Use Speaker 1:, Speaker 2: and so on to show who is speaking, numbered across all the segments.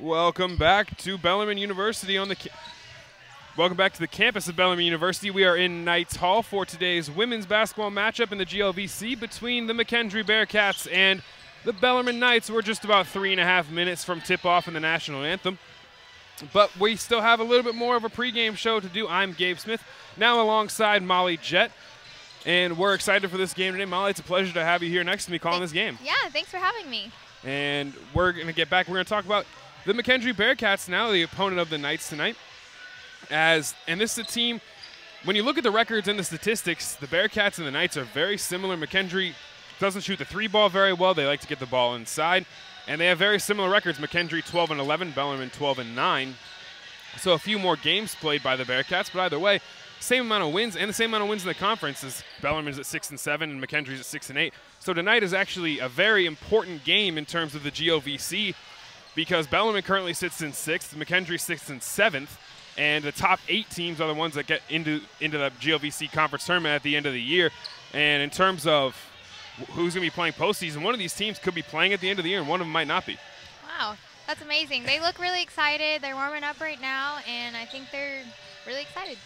Speaker 1: Welcome back to Bellarmine University Welcome back to the campus of Bellarmine University. We are in Knights Hall for today's women's basketball matchup in the GLVC between the Mckendree Bearcats and the Bellarmine Knights. We're just about 3.5 minutes from tip-off in the national anthem. But we still have a little bit more of a pregame show to do. I'm Gabe Smith, now alongside Molly Jett. And we're excited for this game today. Molly, it's a pleasure to have you here next to me calling this game.
Speaker 2: Yeah, thanks for having me.
Speaker 1: And we're going to get back. We're going to talk about the Mckendree Bearcats now, the opponent of the Knights tonight. And this is a team, when you look at the records and the statistics, the Bearcats and the Knights are very similar. Mckendree doesn't shoot the three ball very well. They like to get the ball inside. And they have very similar records. Mckendree 12-11, Bellarmine 12-9. So a few more games played by the Bearcats, but either way, same amount of wins, and the same amount of wins in the conference as Bellarmine's at 6-7 and Mckendree's at 6-8. So tonight is actually a very important game in terms of the GOVC because Bellarmine currently sits in 6th, Mckendree sits in 7th, and the top 8 teams are the ones that get into the GLVC conference tournament at the end of the year. And in terms of who's going to be playing postseason, one of these teams could be playing at the end of the year, and one of them might not be.
Speaker 2: Wow, that's amazing. They look really excited. They're warming up right now, and I think they're really excited.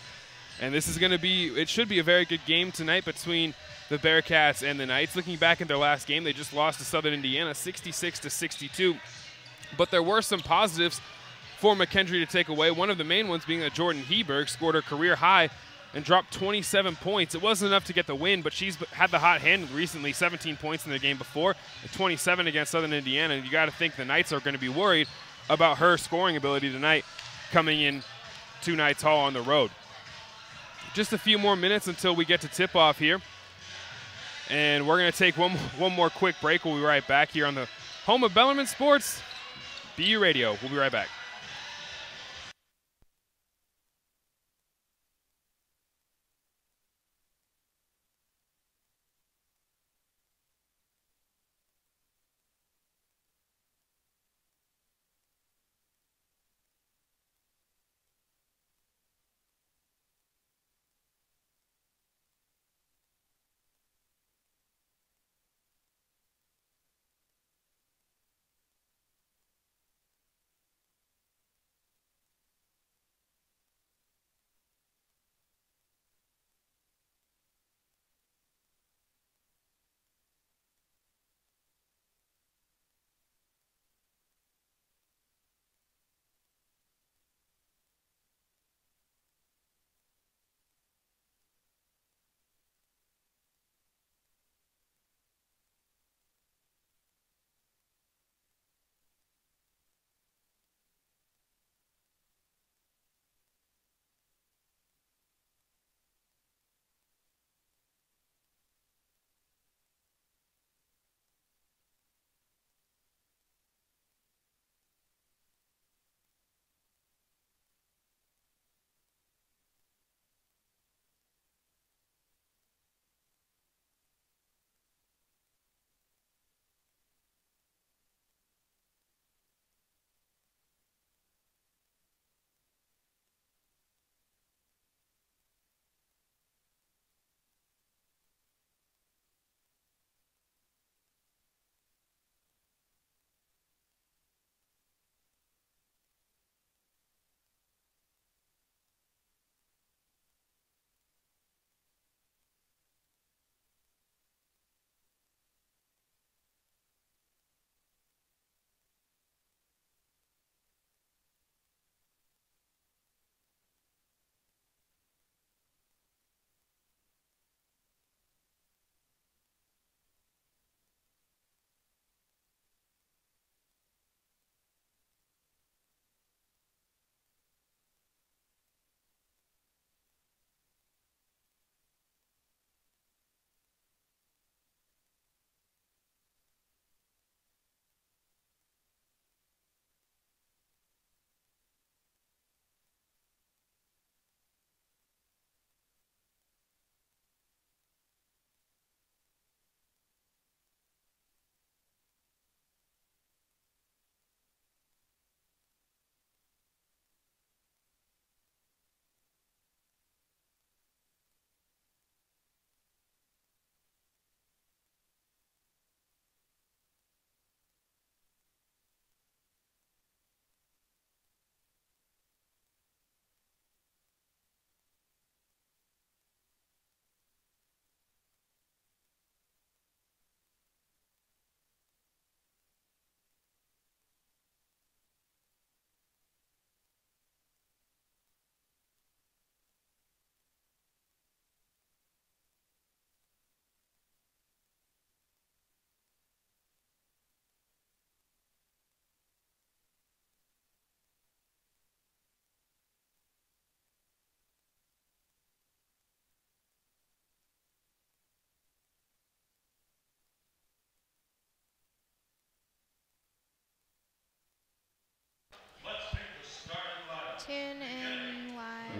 Speaker 1: And this is going to be, it should be a very good game tonight between the Bearcats and the Knights. Looking back at their last game, they just lost to Southern Indiana 66-62. But there were some positives for Mckendree to take away. One of the main ones being that Jordan Heberg scored her career high and dropped 27 points. It wasn't enough to get the win, but she's had the hot hand recently, 17 points in the game before, and 27 against Southern Indiana. And you got to think the Knights are going to be worried about her scoring ability tonight coming in to Knights Hall on the road. Just a few more minutes until we get to tip-off here. And we're going to take one more quick break. We'll be right back here on the home of Bellarmine Sports, BU Radio. We'll be right back.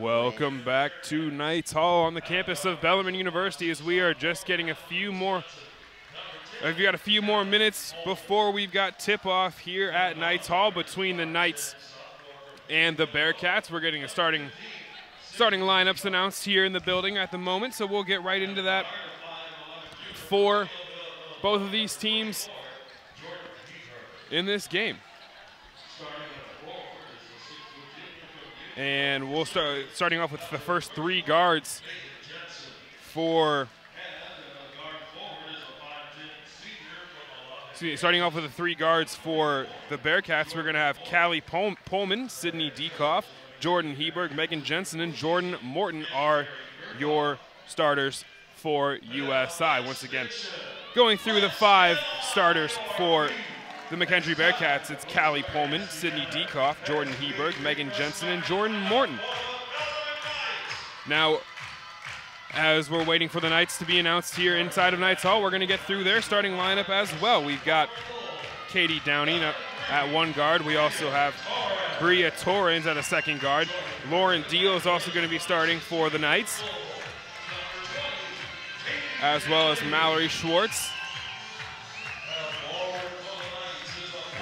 Speaker 1: Welcome back to Knights Hall on the campus of Bellarmine University as we are just getting a few more minutes before we've got tip-off here at Knights Hall between the Knights and the Bearcats. We're getting a starting lineups announced here in the building at the moment, so we'll get right into that for both of these teams in this game. And we'll starting off with the first three guards for starting off with the three guards for the Bearcats. We're going to have Callie Pullman, Sydney Dekoff, Jordan Heberg, Megan Jensen, and Jordan Morton are your starters for USI. Once again, going through the five starters for the Mckendree Bearcats, it's Callie Pullman, Sydney Dekoff, Jordan Heberg, Megan Jensen, and Jordan Morton. Now, as we're waiting for the Knights to be announced here inside of Knights Hall, we're going to get through their starting lineup as well. We've got Katie Downey at one guard. We also have Bria Torrens at a second guard. Lauren Deal is also going to be starting for the Knights, as well as Mallory Schwartz.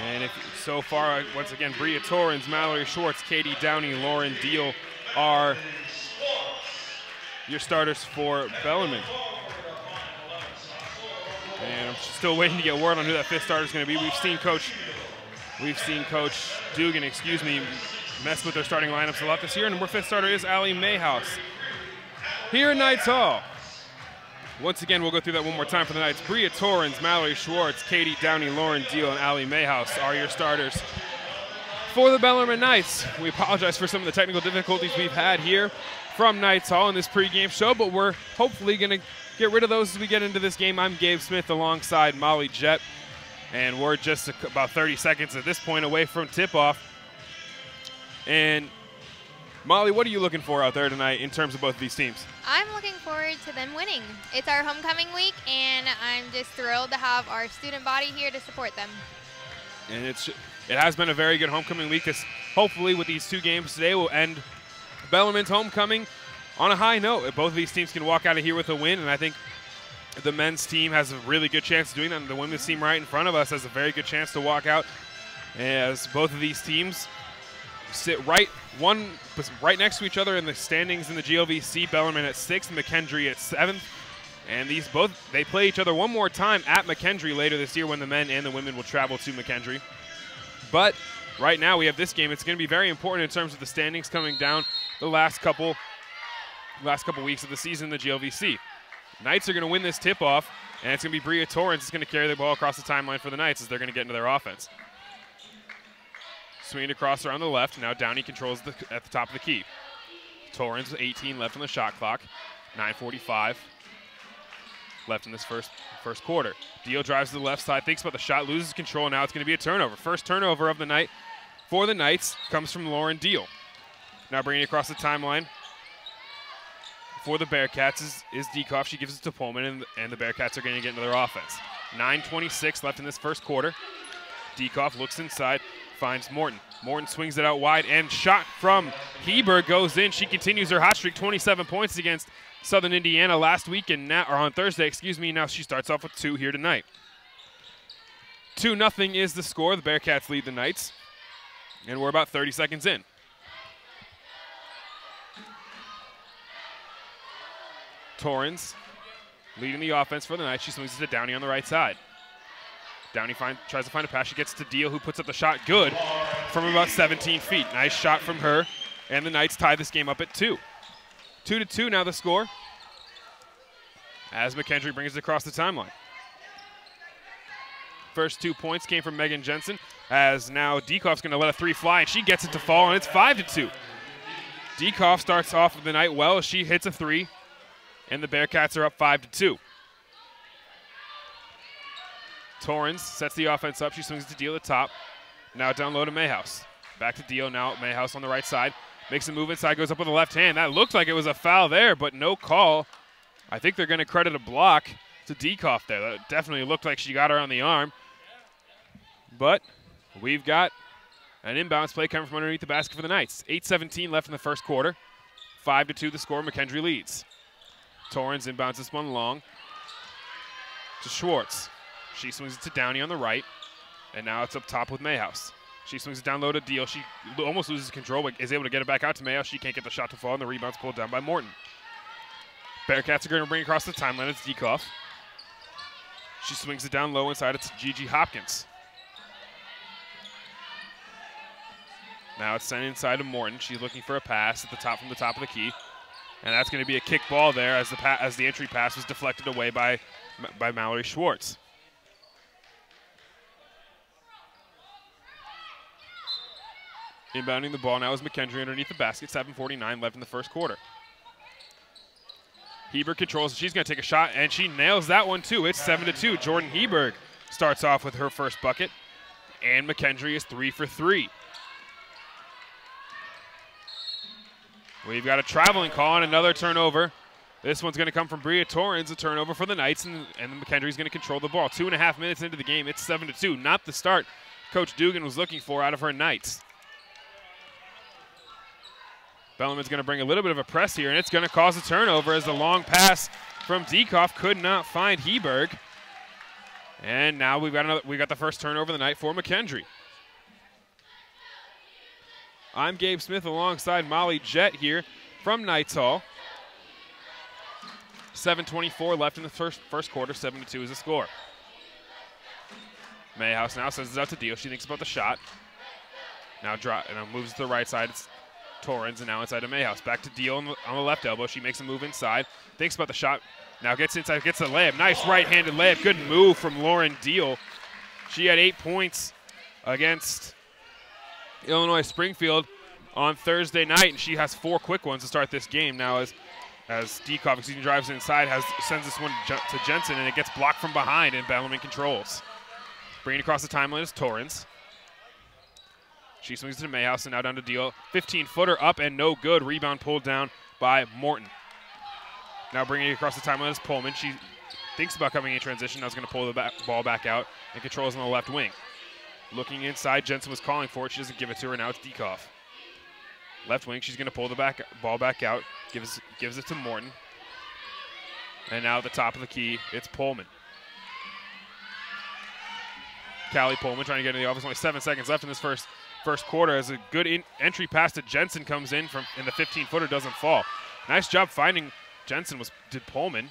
Speaker 1: And so far, once again, Bria Torrens, Mallory Schwartz, Katie Downey, Lauren Deal are your starters for Bellarmine. And I'm still waiting to get word on who that fifth starter is going to be. We've seen Coach Dugan, mess with their starting lineups a lot this year, and our fifth starter is Allie Mayhouse. Here in Knights Hall, once again, we'll go through that one more time for the Knights. Bria Torrens, Mallory Schwartz, Katie Downey, Lauren Deal, and Allie Mayhouse are your starters for the Bellarmine Knights. We apologize for some of the technical difficulties we've had here from Knights Hall in this pregame show, but we're hopefully going to get rid of those as we get into this game. I'm Gabe Smith alongside Molly Jett, and we're just about 30 seconds at this point away from tip-off. And Molly, what are you looking for out there tonight in terms of both of these teams?
Speaker 2: I'm looking forward to them winning. It's our homecoming week, and I'm just thrilled to have our student body here to support them.
Speaker 1: And it has been a very good homecoming week. Hopefully with these two games today will end Bellarmine's homecoming on a high note. Both of these teams can walk out of here with a win, and I think the men's team has a really good chance of doing that, and the women's team right in front of us has a very good chance to walk out, as both of these teams sit right next to each other in the standings in the GLVC. Bellarmine at 6th, Mckendree at 7th. And they play each other one more time at Mckendree later this year when the men and the women will travel to Mckendree. But right now we have this game. It's going to be very important in terms of the standings coming down the last couple weeks of the season in the GLVC. Knights are going to win this tip-off, and it's going to be Bria Torrens that's going to carry the ball across the timeline for the Knights as they're going to get into their offense. Swinging across around the left. Now Downey controls at the top of the key. Torrens with 18 left on the shot clock. 9:45 left in this first quarter. Deal drives to the left side, thinks about the shot, loses control. Now it's going to be a turnover. First turnover of the night for the Knights comes from Lauren Deal. Now bringing it across the timeline for the Bearcats is Dekoff. She gives it to Pullman, and the Bearcats are going to get into their offense. 9:26 left in this first quarter. Dekoff looks inside, finds Morton. Morton swings it out wide, and shot from Heberg goes in. She continues her hot streak, 27 points against Southern Indiana last week, or on Thursday, excuse me. Now she starts off with 2 here tonight. 2-0 is the score. The Bearcats lead the Knights, and we're about 30 seconds in. Torrens leading the offense for the Knights. She swings it to Downey on the right side. Downey tries to find a pass. She gets to Deal, who puts up the shot good from about 17 feet. Nice shot from her, and the Knights tie this game up at 2. 2-2 now the score, as Mckendree brings it across the timeline. First 2 points came from Megan Jensen, as now Dekoff's going to let a 3 fly, and she gets it to fall, and it's 5-2. Dekoff starts off the night well as she hits a 3, and the Bearcats are up 5-2. Torrens sets the offense up. She swings it to Deal at the top. Now down low to Mayhouse. Back to Deal now. Mayhouse on the right side. Makes a move inside, goes up with the left hand. That looked like it was a foul there, but no call. I think they're going to credit a block to Dekoff there. That definitely looked like she got her on the arm. But we've got an inbounds play coming from underneath the basket for the Knights. 8:17 left in the first quarter. 5-2 the score. Mckendree leads. Torrens inbounds this one long to Schwartz. She swings it to Downey on the right, and now it's up top with Mayhouse. She swings it down low to Deal. She almost loses control, but is able to get it back out to Mayhouse. She can't get the shot to fall, and the rebound's pulled down by Morton. Bearcats are going to bring it across the timeline. It's Diekoff. She swings it down low inside. It's Gigi Hopkins. Now it's sent inside to Morton. She's looking for a pass at the top from the top of the key. And that's going to be a kick ball there as the entry pass was deflected away by Mallory Schwartz. Inbounding the ball now is Mckendree underneath the basket. 7:49 left in the first quarter. Heberg controls. She's going to take a shot, and she nails that one too. It's 7-2. Jordan Heberg starts off with her first bucket, and Mckendree is 3 for 3. We've got a traveling call and another turnover. This one's going to come from Bria Torrens, a turnover for the Knights, and Mckendree's going to control the ball. 2.5 minutes into the game, it's 7-2. Not the start Coach Dugan was looking for out of her Knights. Bellarmine's going to bring a little bit of a press here, and it's going to cause a turnover as the long pass from Diekoff could not find Heberg. And now we got the first turnover of the night for Mckendree. I'm Gabe Smith alongside Molly Jett here from Knights Hall. 7:24 left in the first quarter. 7-2 is the score. Mayhouse now sends it out to Deal. She thinks about the shot. Now moves to the right side. It's Torrens, and now inside to Mayhouse. Back to Deal on the left elbow. She makes a move inside. Thinks about the shot. Now gets inside, gets the layup. Nice right-handed layup. Good move from Lauren Deal. She had 8 points against Illinois Springfield on Thursday night, and she has 4 quick ones to start this game. Now as Diekoff drives inside, sends this one to Jensen, and it gets blocked from behind, and Bellarmine controls. Bringing it across the timeline is Torrens. She swings it to Mayhouse, and now down to Deal. 15-footer up and no good. Rebound pulled down by Morton. Now bringing it across the timeline is Pullman. She thinks about coming in transition. Now is going to pull the ball back out and controls on the left wing. Looking inside, Jensen was calling for it. She doesn't give it to her. Now it's Diekoff. Left wing, she's going to pull the ball back out. Gives it to Morton. And now at the top of the key, it's Pullman. Callie Pullman trying to get into the offense. Only 7 seconds left in this first quarter as a good entry pass to Jensen comes in and the 15-footer doesn't fall. Nice job finding Jensen did Pullman,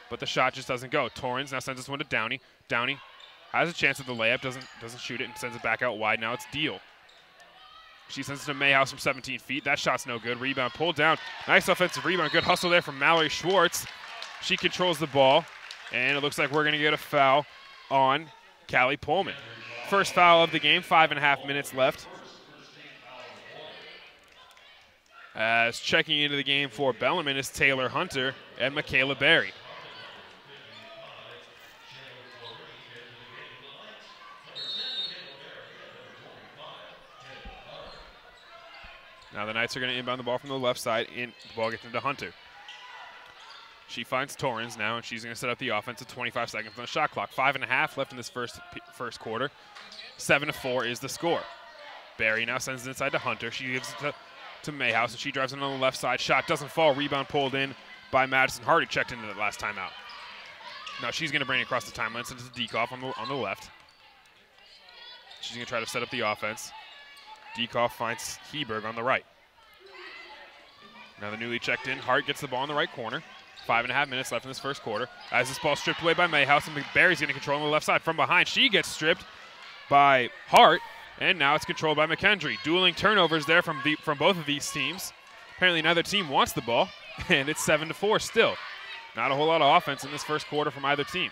Speaker 1: but the shot just doesn't go. Torrens now sends this one to Downey. Downey has a chance at the layup, doesn't shoot it, and sends it back out wide. Now it's Deal. She sends it to Mayhouse from 17 feet. That shot's no good. Rebound pulled down. Nice offensive rebound. Good hustle there from Mallory Schwartz. She controls the ball, and it looks like we're going to get a foul on Callie Pullman. First foul of the game, 5.5 minutes left. As checking into the game for Bellarmine is Taylor Hunter and Michaela Berry. Now the Knights are going to inbound the ball from the left side. The ball gets into Hunter. She finds Torrens now, and she's going to set up the offense with 25 seconds on the shot clock. 5.5 left in this first quarter. 7-4 is the score. Berry now sends it inside to Hunter. She gives it to Mayhouse, and she drives it on the left side. Shot doesn't fall. Rebound pulled in by Madison Hart, who checked into that last timeout. Now she's going to bring it across the timeline, sends it to Diekoff on the left. She's going to try to set up the offense. Diekoff finds Heberg on the right. Now the newly checked in Hart gets the ball in the right corner. 5.5 minutes left in this first quarter. As this ball stripped away by Mayhouse, and Berry's going to control on the left side from behind. She gets stripped by Hart, and now it's controlled by Mckendree. Dueling turnovers there from both of these teams. Apparently neither team wants the ball, and it's 7-4 still. Not a whole lot of offense in this first quarter from either team.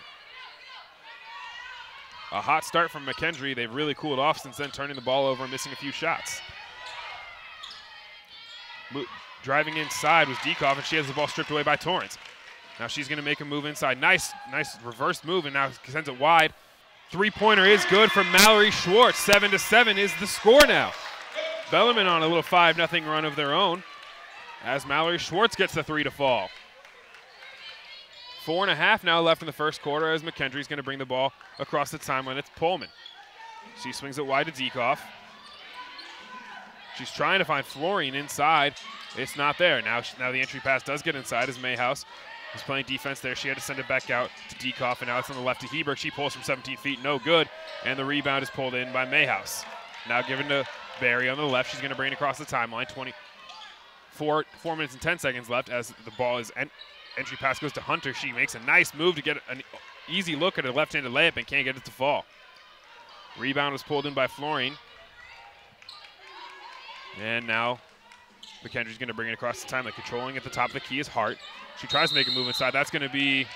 Speaker 1: A hot start from Mckendree. They've really cooled off since then, turning the ball over and missing a few shots. Driving inside was Diekoff, and she has the ball stripped away by Torrens. Now she's going to make a move inside. Nice reverse move, and now sends it wide. Three-pointer is good from Mallory Schwartz. 7-7 is the score now. Bellarmine on a little 5-0 run of their own as Mallory Schwartz gets the 3 to fall. 4.5 now left in the first quarter as Mckendree's going to bring the ball across the timeline. It's Pullman. She swings it wide to Diekoff. She's trying to find Florine inside, It's not there. Now the entry pass does get inside as Mayhouse was playing defense there. She had to send it back out to Dekoff, and now it's on the left to Heberg. She pulls from 17 feet, no good, and the rebound is pulled in by Mayhouse. Now given to Barry on the left. She's going to bring it across the timeline. 4 minutes and 10 seconds left as the ball is entry pass goes to Hunter. She makes a nice move to get an easy look at a left-handed layup and can't get it to fall. Rebound was pulled in by Florine. And now Mckendree's going to bring it across the timeline. Controlling at the top of the key is Hart. She tries to make a move inside. That's going to be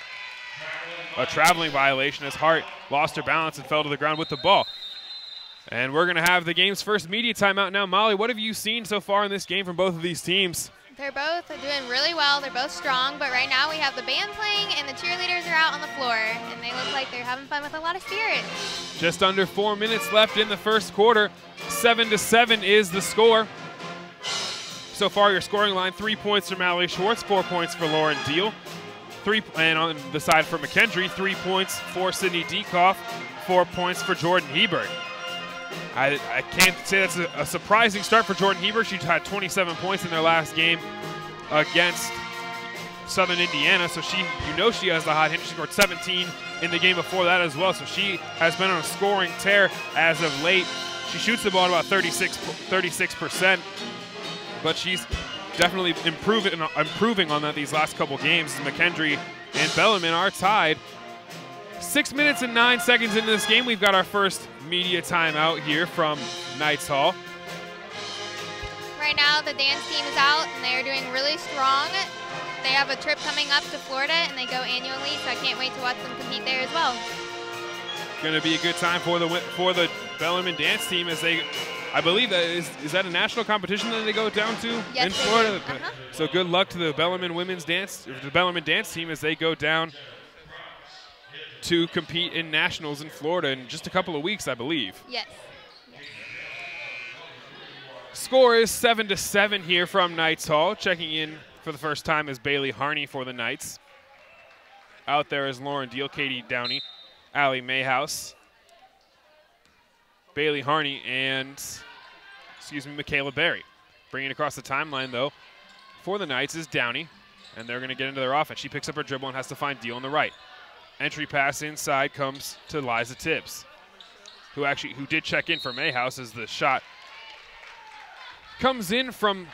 Speaker 1: a traveling violation as Hart lost her balance and fell to the ground with the ball. And we're going to have the game's first media timeout now. Molly, what have you seen so far in this game from both of these teams?
Speaker 2: They're both doing really well. They're both strong, but right now we have the band playing and the cheerleaders are out on the floor, and they look like they're having fun with a lot of spirit.
Speaker 1: Just under 4 minutes left in the first quarter. 7-7 is the score. So far, your scoring line: 3 points for Mallory Schwartz, 4 points for Lauren Deal. And on the side for Mckendree, 3 points for Sydney Dekoff, 4 points for Jordan Heberg. I can't say that's a surprising start for Jordan Heberg. She had 27 points in their last game against Southern Indiana, so she has the hot hand. She scored 17 in the game before that as well, so she has been on a scoring tear as of late. She shoots the ball at about 36%, but she's definitely improving on that these last couple games. Mckendree and Bellarmine are tied. 6 minutes and 9 seconds into this game, we've got our first media timeout here from Knights Hall.
Speaker 2: Right now, the dance team is out, and they are doing really strong. They have a trip coming up to Florida, and they go annually, so I can't wait to watch them compete there as well.
Speaker 1: Going to be a good time for the Bellarmine dance team as they, I believe that is that a national competition that they go down to in Florida? So good luck to the Bellarmine Bellarmine dance team as they go down to compete in nationals in Florida in just a couple of weeks, I believe.
Speaker 2: Yes.
Speaker 1: Score is 7-7 here from Knights Hall. Checking in for the first time is Bailey Harney for the Knights. Out there is Lauren Deal, Katie Downey, Allie Mayhouse, Bailey Harney, and Michaela Berry. Bringing it across the timeline, though, for the Knights is Downey, and they're going to get into their offense. She picks up her dribble and has to find Deal on the right. Entry pass inside comes to Liza Tibbs, who did check in for Mayhouse as the shot comes in from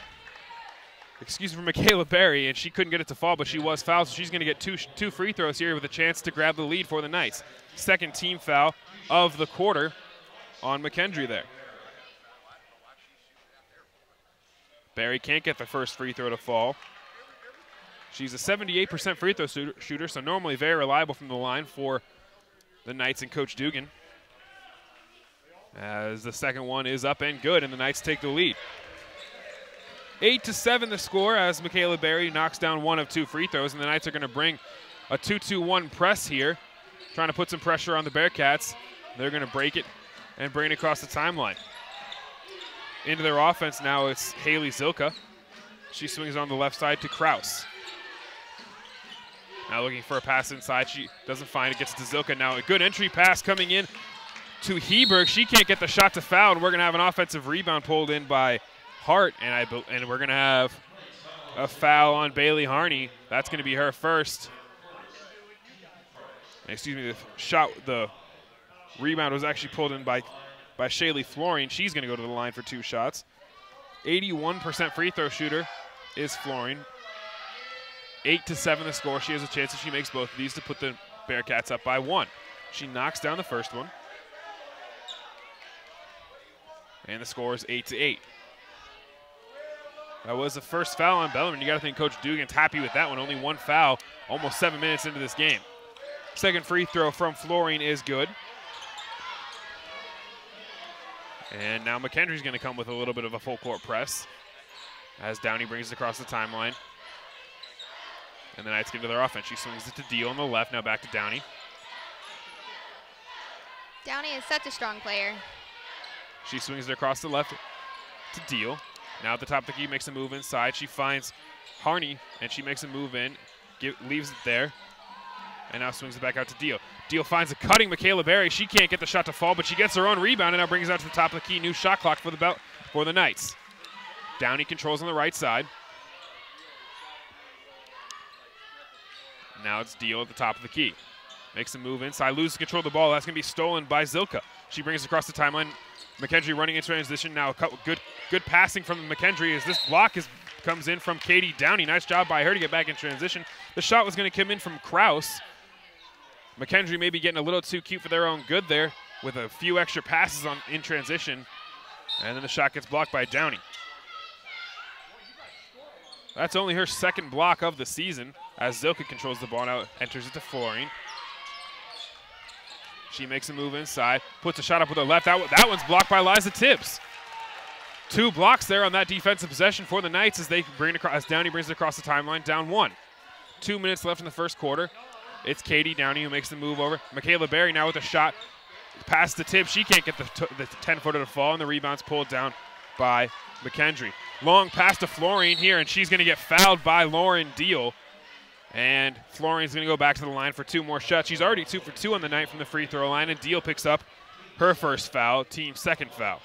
Speaker 1: Michaela Berry, and she couldn't get it to fall, but she was fouled, so she's going to get two free throws here with a chance to grab the lead for the Knights. Second team foul of the quarter on Mckendree there. Berry can't get the first free throw to fall. She's a 78% free throw shooter, so normally very reliable from the line for the Knights and Coach Dugan. As the second one is up and good, and the Knights take the lead. 8-7 the score as Michaela Berry knocks down one of 2 free throws, and the Knights are going to bring a 2-2-1 press here, trying to put some pressure on the Bearcats. They're going to break it and bring it across the timeline. Into their offense now, it's Haley Zilka. She swings on the left side to Kraus. Now looking for a pass inside. She doesn't find it, gets to Zilka now. A good entry pass coming in to Heberg. She can't get the shot to foul, and we're going to have an offensive rebound pulled in by Hart, and we're going to have a foul on Bailey Harney. That's going to be her first. The rebound was actually pulled in by Shaylee Florine. She's going to go to the line for 2 shots. 81% free throw shooter is Florine. 8-7 the score. She has a chance if she makes both of these to put the Bearcats up by 1. She knocks down the first one. And the score is 8-8. That was the first foul on Bellarmine. You got to think Coach Dugan's happy with that one. Only 1 foul, almost 7 minutes into this game. Second free throw from Florine is good. And now Mckendree's going to come with a little bit of a full court press as Downey brings it across the timeline. And the Knights get into their offense. She swings it to Deal on the left, now back to Downey.
Speaker 2: Downey is such a strong player.
Speaker 1: She swings it across the left to Deal. Now at the top of the key, makes a move inside. She finds Harney, and she makes a move in, leaves it there, and now swings it back out to Deal. Deal finds a cutting Michaela Berry. She can't get the shot to fall, but she gets her own rebound, and now brings it out to the top of the key. New shot clock for the Knights. Downey controls on the right side. Now it's Deal at the top of the key. Makes a move inside, loses control of the ball. That's going to be stolen by Zilka. She brings it across the timeline. Mckendree running in transition. Now good passing from Mckendree as this block comes in from Katie Downey. Nice job by her to get back in transition. The shot was going to come in from Kraus. Mckendree may be getting a little too cute for their own good there with a few extra passes in transition. And then the shot gets blocked by Downey. That's only her second block of the season as Zilka controls the ball now, enters it to Florine. She makes a move inside, puts a shot up with her left. That one's blocked by Liza Tibbs. 2 blocks there on that defensive possession for the Knights as Downey brings it across the timeline, down 1. 2 minutes left in the first quarter. It's Katie Downey who makes the move over. Michaela Berry now with a shot. Pass to Tibbs. She can't get the 10-footer to fall, and the rebound's pulled down by Mckendree. Long pass to Florine here, and she's going to get fouled by Lauren Deal. And Florine's going to go back to the line for 2 more shots. She's already 2 for 2 on the night from the free throw line, and Deal picks up her first foul, team's second foul.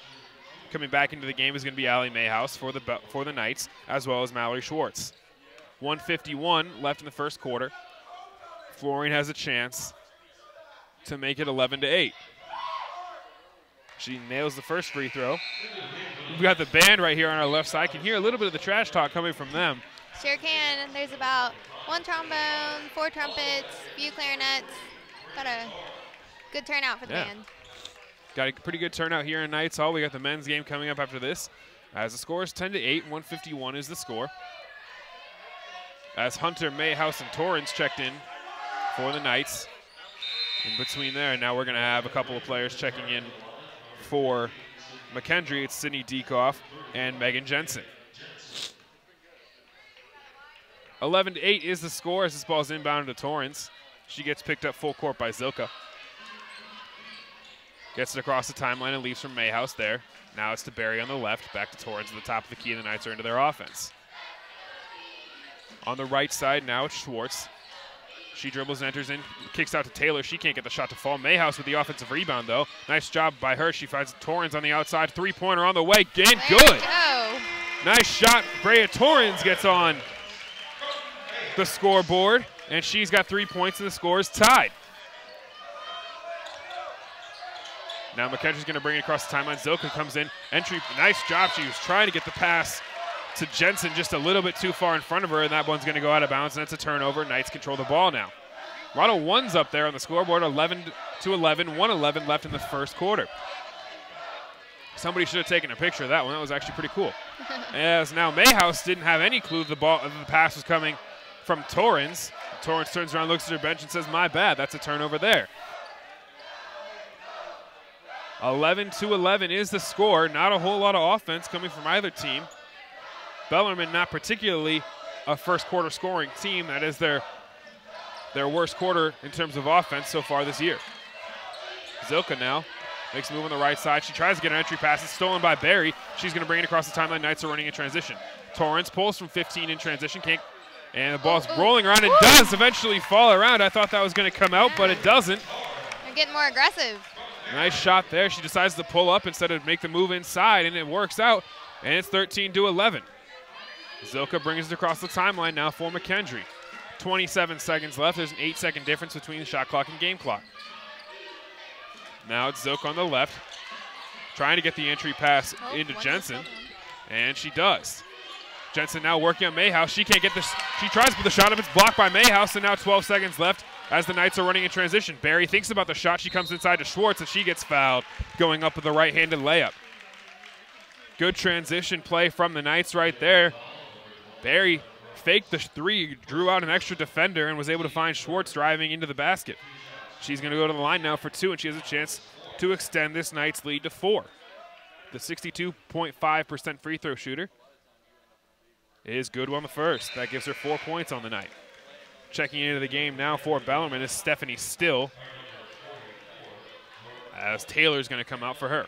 Speaker 1: Coming back into the game is going to be Allie Mayhouse for the Knights, as well as Mallory Schwartz. 1:51 left in the first quarter. Florine has a chance to make it 11-8. She nails the first free throw. We've got the band right here on our left side. Can hear a little bit of the trash talk coming from them.
Speaker 2: Sure can. There's about 1 trombone, 4 trumpets, a few clarinets. Got a good turnout for the band.
Speaker 1: Got a pretty good turnout here in Knights Hall. We got the men's game coming up after this. As the score is 10-8, 1:51 is the score. As Hunter, Mayhouse, and Torrance checked in for the Knights. In between there, and now we're going to have a couple of players checking in for Mckendree. It's Sydney Dekoff and Megan Jensen. 11-8 is the score as this ball is inbounded to Torrance. She gets picked up full court by Zilka. Gets it across the timeline and leaves from Mayhouse there. Now it's to Barry on the left, back to Torrance at the top of the key, and the Knights are into their offense. On the right side now it's Schwartz. She dribbles and enters in, kicks out to Taylor. She can't get the shot to fall. Mayhouse with the offensive rebound, though. Nice job by her. She finds Torrance on the outside. 3-pointer on the way. And good. Nice shot. Brea Torrance gets on the scoreboard, and she's got 3 points, and the score is tied. Now Mckendree's going to bring it across the timeline. Zilka comes in. Entry. Nice job. She was trying to get the pass to Jensen just a little bit too far in front of her, and that one's going to go out of bounds, and that's a turnover. Knights control the ball now. A lot of ones up there on the scoreboard, 11-11, 1:11 left in the first quarter. Somebody should have taken a picture of that one. That was actually pretty cool. As now Mayhouse didn't have any clue the pass was coming from Torrance. Torrance turns around, looks at her bench, and says, "My bad, that's a turnover there." 11-11 is the score. Not a whole lot of offense coming from either team. Bellarmine not particularly a first quarter scoring team. That is their worst quarter in terms of offense so far this year. Zilka now makes a move on the right side. She tries to get an entry pass. It's stolen by Barry. She's going to bring it across the timeline. Knights are running in transition. Torrance pulls from 15 in transition. And the ball's rolling around and does eventually fall around. I thought that was going to come out, but it doesn't.
Speaker 2: They're getting more aggressive.
Speaker 1: Nice shot there. She decides to pull up instead of make the move inside, and it works out. And it's 13-11. Zilka brings it across the timeline now for Mckendree. 27 seconds left. There's an 8-second difference between the shot clock and game clock. Now it's Zilka on the left, trying to get the entry pass into Jensen, and she does. Jensen now working on Mayhouse. She can't get this. She tries to put the shot up. It's blocked by Mayhouse, and now 12 seconds left as the Knights are running in transition. Barry thinks about the shot. She comes inside to Schwartz, and she gets fouled, going up with a right-handed layup. Good transition play from the Knights right there. Barry faked the 3, drew out an extra defender, and was able to find Schwartz driving into the basket. She's going to go to the line now for 2, and she has a chance to extend this Knights lead to 4. The 62.5% free throw shooter is good on the first. That gives her 4 points on the night. Checking into the game now for Bellarmine is Stephanie Still, as Taylor's going to come out for her.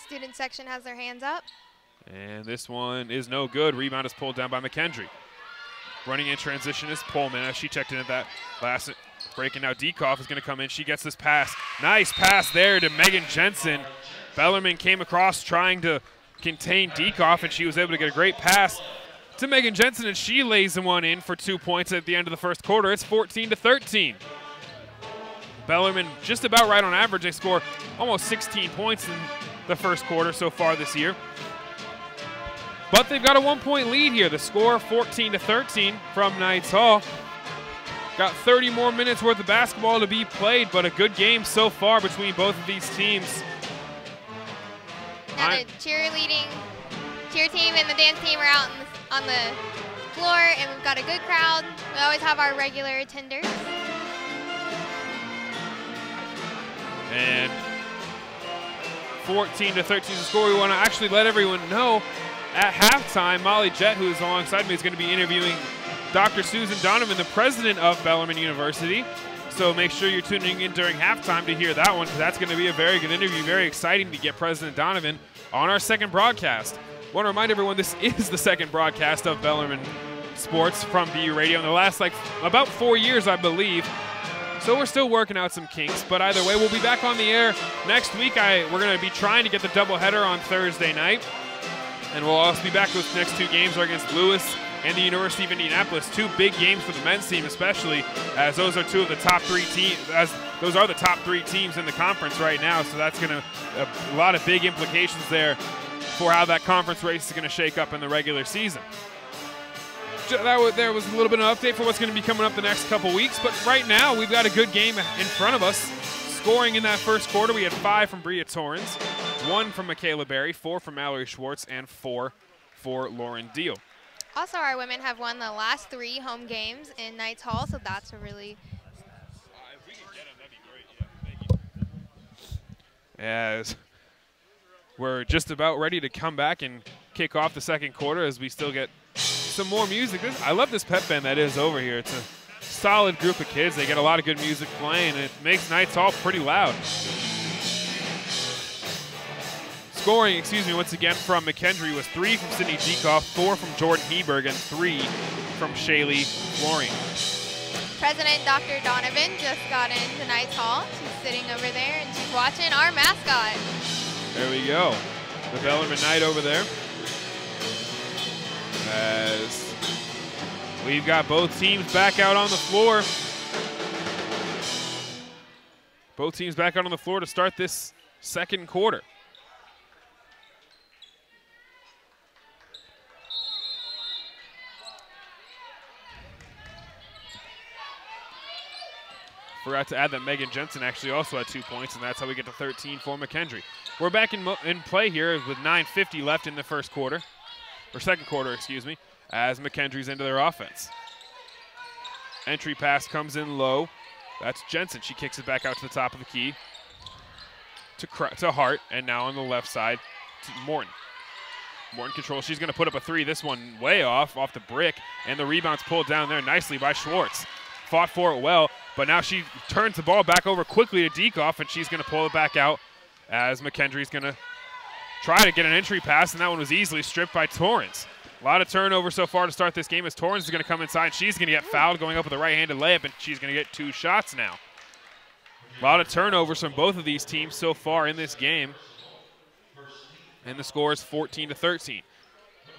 Speaker 2: Student section has their hands up.
Speaker 1: And this one is no good. Rebound is pulled down by Mckendree. Running in transition is Pullman as she checked in at that last break. And now Dekoff is going to come in. She gets this pass. Nice pass there to Megan Jensen. Bellarmine came across trying to contain Diekoff, and she was able to get a great pass to Megan Jensen, and she lays one in for 2 points at the end of the first quarter. It's 14-13. Bellarmine just about right on average. They score almost 16 points in the first quarter so far this year. But they've got a 1-point lead here. The score 14-13 from Knights Hall. Got 30 more minutes worth of basketball to be played, but a good game so far between both of these teams.
Speaker 2: Now the cheer team and the dance team are out on the floor, and we've got a good crowd. We always have our regular attenders.
Speaker 1: And 14-13 is the score. We want to actually let everyone know at halftime, Molly Jett, who is alongside me, is going to be interviewing Dr. Susan Donovan, the president of Bellarmine University. So make sure you're tuning in during halftime to hear that one, because that's going to be a very good interview. Very exciting to get President Donovan on our second broadcast. I want to remind everyone this is the second broadcast of Bellarmine Sports from BU Radio in the last about 4 years, I believe. So we're still working out some kinks, but either way, we'll be back on the air next week. We're going to be trying to get the doubleheader on Thursday night, and we'll also be back with the next 2 games are against Lewis and the University of Indianapolis. 2 big games for the men's team, especially as those are 2 of the top 3 teams. As those are the top 3 teams in the conference right now, so that's going to a lot of big implications there for how that conference race is going to shake up in the regular season. There was a little bit of an update for what's going to be coming up the next couple weeks, but right now we've got a good game in front of us. Scoring in that first quarter, we had 5 from Bria Torrens, 1 from Michaela Berry, 4 from Mallory Schwartz, and 4 for Lauren Deal.
Speaker 2: Also, our women have won the last 3 home games in Knights Hall, so that's a really...
Speaker 1: If we can get them, that'd be great. Yeah, thank you. As we're just about ready to come back and kick off the second quarter as we still get some more music. I love this pep band that is over here. It's a solid group of kids. They get a lot of good music playing, and it makes Knights Hall pretty loud. Scoring, once again from Mckendree was 3 from Sydney Diekoff, 4 from Jordan Heberg, and 3 from Shaylee Flooring.
Speaker 2: President Dr. Donovan just got into Knights Hall. She's sitting over there, and she's watching our mascot.
Speaker 1: There we go. The Bellarmine Knight over there. As we've got both teams back out on the floor. Both teams back out on the floor to start this second quarter. Forgot to add that Megan Jensen actually also had 2 points, and that's how we get to 13 for Mckendree. We're back in play here with 9:50 left in the first quarter. Or second quarter, excuse me, as Mckendree's into their offense. Entry pass comes in low. That's Jensen. She kicks it back out to the top of the key to Hart, and now on the left side to Morton. Morton controls. She's going to put up a 3. This one way off the brick, and the rebound's pulled down there nicely by Schwartz. Fought for it well, but now she turns the ball back over quickly to Diekoff, and she's going to pull it back out as Mckendree's going to try to get an entry pass, and that one was easily stripped by Torrens. A lot of turnover so far to start this game as Torrens is going to come inside. She's going to get fouled going up with a right-handed layup, and she's going to get 2 shots now. A lot of turnovers from both of these teams so far in this game. And the score is 14-13.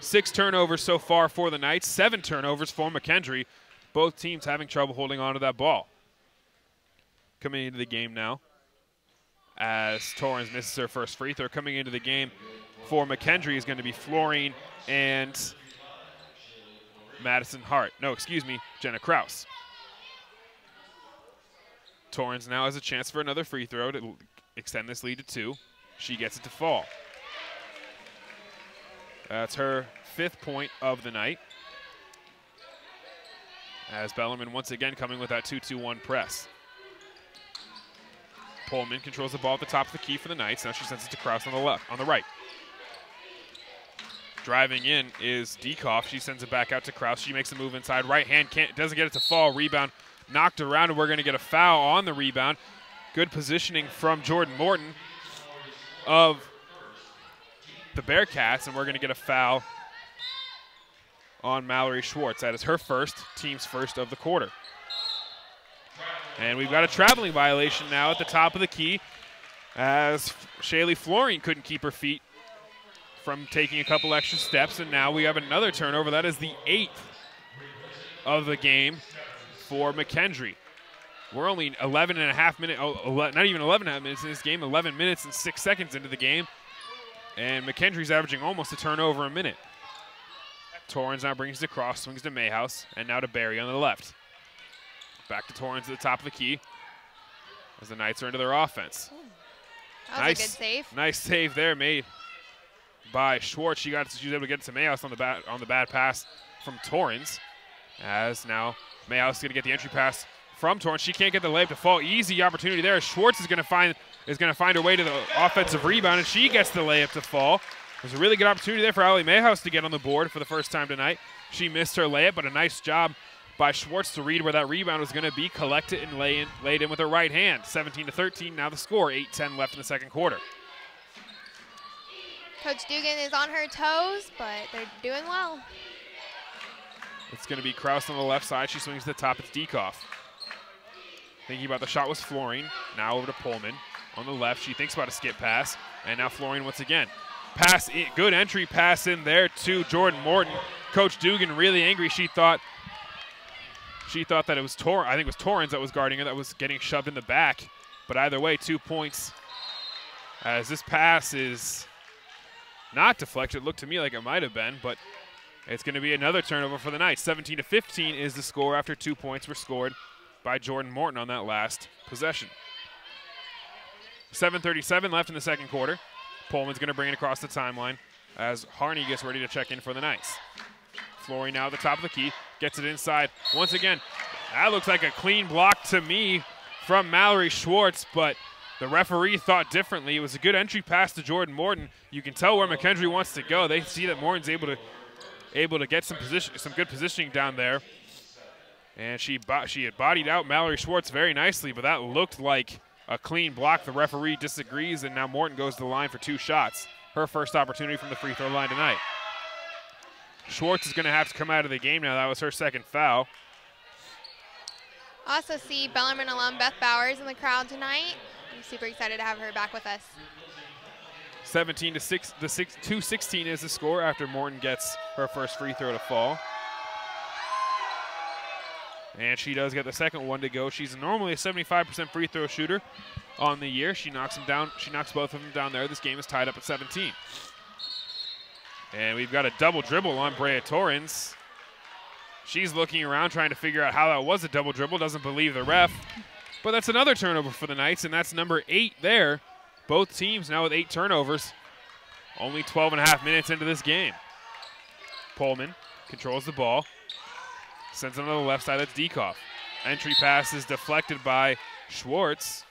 Speaker 1: 6 turnovers so far for the Knights, 7 turnovers for Mckendree. Both teams having trouble holding on to that ball. Coming into the game now, as Torrens misses her first free throw. Coming into the game for Mckendree is going to be Florine and Madison Hart. No, excuse me, Jenna Kraus. Torrens now has a chance for another free throw to extend this lead to 2. She gets it to fall. That's her 5th point of the night. As Bellarmine once again coming with that 2-2-1 press. Pullman controls the ball at the top of the key for the Knights. Now she sends it to Kraus on the right. Driving in is Diekoff. She sends it back out to Kraus. She makes a move inside. Right hand doesn't get it to fall. Rebound knocked around, and we're going to get a foul on the rebound. Good positioning from Jordan Morton of the Bearcats, and we're going to get a foul on Mallory Schwartz. That is her team's first of the quarter. And we've got a traveling violation now at the top of the key as Shaylee Flooring couldn't keep her feet from taking a couple extra steps, and now we have another turnover. That is the 8th of the game for Mckendree. We're only 11 and a half minutes, not even 11 and a half minutes in this game, 11 minutes and 6 seconds into the game. And Mckendree's averaging almost a turnover a minute. Torrens now brings it across, swings to Mayhouse, and now to Barry on the left. Back to Torrens at the top of the key as the Knights are into their offense.
Speaker 2: That was a good save.
Speaker 1: Nice save there made by Schwartz. She was able to get to Mayhouse on the bad pass from Torrens. As now Mayhouse is going to get the entry pass from Torrens. She can't get the layup to fall. Easy opportunity there. Schwartz is going to find her way to the offensive rebound, and she gets the layup to fall. There's a really good opportunity there for Allie Mayhouse to get on the board for the first time tonight. She missed her layup, but a nice job by Schwartz to read where that rebound was going to be, collect it, and laid in with her right hand. 17-13, now the score, 8:10 left in the second quarter.
Speaker 2: Coach Dugan is on her toes, but they're doing well.
Speaker 1: It's going to be Kraus on the left side. She swings to the top. It's Diekoff. Thinking about the shot was Florine. Now over to Pullman on the left. She thinks about a skip pass, and now Florine once again. Good entry pass in there to Jordan Morton. Coach Dugan really angry. She thought that it was Torrens that was guarding her, that was getting shoved in the back. But either way, 2 points. As this pass is not deflected. It looked to me like it might have been, but it's going to be another turnover for the Knights. 17-15 is the score after 2 points were scored by Jordan Morton on that last possession. 7:37 left in the second quarter. Pullman's going to bring it across the timeline as Harney gets ready to check in for the Knights. Florey now at the top of the key, gets it inside. Once again, that looks like a clean block to me from Mallory Schwartz, but the referee thought differently. It was a good entry pass to Jordan Morton. You can tell where Mckendree wants to go. They see that Morton's able to get some good positioning down there. And she had bodied out Mallory Schwartz very nicely, but that looked like a clean block. The referee disagrees, and now Morton goes to the line for 2 shots. Her first opportunity from the free throw line tonight. Schwartz is going to have to come out of the game now. That was her second foul.
Speaker 2: Also see Bellarmine alum Beth Bowers in the crowd tonight. I'm super excited to have her back with us.
Speaker 1: 17-6, 2:16 is the score after Morton gets her first free throw to fall. And she does get the second one to go. She's normally a 75% free throw shooter on the year. She knocks them down. She knocks both of them down there. This game is tied up at 17. And we've got a double dribble on Brea Torrens. She's looking around trying to figure out how that was a double dribble. Doesn't believe the ref. But that's another turnover for the Knights, and that's number 8 there. Both teams now with 8 turnovers. Only 12 and a half minutes into this game. Pullman controls the ball. Sends it on the left side. That's Diekoff. Entry pass is deflected by Schwartz.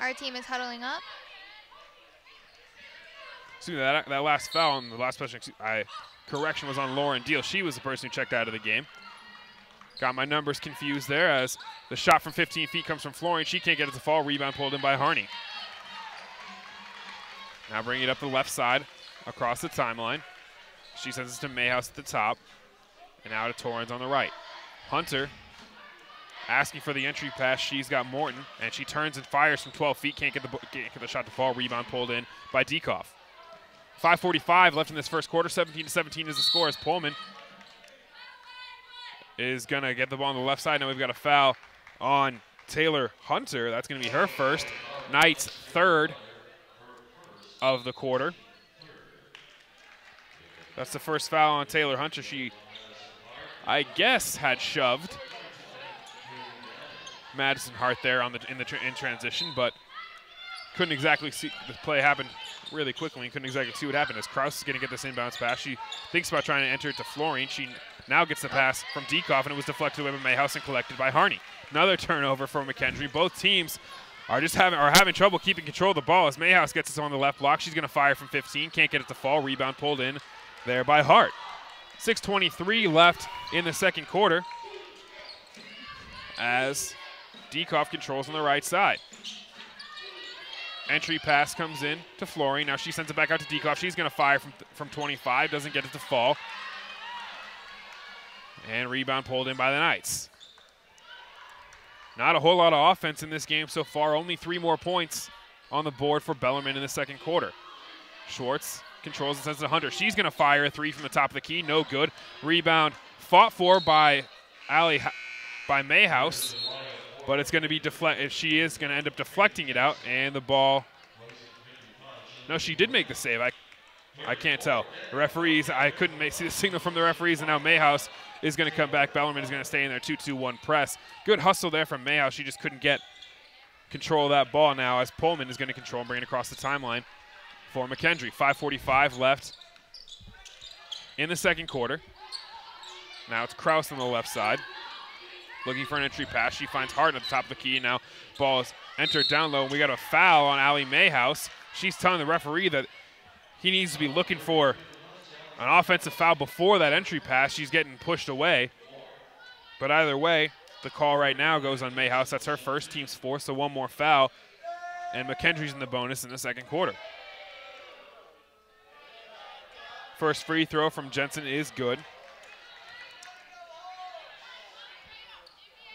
Speaker 2: Our team is huddling up.
Speaker 1: Excuse me, that last foul on the last possession, correction was on Lauren Deal. She was the person who checked out of the game. Got my numbers confused there as the shot from 15 feet comes from Florine. She can't get it to fall. Rebound pulled in by Harney. Now bring it up the left side across the timeline. She sends it to Mayhouse at the top. And now to Torrens on the right. Hunter asking for the entry pass. She's got Morton. And she turns and fires from 12 feet. Can't get the shot to fall. Rebound pulled in by Diekoff. 5:45 left in this first quarter. 17-17 is the score as Pullman is going to get the ball on the left side. Now we've got a foul on Taylor Hunter. That's going to be her first. Knights' third of the quarter. That's the first foul on Taylor Hunter. She, I guess, had shoved Madison Hart there in transition, but couldn't exactly see the play happen really quickly. And couldn't exactly see what happened as Kraus is going to get this inbounds pass. She thinks about trying to enter it to Florine. She now gets the pass from Diekoff, and it was deflected away by Mayhouse and collected by Harney. Another turnover for Mckendree. Both teams are having trouble keeping control of the ball as Mayhouse gets it on the left block. She's going to fire from 15. Can't get it to fall. Rebound pulled in there by Hart. 6:23 left in the second quarter as Diekoff controls on the right side. Entry pass comes in to Florine. Now she sends it back out to Diekoff. She's going to fire from 25. Doesn't get it to fall. And rebound pulled in by the Knights. Not a whole lot of offense in this game so far. Only 3 more points on the board for Bellarmine in the second quarter. Schwartz controls and sends it to Hunter. She's going to fire a three from the top of the key. No good. Rebound fought for by Mayhouse, but it's going to be deflected. She is going to end up deflecting it out, and the ball. No, she did make the save. I can't tell. The referees, I couldn't see the signal from the referees, and now Mayhouse is going to come back. Bellarmine is going to stay in their 2-2-1 press. Good hustle there from Mayhouse. She just couldn't get control of that ball now, as Pullman is going to control and bring it across the timeline for Mckendree. 5:45 left in the second quarter. Now it's Kraus on the left side, looking for an entry pass. She finds Hart at the top of the key. Now ball is entered down low, and we got a foul on Allie Mayhouse. She's telling the referee that he needs to be looking for an offensive foul before that entry pass. She's getting pushed away. But either way, the call right now goes on Mayhouse. That's her first, team's fourth, so one more foul. And Mckendree's in the bonus in the second quarter. First free throw from Jensen is good.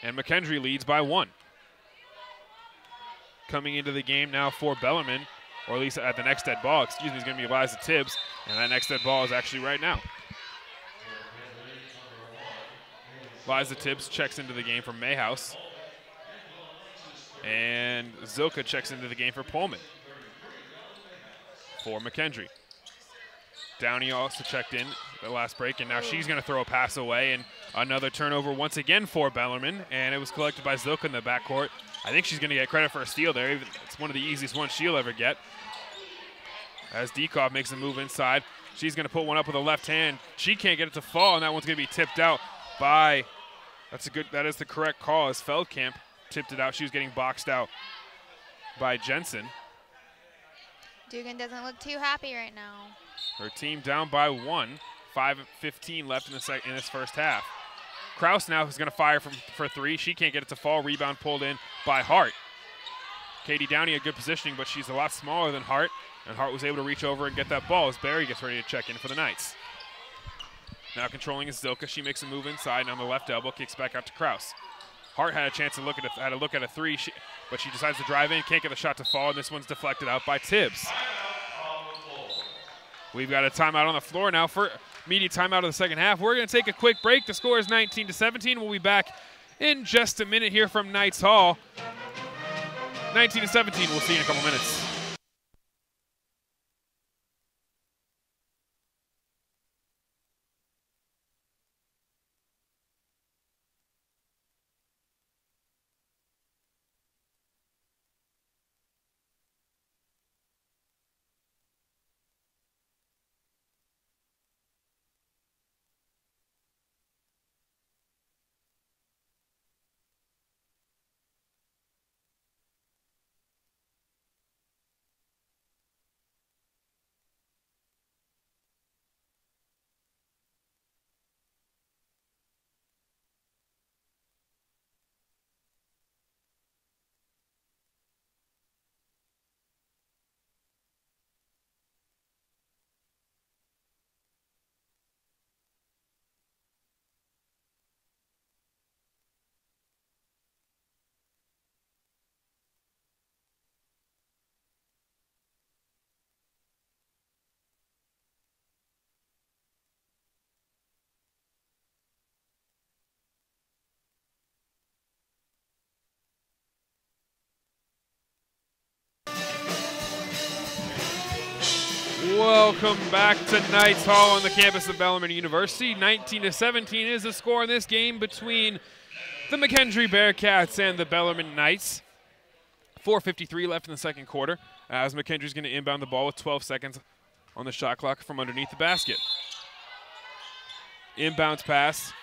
Speaker 1: And Mckendree leads by 1. Coming into the game now for Bellarmine, or at least at the next dead ball, is going to be Eliza Tibbs. And that next dead ball is actually right now. Eliza Tibbs checks into the game for Mayhouse. And Zilka checks into the game for Pullman. For Mckendree. Downey also checked in the last break, and now she's going to throw a pass away, and another turnover once again for Bellarmine, and it was collected by Zilka in the backcourt. I think she's going to get credit for a steal there. It's one of the easiest ones she'll ever get. As Dekov makes a move inside, she's going to put one up with a left hand. She can't get it to fall, and that one's going to be tipped out by, that is the correct call, as Feldkamp tipped it out. She was getting boxed out by Jensen.
Speaker 2: Dugan doesn't look too happy right now.
Speaker 1: Her team down by 1. 5:15 left in this first half. Kraus now is going to fire for three. She can't get it to fall. Rebound pulled in by Hart. Katie Downey, a good positioning, but she's a lot smaller than Hart, and Hart was able to reach over and get that ball as Barry gets ready to check in for the Knights. Now controlling is Zilka. She makes a move inside, and on the left elbow, kicks back out to Kraus. Hart had a chance to look at a three, but she decides to drive in, can't get the shot to fall, and this one's deflected out by Tibbs. We've got a timeout on the floor now for immediate timeout of the second half. We're going to take a quick break. The score is 19-17. We'll be back in just a minute here from Knights Hall. 19-17. We'll see you in a couple minutes. Welcome back to Knights Hall on the campus of Bellarmine University. 19-17 is the score in this game between the Mckendree Bearcats and the Bellarmine Knights. 4:53 left in the second quarter, as Mckendree's going to inbound the ball with 12 seconds on the shot clock from underneath the basket. Inbounds pass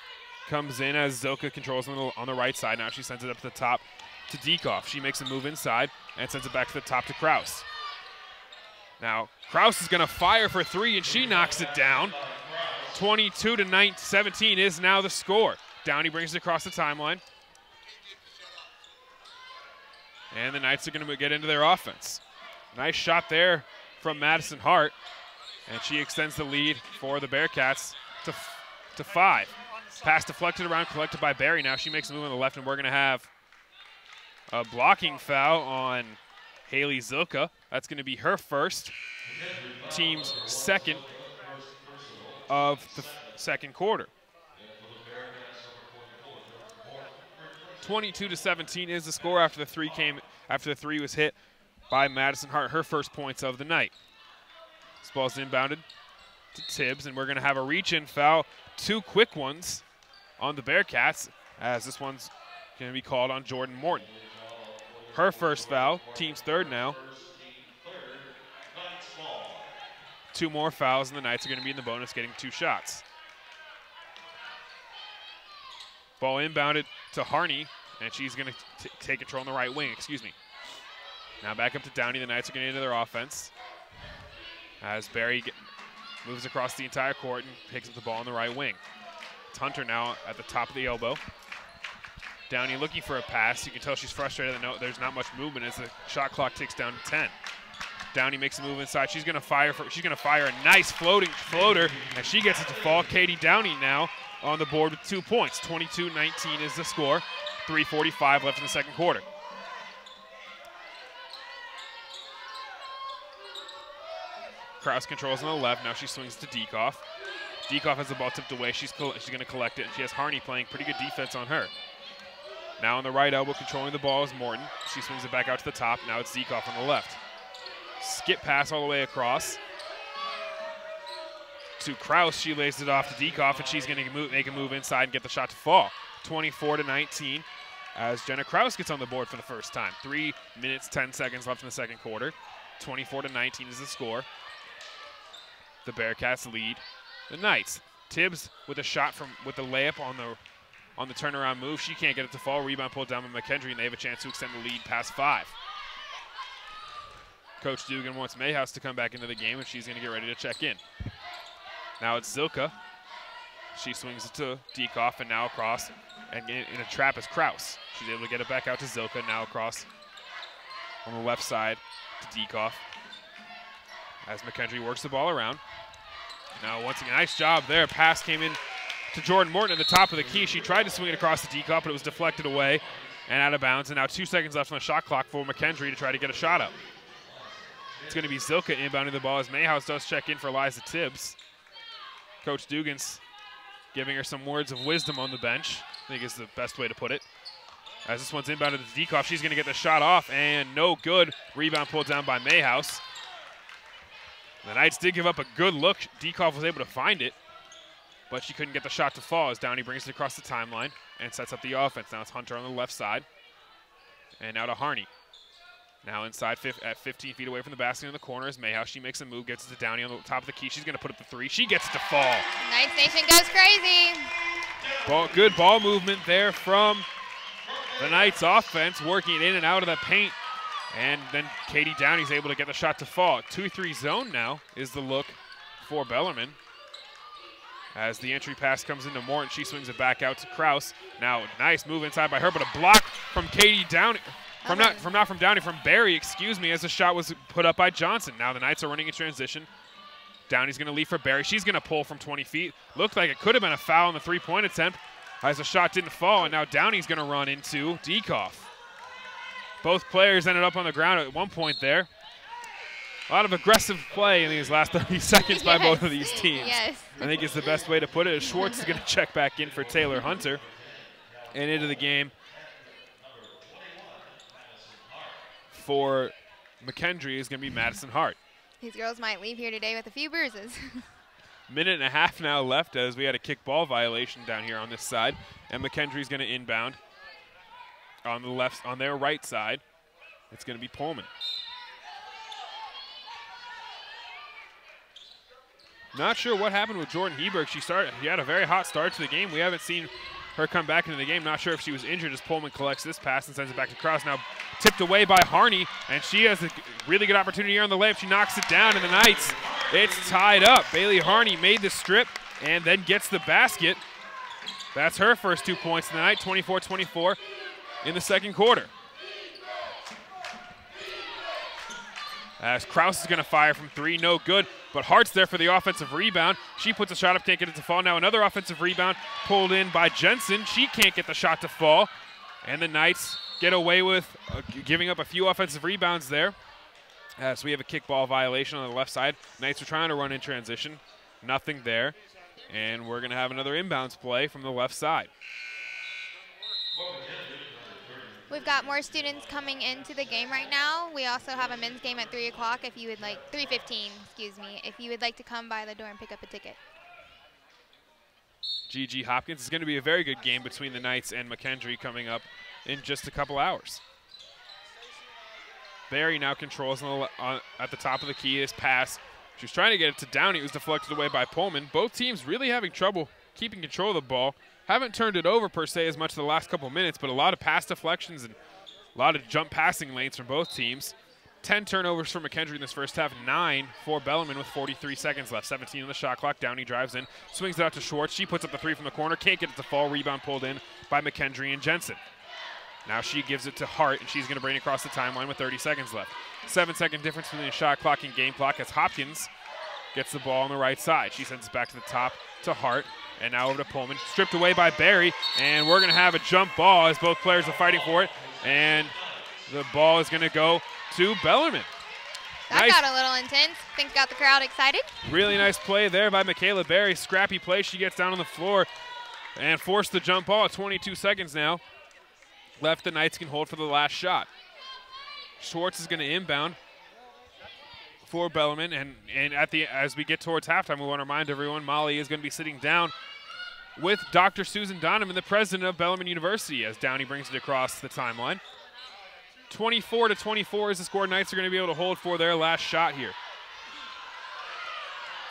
Speaker 1: comes in as Zilka controls on the right side. Now she sends it up to the top to Dekov. She makes a move inside and sends it back to the top to Kraus. Now, Kraus is going to fire for three, and she knocks it down. 22-17 is now the score. Downey brings it across the timeline. And the Knights are going to get into their offense. Nice shot there from Madison Hart, and she extends the lead for the Bearcats to 5. Pass deflected around, collected by Barry. Now she makes a move on the left, and we're going to have a blocking foul on Haley Zilka. That's going to be her first, team's second of the second quarter. 22-17 is the score after the three was hit by Madison Hart, her first points of the night. This ball's inbounded to Tibbs, and we're going to have a reach-in foul. 2 quick ones on the Bearcats, as this one's going to be called on Jordan Morton. Her first foul, team's third now. 2 more fouls, and the Knights are going to be in the bonus, getting 2 shots. Ball inbounded to Harney, and she's going to take control on the right wing, Now back up to Downey. The Knights are getting into their offense as Barry moves across the entire court and picks up the ball on the right wing. It's Hunter now at the top of the elbow. Downey looking for a pass. You can tell she's frustrated that there's not much movement as the shot clock ticks down to 10. Downey makes a move inside. She's going to fire a nice floater, and she gets it to fall. Katie Downey now on the board with 2 points. 22-19 is the score. 3:45 left in the second quarter. Kraus controls on the left. Now she swings to Diekoff. Diekoff has the ball tipped away. She's going to collect it, and she has Harney playing pretty good defense on her. Now on the right elbow, controlling the ball is Morton. She swings it back out to the top. Now it's Diekoff on the left. Skip pass all the way across to Kraus. She lays it off to Diekoff, and she's going to make a move inside and get the shot to fall. 24-19 as Jenna Kraus gets on the board for the first time. 3 minutes, 10 seconds left in the second quarter. 24-19 is the score. The Bearcats lead the Knights. Tibbs with a shot with the layup on the turnaround move. She can't get it to fall. Rebound pulled down by Mckendree, and they have a chance to extend the lead past 5. Coach Dugan wants Mayhouse to come back into the game, and she's going to get ready to check in. Now it's Zilka. She swings it to Diekoff, and now across, and in a trap is Kraus. She's able to get it back out to Zilka, now across on the left side to Diekoff as Mckendree works the ball around. Now once again, nice job there. Pass came in to Jordan Morton at the top of the key. She tried to swing it across the Diekoff, but it was deflected away and out of bounds. And now 2 seconds left on the shot clock for Mckendree to try to get a shot up. It's going to be Zilka inbounding the ball as Mayhouse does check in for Liza Tibbs. Coach Dugan's giving her some words of wisdom on the bench, I think is the best way to put it. As this one's inbounded to Diekoff, she's going to get the shot off, and no good. Rebound pulled down by Mayhouse. The Knights did give up a good look. Diekoff was able to find it, but she couldn't get the shot to fall as Downey brings it across the timeline and sets up the offense. Now it's Hunter on the left side, and now to Harney. Now inside at 15 feet away from the basket in the corner is Mayhouse. She makes a move, gets it to Downey on the top of the key. She's going to put up the 3. She gets it to fall.
Speaker 2: Knights Nation goes crazy.
Speaker 1: Good ball movement there from the Knights offense, working it in and out of the paint. And then Katie Downey's able to get the shot to fall. 2-3 zone now is the look for Bellarmine. As the entry pass comes into Morton, she swings it back out to Kraus. Now nice move inside by her, but a block from Katie Downey. From Downey, from Barry, excuse me, as the shot was put up by Johnson. Now the Knights are running in transition. Downey's going to leave for Barry. She's going to pull from 20 feet. Looked like it could have been a foul on the 3-point attempt as the shot didn't fall, and now Downey's going to run into Diekoff. Both players ended up on the ground at one point there. A lot of aggressive play in these last 30 seconds by both of these teams.
Speaker 2: Yes.
Speaker 1: I think is the best way to put it. Schwartz is going to check back in for Taylor Hunter. And into the game for Mckendree is going to be Madison Hart.
Speaker 2: These girls might leave here today with a few bruises.
Speaker 1: Minute and a half now left as we had a kick ball violation down here on this side. And Mckendree's going to inbound on the left, on their right side. It's going to be Pullman. Not sure what happened with Jordan Heberg. She had a very hot start to the game. We haven't seen her come back into the game. Not sure if she was injured as Pullman collects this pass and sends it back to Kraus. Now tipped away by Harney, and she has a really good opportunity here on the layup. She knocks it down, and the Knights, it's tied up. Bailey Harney made the strip and then gets the basket. That's her first 2 points of the night, 24-24 in the second quarter. As Kraus is going to fire from 3, no good, but Hart's there for the offensive rebound. She puts a shot up, can't get it to fall. Now another offensive rebound pulled in by Jensen. She can't get the shot to fall, and the Knights get away with giving up a few offensive rebounds there. So we have a kickball violation on the left side. Knights are trying to run in transition. Nothing there. And we're going to have another inbounds play from the left side.
Speaker 2: We've got more students coming into the game right now. We also have a men's game at 3 o'clock if you would like, 3:15, excuse me, if you would like to come by the door and pick up a ticket.
Speaker 1: G.G. Hopkins is going to be a very good game between the Knights and Mckendree coming up in just a couple hours. Barry now controls at the top of the key. His pass, she was trying to get it to Downey. It was deflected away by Pullman. Both teams really having trouble keeping control of the ball. Haven't turned it over per se as much the last couple minutes, but a lot of pass deflections and a lot of jump passing lanes from both teams. 10 turnovers for Mckendree in this first half, 9 for Bellarmine with 43 seconds left. 17 on the shot clock. Downey drives in, swings it out to Schwartz. She puts up the 3 from the corner, can't get it to fall. Rebound pulled in by Mckendree and Jensen. Now she gives it to Hart, and she's going to bring it across the timeline with 30 seconds left. 7-second difference between the shot clock and game clock as Hopkins gets the ball on the right side. She sends it back to the top to Hart, and now over to Pullman. Stripped away by Barry, and we're going to have a jump ball as both players are fighting for it, and the ball is going to go to Bellarmine.
Speaker 2: That got a little intense. Think got the crowd excited.
Speaker 1: Really nice play there by Michaela Barry. Scrappy play. She gets down on the floor and forced the jump ball at 22 seconds now. Left, the Knights can hold for the last shot. Schwartz is going to inbound for Bellarmine, and as we get towards halftime, we want to remind everyone Molly is going to be sitting down with Dr. Susan Donovan, the president of Bellarmine University, as Downey brings it across the timeline. 24-24 is the score. Knights are going to be able to hold for their last shot here.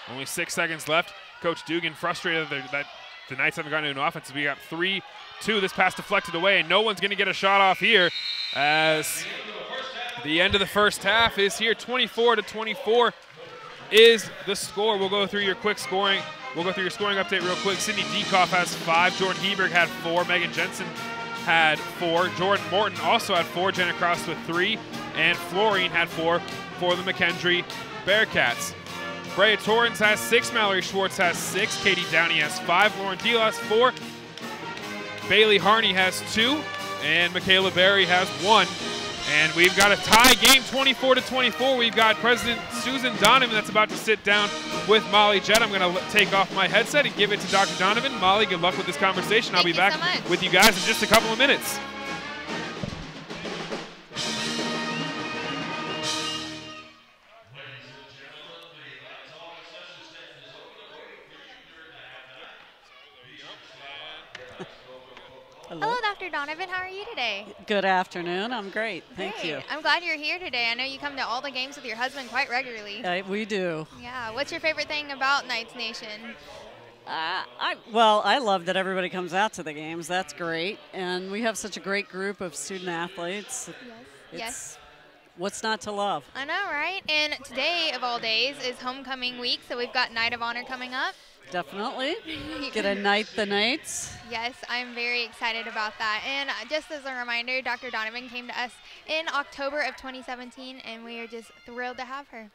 Speaker 1: Only 6 seconds left. Coach Dugan frustrated that the Knights haven't gotten into an offense. We got 3-2. This pass deflected away, and no one's going to get a shot off here as the end of the first half is here. 24-24 is the score. We'll go through your quick scoring. We'll go through your scoring update real quick. Sydney Dekoff has 5. Jordan Heberg had 4. Megan Jensen had 4. Jordan Morton also had 4. Jenna Cross with 3. And Florine had 4 for the Mckendree Bearcats. Brea Torrens has 6. Mallory Schwartz has 6. Katie Downey has 5. Lauren Deal has 4. Bailey Harney has 2. And Michaela Barry has 1. And we've got a tie game, 24-24. We've got President Susan Donovan that's about to sit down with Molly Jett. I'm going to take off my headset and give it to Dr. Donovan. Molly, good luck with this conversation. I'll be back with you guys in just a couple of minutes.
Speaker 2: Hello, Dr. Donovan. How are you today?
Speaker 3: Good afternoon. I'm great. Thank you.
Speaker 2: I'm glad you're here today. I know you come to all the games with your husband quite regularly.
Speaker 3: We do.
Speaker 2: Yeah. What's your favorite thing about Knights Nation?
Speaker 3: I love that everybody comes out to the games. That's great. And we have such a great group of student athletes.
Speaker 2: Yes.
Speaker 3: What's not to love?
Speaker 2: I know, right? And today, of all days, is homecoming week, so we've got Night of Honor coming up.
Speaker 3: Definitely. Get a night the Knights.
Speaker 2: Yes, I'm very excited about that. And just as a reminder, Dr. Donovan came to us in October of 2017, and we are just thrilled to have her.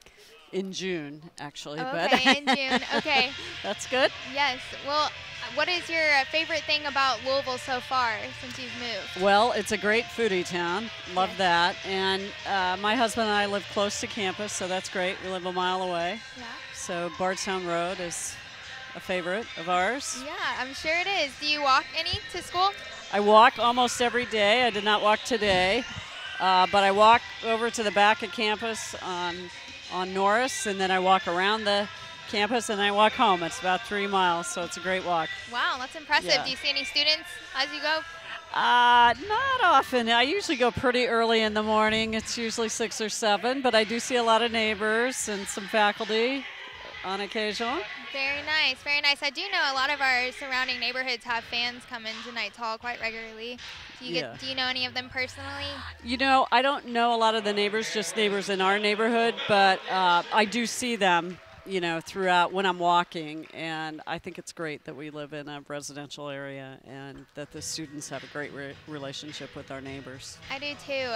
Speaker 3: In June, actually.
Speaker 2: Okay, in June. Okay.
Speaker 3: That's good.
Speaker 2: Yes. Well, what is your favorite thing about Louisville so far since you've moved?
Speaker 3: Well, it's a great foodie town. Love that. And my husband and I live close to campus, so that's great. We live a mile away.
Speaker 2: Yeah.
Speaker 3: So Bardstown Road is a favorite of ours.
Speaker 2: Yeah, I'm sure it is. Do you walk any to school?
Speaker 3: I walk almost every day. I did not walk today, but I walk over to the back of campus on Norris, and then I walk around the campus, and I walk home. It's about 3 miles, so it's a great walk.
Speaker 2: Wow, that's impressive.
Speaker 3: Yeah.
Speaker 2: Do you see any students as you go?
Speaker 3: Not often. I usually go pretty early in the morning. It's usually 6 or 7, but I do see a lot of neighbors and some faculty on occasion.
Speaker 2: Very nice, very nice. I do know a lot of our surrounding neighborhoods have fans come into Knights Hall quite regularly. Do you know any of them personally?
Speaker 3: You know, I don't know a lot of the neighbors, just neighbors in our neighborhood, but I do see them, you know, throughout when I'm walking, and I think it's great that we live in a residential area and that the students have a great relationship with our neighbors.
Speaker 2: I do too.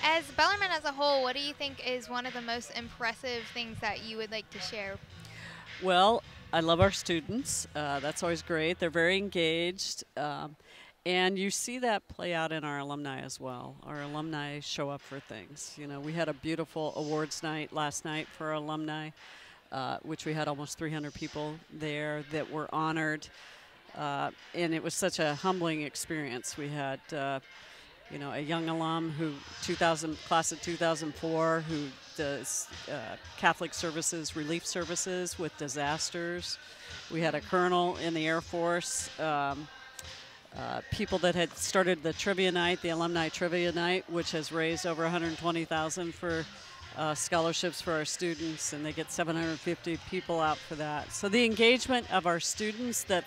Speaker 2: As Bellarmine as a whole, what do you think is one of the most impressive things that you would like to share?
Speaker 3: Well, I love our students. That's always great. They're very engaged. And you see that play out in our alumni as well. Our alumni show up for things. You know, we had a beautiful awards night last night for our alumni, which we had almost 300 people there that were honored. And it was such a humbling experience. We had, you know, a young alum who, class of 2004, who does Catholic services, relief services with disasters. We had a colonel in the Air Force. People that had started the trivia night, the alumni trivia night, which has raised over $120,000 for scholarships for our students, and they get 750 people out for that. So the engagement of our students that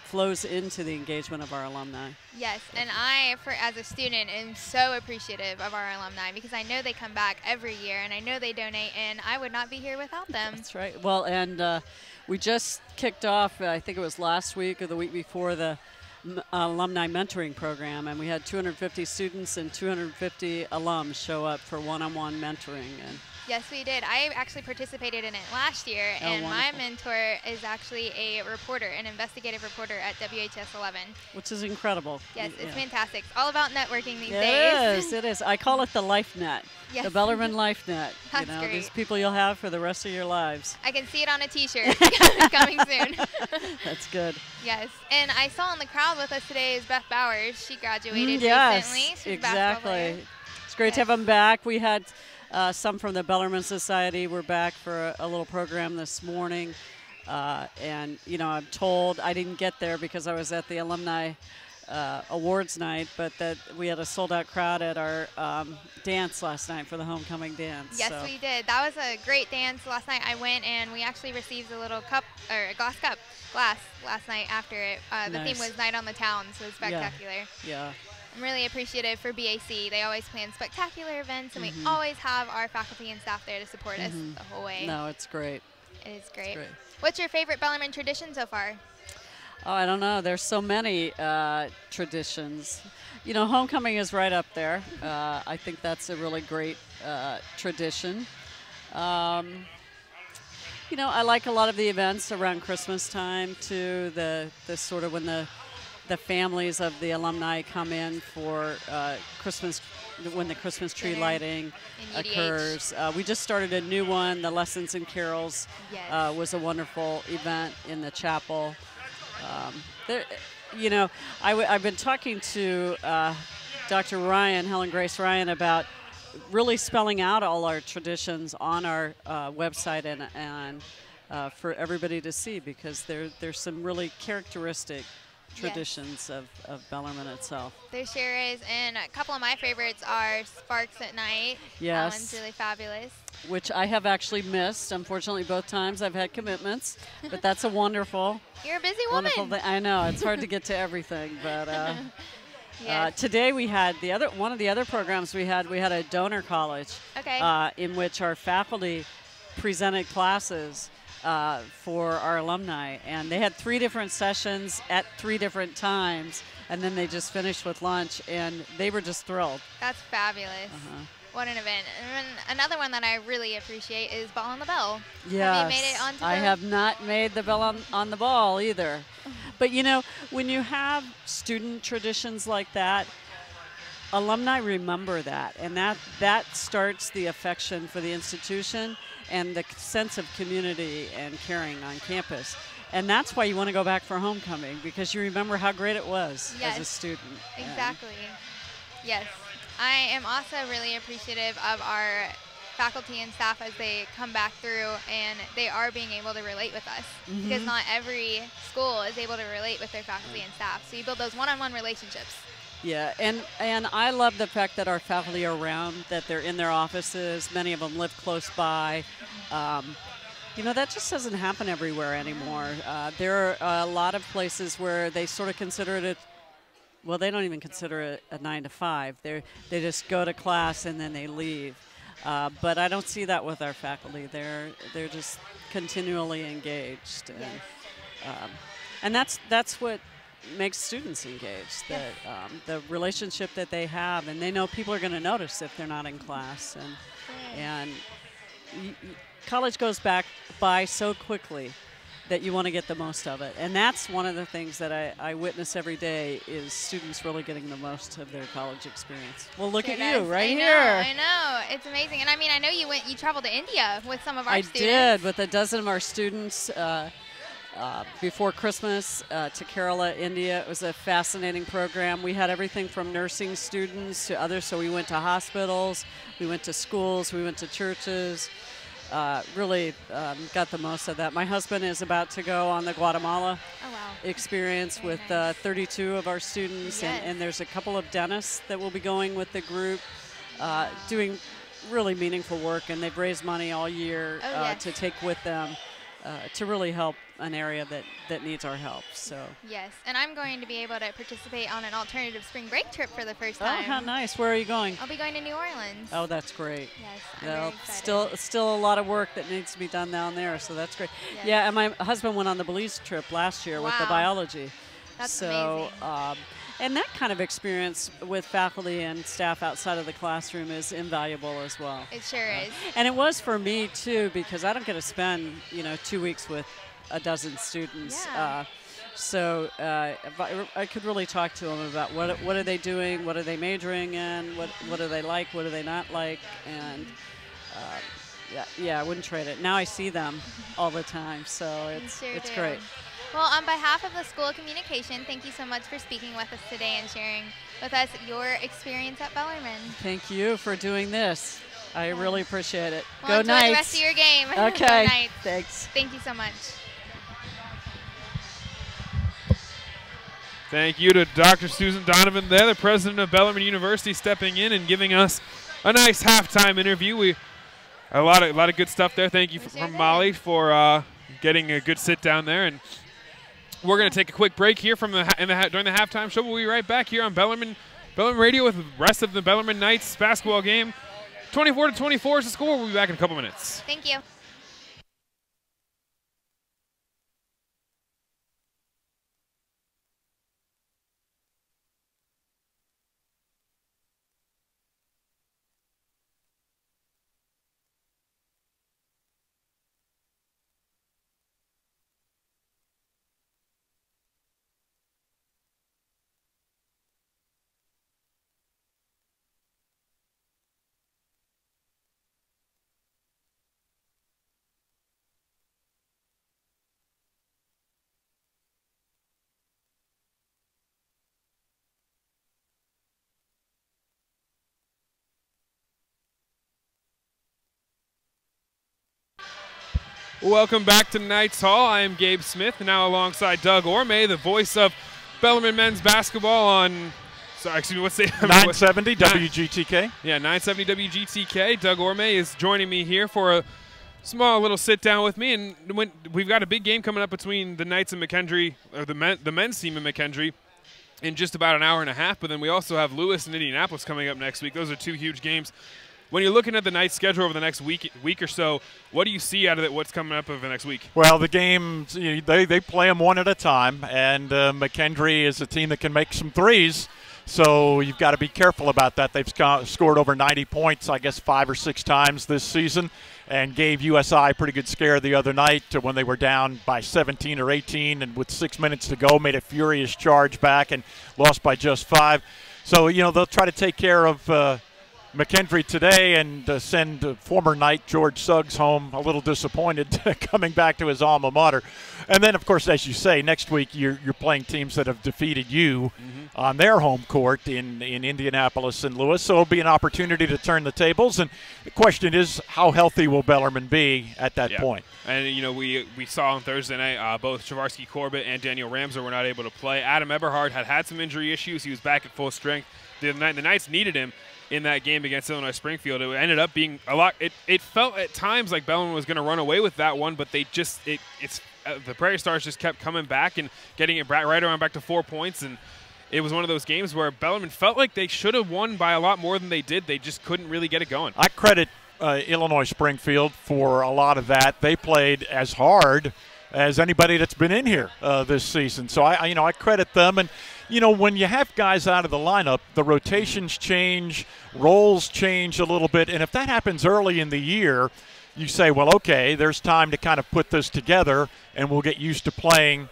Speaker 3: flows into the engagement of our alumni.
Speaker 2: Yes, and I, as a student, am so appreciative of our alumni because I know they come back every year, and I know they donate, and I would not be here without them.
Speaker 3: That's right. Well, and we just kicked off, I think it was last week or the week before, the alumni mentoring program, and we had 250 students and 250 alums show up for one-on-one mentoring. And
Speaker 2: yes, we did. I actually participated in it last year, and my mentor is actually a reporter, an investigative reporter at WHS 11.
Speaker 3: Which is incredible.
Speaker 2: Yes, it's fantastic. It's all about networking these days.
Speaker 3: It is. I call it the Life Net.
Speaker 2: Yes.
Speaker 3: The Bellarmine Life Net.
Speaker 2: That's
Speaker 3: great.
Speaker 2: These
Speaker 3: people you'll have for the rest of your lives.
Speaker 2: I can see it on a t-shirt coming soon.
Speaker 3: That's good.
Speaker 2: Yes, and I saw in the crowd with us today is Beth Bowers. She graduated
Speaker 3: yes,
Speaker 2: recently. She's
Speaker 3: exactly. It's great to have them back. We had some from the Bellarmine Society. We're back for a little program this morning. And, you know, I'm told I didn't get there because I was at the alumni awards night, but that we had a sold-out crowd at our dance last night for the homecoming dance.
Speaker 2: Yes, we did. That was a great dance last night. I went and we actually received a little cup, or a glass last night after it. The theme was Night on the Town, so it was spectacular.
Speaker 3: Yeah.
Speaker 2: I'm really appreciative for BAC. They always plan spectacular events, and we always have our faculty and staff there to support us the whole way.
Speaker 3: No, it's great.
Speaker 2: It is great. What's your favorite Bellarmine tradition so far?
Speaker 3: Oh, I don't know. There's so many traditions. You know, homecoming is right up there. I think that's a really great tradition. You know, I like a lot of the events around Christmas time too. The sort of when the families of the alumni come in for Christmas, when the Christmas tree lighting occurs. We just started a new one. The Lessons and Carols was a wonderful event in the chapel. You know, I've been talking to Dr. Ryan, Helen Grace Ryan, about really spelling out all our traditions on our website and for everybody to see, because there's some really characteristic traditions of Bellarmine itself.
Speaker 2: There sure is, and a couple of my favorites are Sparks at Night.
Speaker 3: Yes.
Speaker 2: That one's really fabulous.
Speaker 3: Which I have actually missed. Unfortunately, both times I've had commitments, but that's a wonderful.
Speaker 2: You're a busy woman.
Speaker 3: Wonderful thing. I know, it's hard to get to everything, but today we had one of the other programs we had a donor college, in which our faculty presented classes for our alumni, and they had 3 different sessions at 3 different times, and then they just finished with lunch, and they were just thrilled.
Speaker 2: That's fabulous. What an event. And another one that I really appreciate is Ball on the Bell.
Speaker 3: Yes.
Speaker 2: Have you made it onto the...
Speaker 3: I have not made the bell on the ball either. But, you know, when you have student traditions like that, alumni remember that, and that starts the affection for the institution and the sense of community and caring on campus. And that's why you want to go back for homecoming, because you remember how great it was as a student.
Speaker 2: Exactly. Yes. I am also really appreciative of our faculty and staff as they come back through and they are being able to relate with us, because not every school is able to relate with their faculty and staff. So you build those one-on-one relationships.
Speaker 3: Yeah, and I love the fact that our faculty are around, that they're in their offices. Many of them live close by. You know, that just doesn't happen everywhere anymore. There are a lot of places where they sort of consider it well, they don't even consider it a 9 to 5. They just go to class and then they leave. But I don't see that with our faculty. They're just continually engaged, and that's what makes students engaged. The relationship that they have, and they know people are going to notice if they're not in class, and college goes by so quickly. that you want to get the most of it. And that's one of the things that I witness every day is students really getting the most of their college experience. Well, look at you right here.
Speaker 2: I know. It's amazing. And I mean, I know you traveled to India with some of our students.
Speaker 3: I did, with a dozen of our students before Christmas to Kerala, India. It was a fascinating program. We had everything from nursing students to others. So we went to hospitals, we went to schools, we went to churches. Really got the most of that. My husband is about to go on the Guatemala experience with 32 of our students, and there's a couple of dentists that will be going with the group, doing really meaningful work, and they've raised money all year to take with them to really help an area that needs our help. So
Speaker 2: yes, and I'm going to be able to participate on an alternative spring break trip for the first time.
Speaker 3: Oh, how nice! Where are you going?
Speaker 2: I'll be going to New Orleans.
Speaker 3: Oh, that's great.
Speaker 2: Yes, I'm very excited.
Speaker 3: Still a lot of work that needs to be done down there, so that's great. Yes. Yeah, and my husband went on the Belize trip last year with the biology.
Speaker 2: That's
Speaker 3: amazing.
Speaker 2: So,
Speaker 3: and that kind of experience with faculty and staff outside of the classroom is invaluable as well.
Speaker 2: It sure is.
Speaker 3: And it was for me too, because I don't get to spend 2 weeks with a dozen students.
Speaker 2: Yeah.
Speaker 3: So I could really talk to them about what are they doing, what are they majoring in, what do they like, what do they not like, and I wouldn't trade it. Now I see them all the time, so it's great.
Speaker 2: Well, on behalf of the School of Communication, thank you so much for speaking with us today and sharing with us your experience at Bellarmine.
Speaker 3: Thank you for doing this. I really appreciate it.
Speaker 2: Well,
Speaker 3: Go Knights.
Speaker 2: Enjoy the rest of your game.
Speaker 3: Okay.
Speaker 2: Go Knights.
Speaker 3: Thanks.
Speaker 2: Thank you so much.
Speaker 1: Thank you to Dr. Susan Donovan there, the president of Bellarmine University, stepping in and giving us a nice halftime interview. A lot of good stuff there. Thank you from Molly for getting a good sit down there. And we're going to take a quick break here from during the halftime show. We'll be right back here on Bellarmine Radio with the rest of the Bellarmine Knights basketball game. 24-24 is the score. We'll be back in a couple minutes.
Speaker 2: Thank you.
Speaker 1: Welcome back to Knights Hall. I am Gabe Smith, now alongside Doug Orme, the voice of Bellarmine men's basketball on, sorry, excuse me, what's the
Speaker 4: 970 WGTK.
Speaker 1: Yeah, 970 WGTK. Doug Orme is joining me here for a small little sit down with me, and we've got a big game coming up between the Knights and Mckendree, or the men's team and Mckendree, in just about an hour and a half. But then we also have Lewis and Indianapolis coming up next week. Those are two huge games. When you're looking at the Knights' schedule over the next week or so, what do you see out of it? What's coming up over the next week?
Speaker 4: Well, the games, they play them one at a time, and Mckendree is a team that can make some threes, so you've got to be careful about that. They've scored over 90 points, I guess, 5 or 6 times this season, and gave USI a pretty good scare the other night when they were down by 17 or 18, and with 6 minutes to go, made a furious charge back and lost by just 5. So, they'll try to take care of Mckendree today and send former Knight George Suggs home a little disappointed coming back to his alma mater. And then, of course, as you say, next week you're playing teams that have defeated you on their home court in Indianapolis and Lewis. So it'll be an opportunity to turn the tables. And the question is, how healthy will Bellarmine be at that point?
Speaker 1: And, we saw on Thursday night both Chavarsky Corbett and Daniel Ramser were not able to play. Adam Eberhard had some injury issues. He was back at full strength. The Knights needed him in that game against Illinois Springfield. It ended up being a lot. It felt at times like Bellarmine was going to run away with that one, but they just the Prairie Stars just kept coming back and getting it right around back to 4 points, and it was one of those games where Bellarmine felt like they should have won by a lot more than they did. They just couldn't really get it going.
Speaker 4: I credit Illinois Springfield for a lot of that. They played as hard as anybody that's been in here this season. So I credit them. And when you have guys out of the lineup, the rotations change, roles change a little bit, and if that happens early in the year, you say, well, okay, there's time to kind of put this together, and we'll get used to playing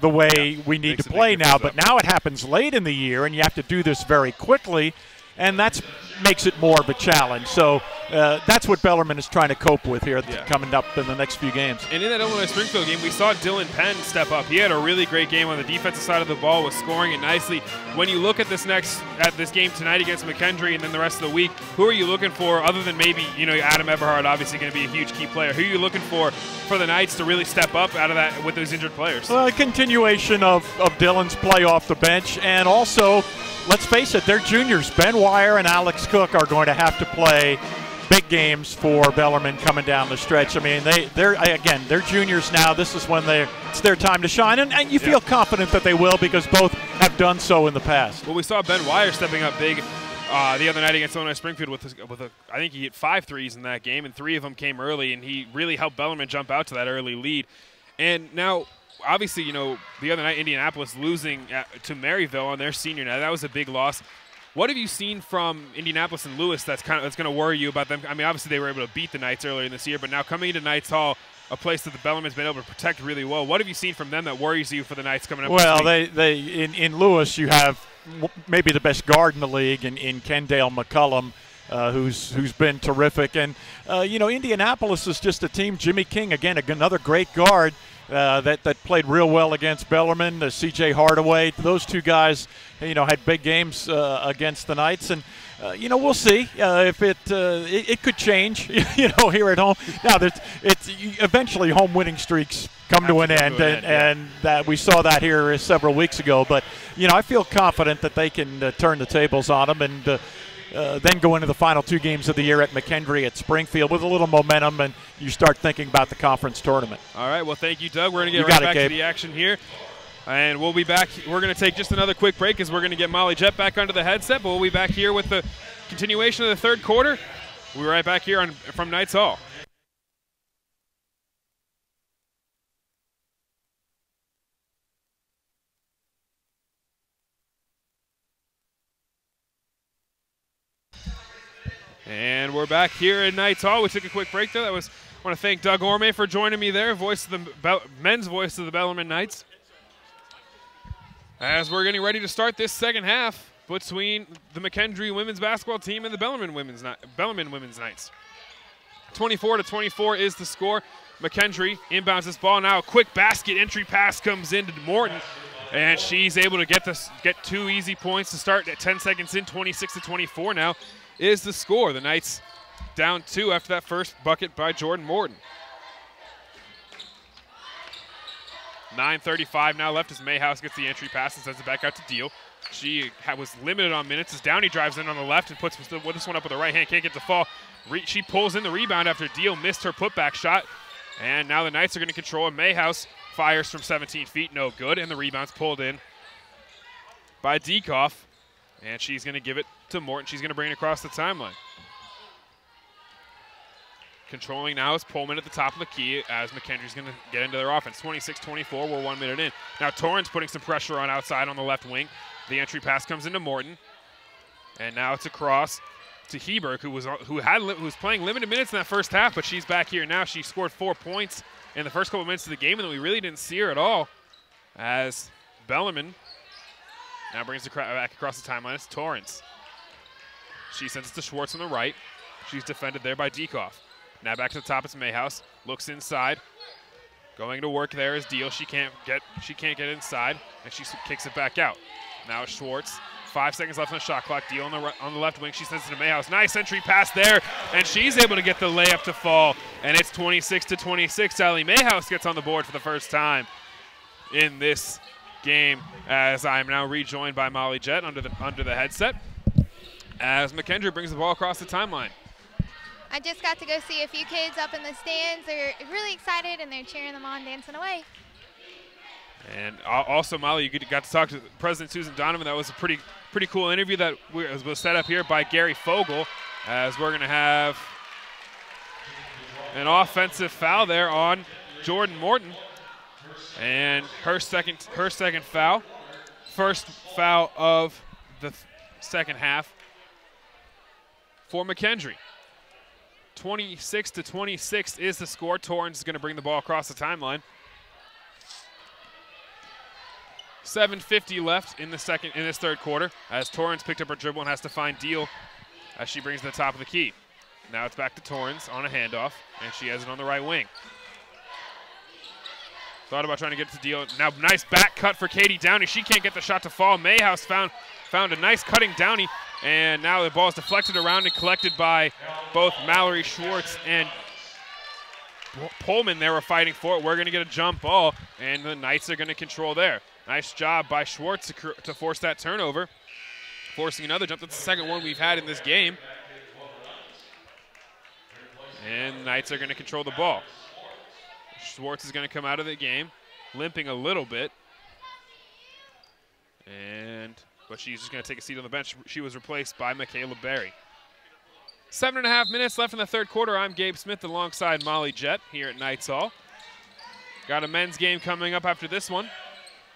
Speaker 4: the way we need to play now. But now it happens late in the year, and you have to do this very quickly, and that makes it more of a challenge. So that's what Bellarmine is trying to cope with here coming up in the next few games.
Speaker 1: And in that Illinois Springfield game, we saw Dylan Penn step up. He had a really great game on the defensive side of the ball, was scoring it nicely. When you look at this game tonight against Mckendree and then the rest of the week, who are you looking for other than maybe, Adam Eberhard, obviously going to be a huge key player. Who are you looking for the Knights to really step up out of that with those injured players?
Speaker 4: Well, a continuation of Dylan's play off the bench, and also, let's face it, they're juniors. Ben Wire and Alex Cook are going to have to play big games for Bellarmine coming down the stretch. I mean, they're juniors now. This is when it's their time to shine, and you feel confident that they will because both have done so in the past.
Speaker 1: Well, we saw Ben Wire stepping up big the other night against Illinois Springfield I think he hit 5 threes in that game, and 3 of them came early, and he really helped Bellarmine jump out to that early lead. And now, obviously, the other night Indianapolis losing to Maryville on their senior night, that was a big loss. What have you seen from Indianapolis and Lewis that's going to worry you about them? I mean, obviously they were able to beat the Knights earlier in this year, but now coming into Knights Hall, a place that the Bellarmine's been able to protect really well. What have you seen from them that worries you for the Knights coming up?
Speaker 4: Well, in Lewis you have maybe the best guard in the league in Kendale McCullum, who's been terrific, and Indianapolis is just a team. Jimmy King, again, another great guard. That played real well against Bellarmine, C.J. Hardaway. Those two guys, had big games against the Knights, and we'll see if it could change. Here at home. Now, it's eventually home winning streaks come to an end, and that we saw that here several weeks ago. But I feel confident that they can turn the tables on them and. Then go into the final 2 games of the year at Mckendree at Springfield with a little momentum, and you start thinking about the conference tournament.
Speaker 1: All right, well, thank you, Doug. We're going to get right back to the action here, and we'll be back. We're going to take just another quick break as we're going to get Molly Jett back under the headset, but we'll be back here with the continuation of the third quarter. We'll be right back here from Knights Hall. And we're back here at Knights Hall. We took a quick break there. I want to thank Doug Orme for joining me there, men's voice of the Bellarmine Knights. As we're getting ready to start this second half between the Mckendree women's basketball team and the Bellarmine women's Knights. 24-24 is the score. Mckendree inbounds this ball now. A quick basket entry pass comes into Morton, and she's able to get 2 easy points to start at 10 seconds in. 26-24 now is the score. The Knights down 2 after that first bucket by Jordan Morton. 9:35 now left as Mayhouse gets the entry pass and sends it back out to Deal. She was limited on minutes as Downey drives in on the left and puts this one up with the right hand. Can't get the fall. She pulls in the rebound after Deal missed her putback shot. And now the Knights are going to control it. Mayhouse fires from 17 feet, no good. And the rebound's pulled in by Dekoff. And she's going to give it to Morton. She's going to bring it across the timeline. Controlling now is Pullman at the top of the key as Mckendree's going to get into their offense. 26-24, we're 1 minute in. Now Torrance putting some pressure on outside on the left wing. The entry pass comes into Morton. And now it's across to Heberg, who was playing limited minutes in that first half, but she's back here now. She scored 4 points in the first couple minutes of the game, and we really didn't see her at all as Bellarmine now brings it back across the timeline. It's Torrance. She sends it to Schwartz on the right. She's defended there by Dekoff. Now back to the top, it's Mayhouse. Looks inside. Going to work there is Deal. She can't get inside, and she kicks it back out. Now Schwartz. 5 seconds left on the shot clock. Deal on the left wing. She sends it to Mayhouse. Nice entry pass there, and she's able to get the layup to fall. And it's 26-26. Sally Mayhouse gets on the board for the first time in this game, as I'm now rejoined by Molly Jett under the headset, as Mckendree brings the ball across the timeline.
Speaker 2: I just got to go see a few kids up in the stands. They're really excited, and they're cheering them on, dancing away.
Speaker 1: And also, Molly, you got to talk to President Susan Donovan. That was a pretty cool interview that was set up here by Gary Fogel, as we're going to have an offensive foul there on Jordan Morton. And her second foul. First foul of the second half for Mckendree. 26-26 is the score. Torrance is going to bring the ball across the timeline. 7:50 left in this third quarter as Torrance picked up her dribble and has to find Deal as she brings to the top of the key. Now it's back to Torrance on a handoff, and she has it on the right wing. Thought about trying to get to Deal. Now nice back cut for Katie Downey. She can't get the shot to fall. Mayhouse found a nice cutting Downey, and now the ball is deflected around and collected by both Mallory Schwartz and Pullman. They were fighting for it. We're going to get a jump ball, and the Knights are going to control there. Nice job by Schwartz to force that turnover, forcing another jump. That's the second one we've had in this game. And the Knights are going to control the ball. Schwartz is going to come out of the game, limping a little bit. But she's just going to take a seat on the bench. She was replaced by Michaela Berry. 7.5 minutes left in the third quarter. I'm Gabe Smith alongside Molly Jett here at Knights Hall. Got a men's game coming up after this one,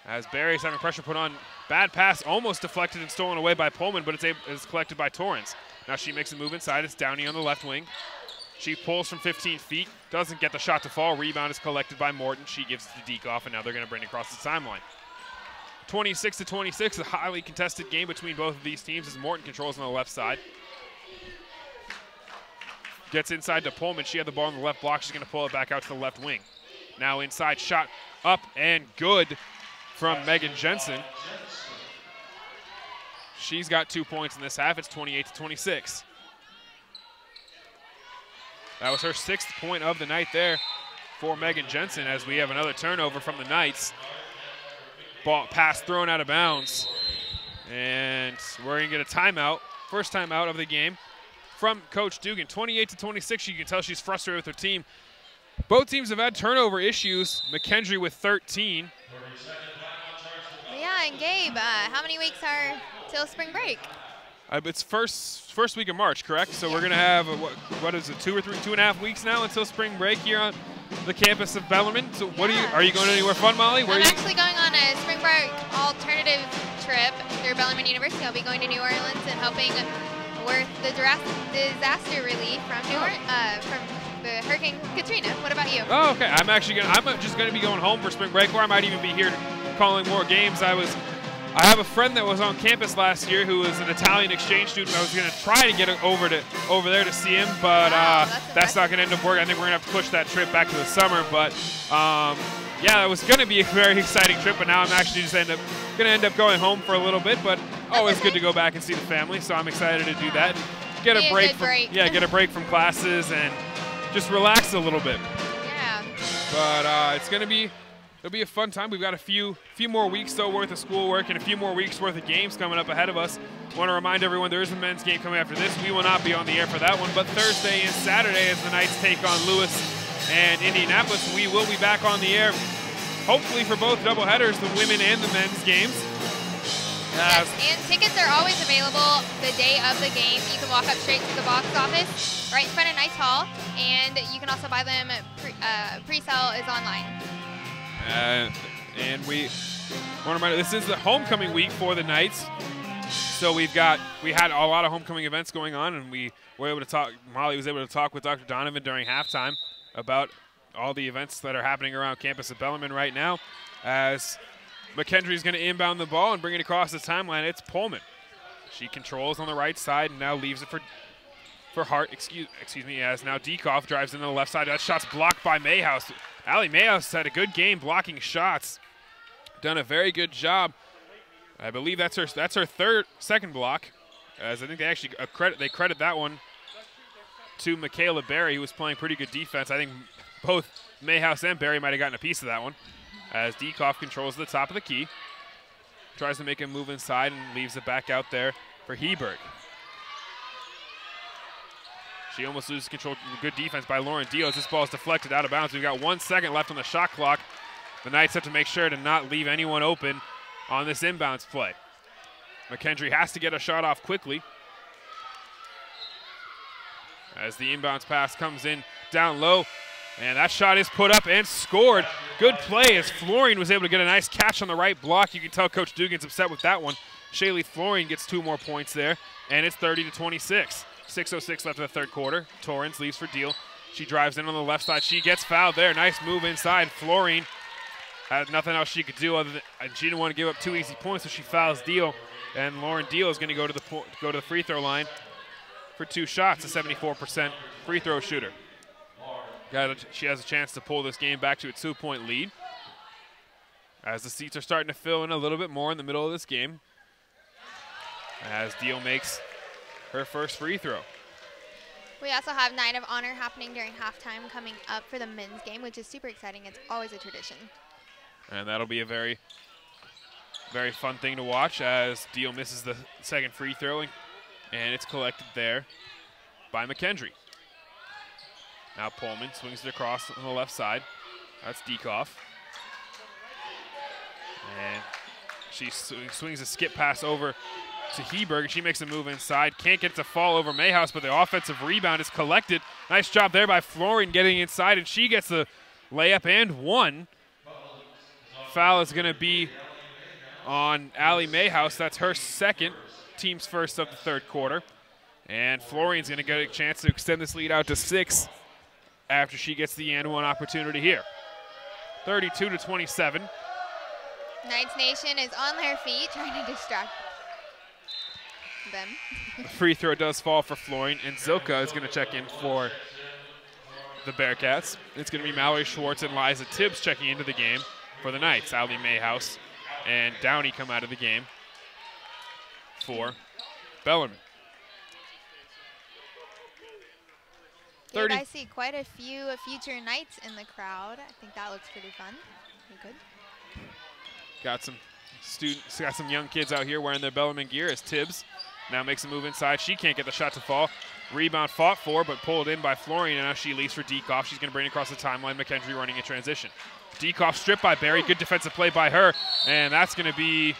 Speaker 1: as Berry's having pressure put on. Bad pass, almost deflected and stolen away by Pullman, but it's collected by Torrance. Now she makes a move inside. It's Downey on the left wing. She pulls from 15 feet, doesn't get the shot to fall. Rebound is collected by Morton. She gives it to Deekoff, and now they're going to bring it across the timeline. 26-26, a highly contested game between both of these teams as Morton controls on the left side. Gets inside to Pullman. She had the ball on the left block. She's going to pull it back out to the left wing. Now inside shot up and good from Megan Jensen. She's got 2 points in this half. It's 28-26. That was her 6th point of the night there for Megan Jensen, as we have another turnover from the Knights. Ball pass thrown out of bounds. And we're going to get a timeout, first timeout of the game from Coach Dugan. 28-26, you can tell she's frustrated with her team. Both teams have had turnover issues. Mckendree with 13.
Speaker 2: Yeah, and Gabe, how many weeks are till spring break?
Speaker 1: It's first week of March, correct? So we're going to have, what is it, 2.5 weeks now until spring break here on the campus of Bellarmine. So what are you going anywhere fun, Molly?
Speaker 2: I'm actually going on a spring break alternative trip through Bellarmine University. I'll be going to New Orleans and helping with the disaster relief from from the Hurricane Katrina. What about you?
Speaker 1: Oh, okay. I'm just going to be going home for spring break, or I might even be here calling more games. I have a friend that was on campus last year who was an Italian exchange student. I was going to try to get over there to see him, but that's not going to end up working. I think we're going to have to push that trip back to the summer. But yeah, it was going to be a very exciting trip, but now I'm actually just going to end up going home for a little bit. But always good to go back and see the family, so I'm excited to do that. Get a break get a break from classes and just relax a little bit.
Speaker 2: Yeah.
Speaker 1: But it'll be a fun time. We've got a few more weeks though worth of schoolwork and a few more weeks worth of games coming up ahead of us. Want to remind everyone there is a men's game coming after this. We will not be on the air for that one, but Thursday and Saturday as the Knights take on Lewis and Indianapolis, we will be back on the air, hopefully for both doubleheaders, the women and the men's games.
Speaker 2: Yes, and tickets are always available the day of the game. You can walk up straight to the box office right in front of Knights Hall, and you can also buy them. Pre-sale is online.
Speaker 1: And we want to remind you, this is the homecoming week for the Knights. So we had a lot of homecoming events going on, and we were able to talk. Molly was able to talk with Dr. Donovan during halftime about all the events that are happening around campus at Bellarmine right now. As Mckendree is going to inbound the ball and bring it across the timeline, it's Pullman. She controls on the right side and now leaves it for Hart. Excuse me. As now Deekoff drives into the left side. That shot's blocked by Mayhouse. Allie Mayhouse had a good game blocking shots. Done a very good job. I believe that's her second block, as I think they actually credit that one to Michaela Berry, who was playing pretty good defense. I think both Mayhouse and Berry might have gotten a piece of that one. As Deekoff controls the top of the key, tries to make a move inside and leaves it back out there for Heberg. She almost loses control. Good defense by Lauren Diaz. This ball is deflected out of bounds. We've got 1 second left on the shot clock. The Knights have to make sure to not leave anyone open on this inbounds play. Mckendree has to get a shot off quickly, as the inbounds pass comes in down low. And that shot is put up and scored. Good play as Florian was able to get a nice catch on the right block. You can tell Coach Dugan's upset with that one. Shaylee Florian gets 2 more points there, and it's 30-26. 6:06 left in the third quarter. Torrens leaves for Deal. She drives in on the left side. She gets fouled there. Nice move inside. Florine had nothing else she could do other than she didn't want to give up 2 easy points, so she fouls Deal. And Lauren Deal is going to go to the free throw line for 2 shots, a 74% free throw shooter. She has a chance to pull this game back to a 2-point lead as the seats are starting to fill in a little bit more in the middle of this game as Deal makes her first free throw.
Speaker 2: We also have Night of Honor happening during halftime coming up for the men's game, which is super exciting. It's always a tradition.
Speaker 1: And that'll be a very, very fun thing to watch as Deal misses the second free throw, and it's collected there by Mckendree. Now Pullman swings it across on the left side. That's Diekoff. And she swings a skip pass over to Heberg, and she makes a move inside. Can't get it to fall over Mayhouse, but the offensive rebound is collected. Nice job there by Florine getting inside, and she gets the layup and one. Foul is going to be on Allie Mayhouse. That's her second, team's first of the third quarter. And Florine's going to get a chance to extend this lead out to 6 after she gets the and one opportunity here. 32-27.
Speaker 2: Knights Nation is on their feet trying to distract them.
Speaker 1: The free throw does fall for Florine, and Zilka is going to check in for the Bearcats. It's going to be Mallory Schwartz and Liza Tibbs checking into the game for the Knights. Allie Mayhouse and Downey come out of the game for Bellarmine.
Speaker 2: I see quite a few future Knights in the crowd. I think that looks pretty fun. Pretty good.
Speaker 1: Got some students, got some young kids out here wearing their Bellarmine gear as Tibbs now makes a move inside. She can't get the shot to fall. Rebound fought for, but pulled in by Florine, and now she leaves for Diekoff. She's going to bring it across the timeline. Mckendree running in transition. Diekoff stripped by Barry. Good defensive play by her, and that's going to be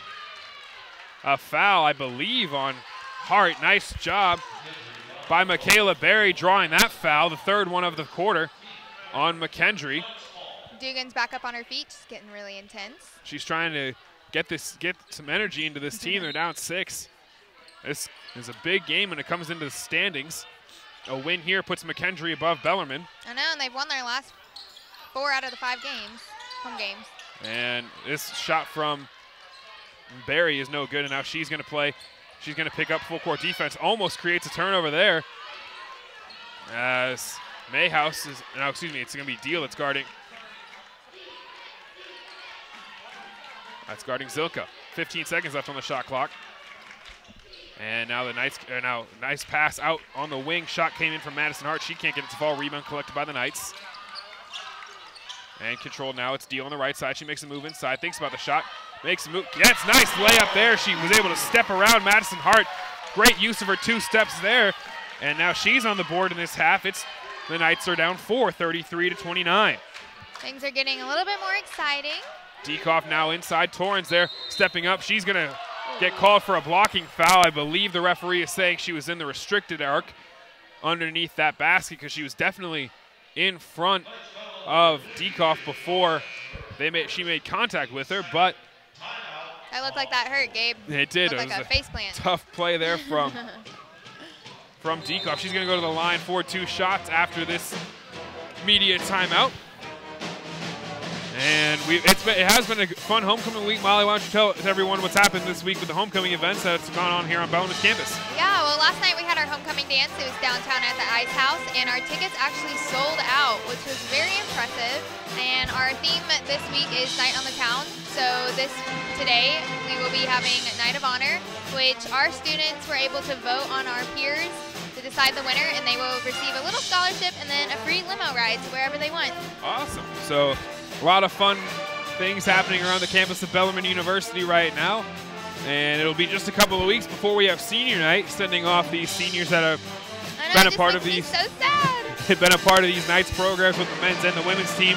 Speaker 1: a foul, I believe, on Hart. Nice job by Michaela Barry drawing that foul, the third one of the quarter on Mckendree.
Speaker 2: Dugan's back up on her feet, just getting really intense.
Speaker 1: She's trying to get some energy into this team. They're down 6. This is a big game when it comes into the standings. A win here puts Mckendree above Bellarmine.
Speaker 2: I know, and they've won their last 4 out of the 5 games, home games.
Speaker 1: And this shot from Barry is no good, and now she's going to play. She's going to pick up full court defense. Almost creates a turnover there. As Mayhouse is, no, excuse me, it's going to be Deal that's guarding. That's guarding Zilka. 15 seconds left on the shot clock. And now the Knights, nice pass out on the wing. Shot came in from Madison Hart. She can't get it to fall. Rebound collected by the Knights. And controlled now. It's Deal on the right side. She makes a move inside. Thinks about the shot. Makes a move. Gets nice layup there. She was able to step around Madison Hart. Great use of her 2 steps there. And now she's on the board in this half. The Knights are down 4, 33-29.
Speaker 2: Things are getting a little bit more exciting.
Speaker 1: Diekoff now inside. Torrens there stepping up. She's going to get called for a blocking foul. I believe the referee is saying she was in the restricted arc underneath that basket because she was definitely in front of Diekoff before she made contact with her, but
Speaker 2: that looked like that hurt, Gabe.
Speaker 1: It did.
Speaker 2: It
Speaker 1: was
Speaker 2: like a face plant.
Speaker 1: Tough play there from Diekoff. She's going to go to the line for 2 shots after this media timeout. And it has been a fun homecoming week. Molly, why don't you tell everyone what's happened this week with the homecoming events that's gone on here on Bellarmine's campus?
Speaker 2: Yeah, well, last night we had our homecoming dance. It was downtown at the Ice House, and our tickets actually sold out, which was very impressive. And our theme this week is Night on the Town. So today we will be having Night of Honor, which our students were able to vote on our peers to decide the winner, and they will receive a little scholarship and then a free limo ride to wherever they want.
Speaker 1: Awesome. So a lot of fun things happening around the campus of Bellarmine University right now. And it'll be just a couple of weeks before we have senior night, sending off these seniors that have been a part of these.
Speaker 2: So sad.
Speaker 1: Been a part of these Knights programs with the men's and the women's team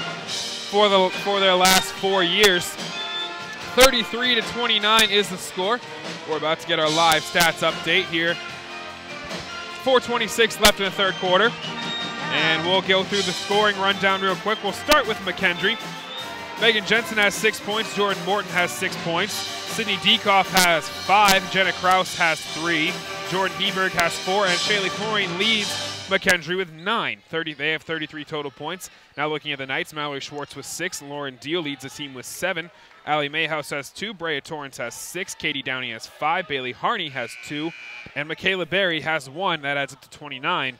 Speaker 1: for their last 4 years. 33-29 is the score. We're about to get our live stats update here. 4:26 left in the third quarter. And we'll go through the scoring rundown real quick. We'll start with Mckendree. Megan Jensen has 6 points. Jordan Morton has 6 points. Sydney Diekoff has 5. Jenna Kraus has 3. Jordan Heberg has 4, and Shaylee Flooring leads Mckendree with 9. They have 33 total points. Now looking at the Knights, Mallory Schwartz with 6. Lauren Deal leads the team with 7. Allie Mayhouse has 2. Brea Torrance has 6. Katie Downey has 5. Bailey Harney has 2. And Michaela Berry has 1. That adds up to 29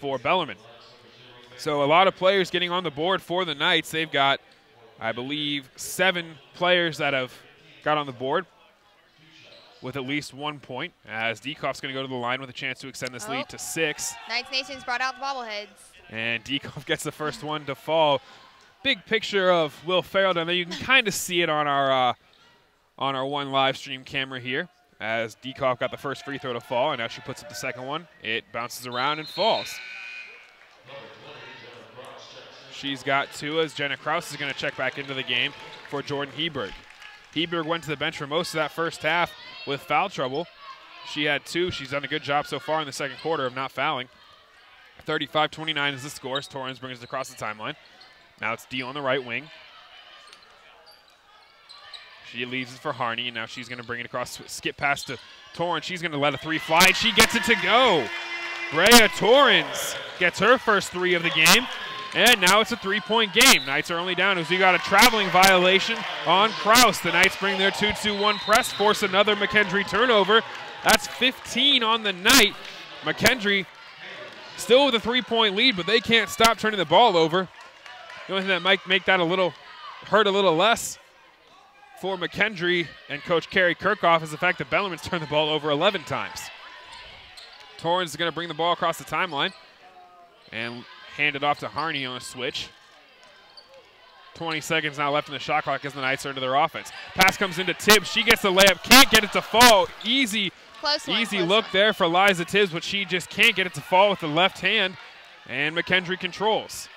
Speaker 1: for Bellarmine. So a lot of players getting on the board for the Knights. They've got, I believe, 7 players that have got on the board with at least 1 point, as Dekoff's going to go to the line with a chance to extend this lead to 6.
Speaker 2: Knights Nation's brought out the bobbleheads. And
Speaker 1: Dekoff gets the first one to fall. Big picture of Will Farrell down there. You can kind of see it on our one live stream camera here, as Dekoff got the first free throw to fall, and now she puts up the second one. It bounces around and falls. She's got 2, as Jenna Krause is going to check back into the game for Jordan Heberg. Heberg went to the bench for most of that first half with foul trouble. She had 2. She's done a good job so far in the second quarter of not fouling. 35-29 is the score as Torrance brings it across the timeline. Now it's Deal on the right wing. She leaves it for Harney, and now she's going to bring it across, skip past to Torrance. She's going to let a 3 fly, and she gets it to go. Brea Torrance gets her first 3 of the game, and now it's a 3-point game. Knights are only down as we got a traveling violation on Krause. The Knights bring their 2-2-1 press, force another Mckendree turnover. That's 15 on the night. Mckendree still with a 3-point lead, but they can't stop turning the ball over. The only thing that might make that hurt a little less for Mckendree and Coach Carrie Kirkhoff is the fact that Bellarmine's turned the ball over 11 times. Torrance is going to bring the ball across the timeline and hand it off to Harney on a switch. 20 seconds now left in the shot clock as the Knights are into their offense. Pass comes into Tibbs. She gets the layup. Can't get it to fall. Easy look there for Liza Tibbs, but she just can't get it to fall with the left hand. And Mckendree controls.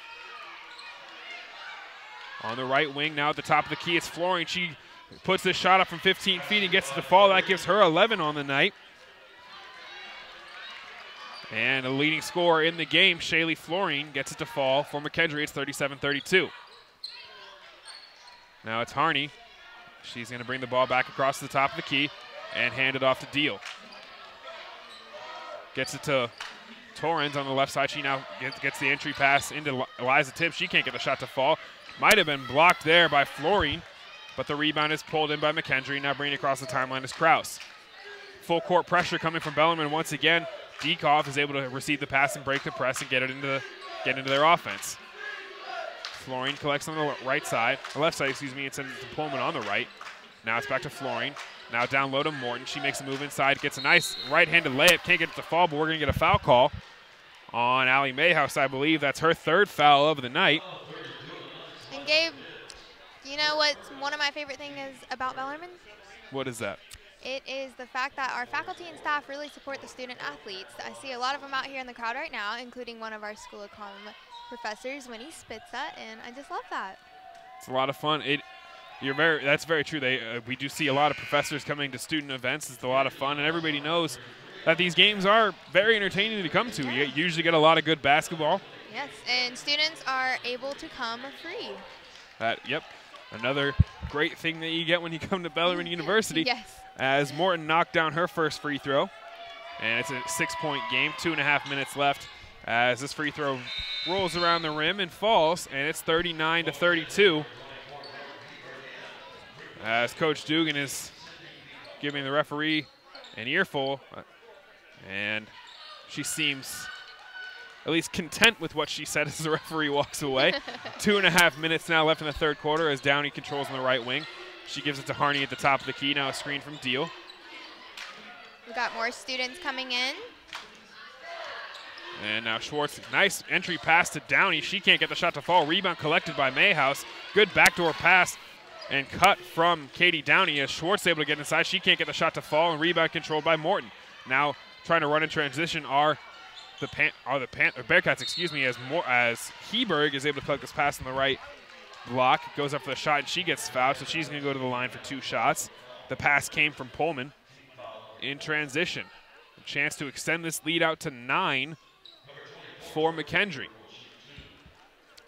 Speaker 1: On the right wing now at the top of the key, it's Flooring. She puts this shot up from 15 feet and gets it to fall. That gives her 11 on the night. And a leading scorer in the game, Shaylee Flooring, gets it to fall for Mckendree. It's 37-32. Now it's Harney. She's going to bring the ball back across the top of the key and hand it off to Deal. Gets it to Torrance on the left side. She now gets the entry pass into Eliza Tibbs. She can't get the shot to fall. Might have been blocked there by Flooring, but the rebound is pulled in by Mckendree. Now bringing it across the timeline is Krause. Full court pressure coming from Bellarmine once again. Dekoff is able to receive the pass and break the press and get into their offense. Flooring collects on the right side, the left side, excuse me, and sends it to Pullman on the right. Now it's back to Flooring. Now down low to Morton. She makes a move inside, gets a nice right-handed layup. Can't get it to fall, but we're going to get a foul call on Allie Mayhouse, I believe. That's her 3rd foul of the night.
Speaker 2: And Gabe, you know what one of my favorite things is about Bellarmine?
Speaker 1: What is that?
Speaker 2: It is the fact that our faculty and staff really support the student athletes. I see a lot of them out here in the crowd right now, including one of our School of Com professors, Winnie Spitza, and I just love that.
Speaker 1: It's a lot of fun. That's very true. We do see a lot of professors coming to student events. It's a lot of fun, and everybody knows that these games are very entertaining to come to. You usually get a lot of good basketball.
Speaker 2: Yes, and students are able to come free.
Speaker 1: Yep. Another great thing that you get when you come to Bellarmine University.
Speaker 2: Yes.
Speaker 1: As Morton knocked down her first free throw. And it's a 6-point game, 2.5 minutes left as this free throw rolls around the rim and falls, and it's 39-32. As Coach Dugan is giving the referee an earful, and she seems at least content with what she said as the referee walks away. 2.5 minutes now left in the 3rd quarter as Downey controls on the right wing. She gives it to Harney at the top of the key. Now a screen from Deal.
Speaker 2: We've got more students coming in.
Speaker 1: And now Schwartz, nice entry pass to Downey. She can't get the shot to fall. Rebound collected by Mayhouse. Good backdoor pass and cut from Katie Downey as Schwartz able to get inside. She can't get the shot to fall, and rebound controlled by Morton. Now trying to run in transition are the Bearcats, as Heberg is able to collect this pass on the right block. Goes up for the shot, and she gets fouled, so she's going to go to the line for 2 shots. The pass came from Pullman in transition. A chance to extend this lead out to 9 for Mckendree.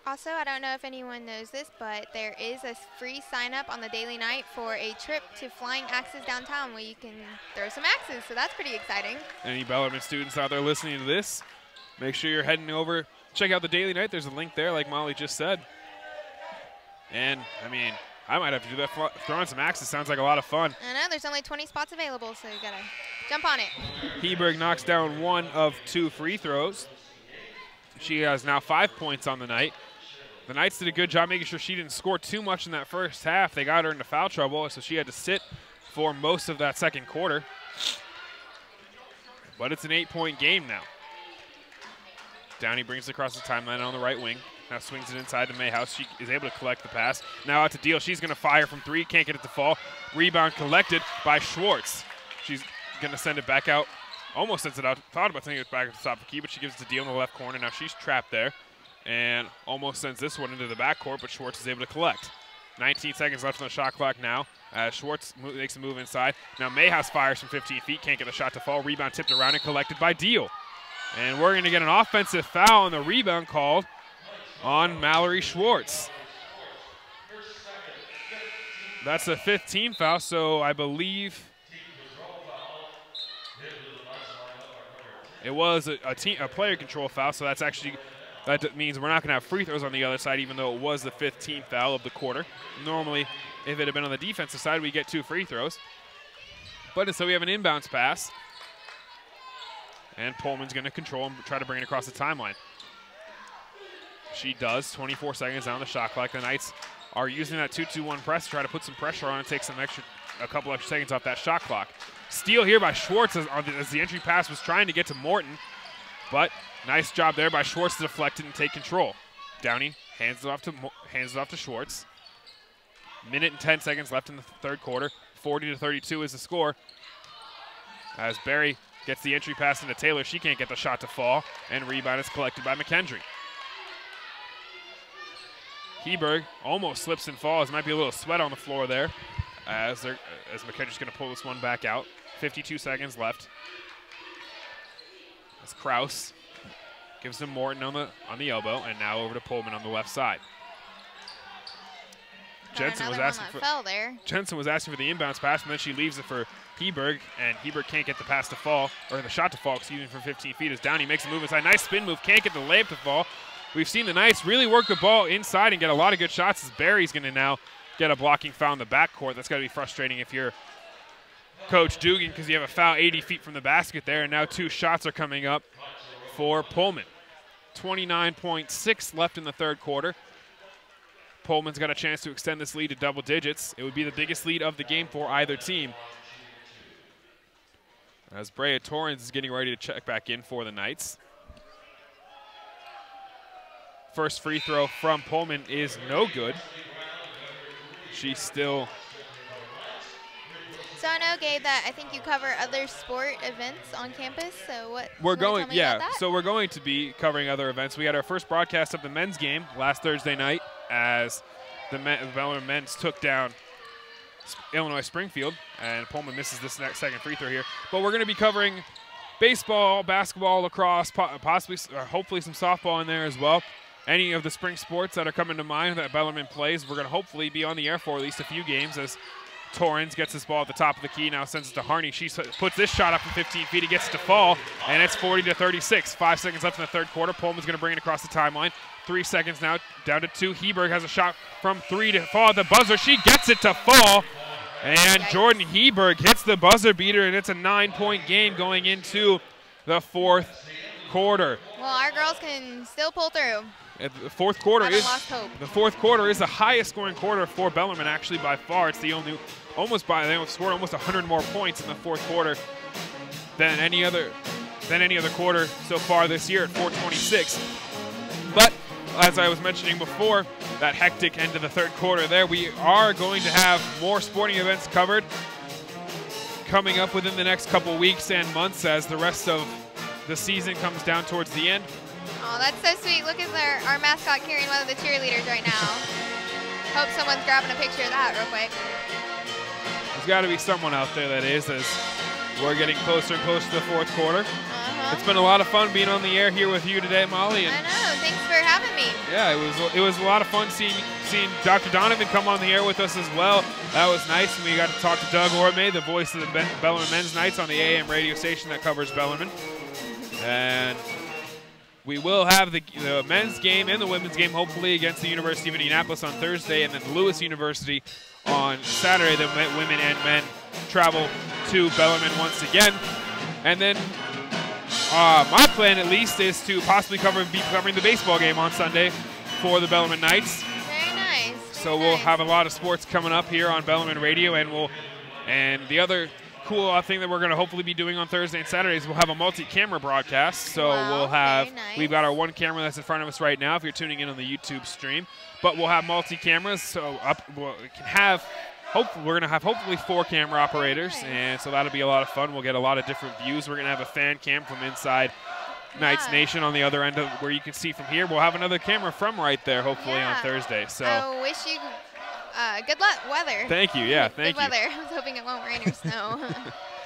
Speaker 2: Also, I don't know if anyone knows this, but there is a free sign-up on the Daily Night for a trip to Flying Axes downtown where you can throw some axes, so that's pretty exciting.
Speaker 1: Any Bellarmine students out there listening to this, make sure you're heading over, check out the Daily Night. There's a link there, like Molly just said. And, I mean, I might have to do that. Throwing some axes sounds like a lot of fun.
Speaker 2: I know, there's only 20 spots available, so you gotta jump on it.
Speaker 1: Heberg knocks down 1 of 2 free throws. She has now 5 points on the night. The Knights did a good job making sure she didn't score too much in that first half. They got her into foul trouble, so she had to sit for most of that second quarter. But it's an 8-point game now. Downey brings it across the timeline on the right wing. Now swings it inside to Mayhouse. She is able to collect the pass. Now out to Deal. She's going to fire from 3. Can't get it to fall. Rebound collected by Schwartz. She's going to send it back out. Almost sends it out. Thought about sending it back at the top of the key, but she gives it to Deal in the left corner. Now she's trapped there. And almost sends this one into the backcourt, but Schwartz is able to collect. 19 seconds left on the shot clock now. Schwartz makes a move inside. Now Mayhouse fires from 15 feet. Can't get the shot to fall. Rebound tipped around and collected by Deal. And we're going to get an offensive foul on the rebound called on Mallory Schwartz. That's a 15 foul, so I believe it was a player control foul, so that's actually, that means we're not going to have free throws on the other side, even though it was the 15th foul of the quarter. Normally, if it had been on the defensive side, we get 2 free throws. But so we have an inbounds pass. And Pullman's going to control and try to bring it across the timeline. She does. 24 seconds down the shot clock. The Knights are using that 2-2-1 press to try to put some pressure on and take a couple extra seconds off that shot clock. Steal here by Schwartz as the entry pass was trying to get to Morton. But nice job there by Schwartz to deflect it and take control. Downey hands it off to Schwartz. Minute and 10 seconds left in the third quarter. 40-32 is the score. As Barry gets the entry pass into Taylor. She can't get the shot to fall, and rebound is collected by Mckendree. Heberg almost slips and falls. Might be a little sweat on the floor there as Mckendree's going to pull this one back out. 52 seconds left. As Kraus gives to Morton on the elbow, and now over to Pullman on the left side. Jensen was asking for the inbounds pass, and then she leaves it for Heberg, and Heberg can't get the pass to fall, or the shot to fall, excuse me, from 15 feet as Downey makes a move inside. Nice spin move, can't get the layup to fall. We've seen the Knights really work the ball inside and get a lot of good shots as Barry's going to now get a blocking foul in the backcourt. That's got to be frustrating if you're Coach Dugan because you have a foul 80 feet from the basket there, and now 2 shots are coming up for Pullman. 29.6 left in the third quarter. Pullman's got a chance to extend this lead to double digits. It would be the biggest lead of the game for either team. As Brea Torrens is getting ready to check back in for the Knights. First free throw from Pullman is no good. She's still...
Speaker 2: So I know, Gabe, that I think you cover other sport events on campus. So what?
Speaker 1: We're going, yeah. So we're going to be covering other events. We had our first broadcast of the men's game last Thursday night as the Bellarmine men's took down Illinois Springfield, and Pullman misses this next second free throw here. But we're going to be covering baseball, basketball, lacrosse, possibly, hopefully some softball in there as well. Any of the spring sports that are coming to mind that Bellarmine plays, we're going to hopefully be on the air for at least a few games as Torrens gets this ball at the top of the key, now sends it to Harney. She puts this shot up from 15 feet. He gets it to fall, and it's 40-36. 5 seconds left in the third quarter. Pullman's going to bring it across the timeline. 3 seconds now, down to 2. Heberg has a shot from 3 to fall at the buzzer. She gets it to fall, and Jordan Heberg hits the buzzer beater, and it's a 9-point game going into the fourth quarter.
Speaker 2: Well, our girls can still pull through.
Speaker 1: The fourth quarter is the highest scoring quarter for Bellarmine, actually, by far. It's the only they scored almost 100 more points in the fourth quarter than any other quarter so far this year at 426. But as I was mentioning before, that hectic end of the third quarter there, we are going to have more sporting events covered coming up within the next couple weeks and months as the rest of the season comes down towards the end.
Speaker 2: Oh, that's so sweet. Look at our mascot carrying one of the cheerleaders right now. Hope someone's grabbing a picture of that real quick.
Speaker 1: There's got to be someone out there that is, as we're getting closer and closer to the fourth quarter. It's been a lot of fun being on the air here with you today, Molly.
Speaker 2: I know. Thanks for having me.
Speaker 1: Yeah, it was a lot of fun seeing Dr. Donovan come on the air with us as well. That was nice, and we got to talk to Doug Orme, the voice of the Bellarmine Men's Knights on the AM radio station that covers Bellarmine. And we will have the men's game and the women's game hopefully against the University of Indianapolis on Thursday, and then Lewis University on Saturday. The women and men travel to Bellarmine once again. And then my plan, at least, is to possibly be covering the baseball game on Sunday for the Bellarmine Knights.
Speaker 2: Very nice.
Speaker 1: So we'll have a lot of sports coming up here on Bellarmine Radio, and the other cool thing that we're going to hopefully be doing on Thursday and Saturday is we'll have a multi-camera broadcast. So we'll have, we've got our one camera that's in front of us right now if you're tuning in on the YouTube stream, but we'll have multi-cameras. So we're going to have hopefully 4 camera operators, and so that'll be a lot of fun. We'll get a lot of different views. We're going to have a fan cam from inside Knights Nation on the other end of where you can see from here. We'll have another camera from right there hopefully on Thursday. So
Speaker 2: I wish you good luck weather.
Speaker 1: Thank you. Yeah, thank you.
Speaker 2: Good weather. I was hoping it won't rain or snow.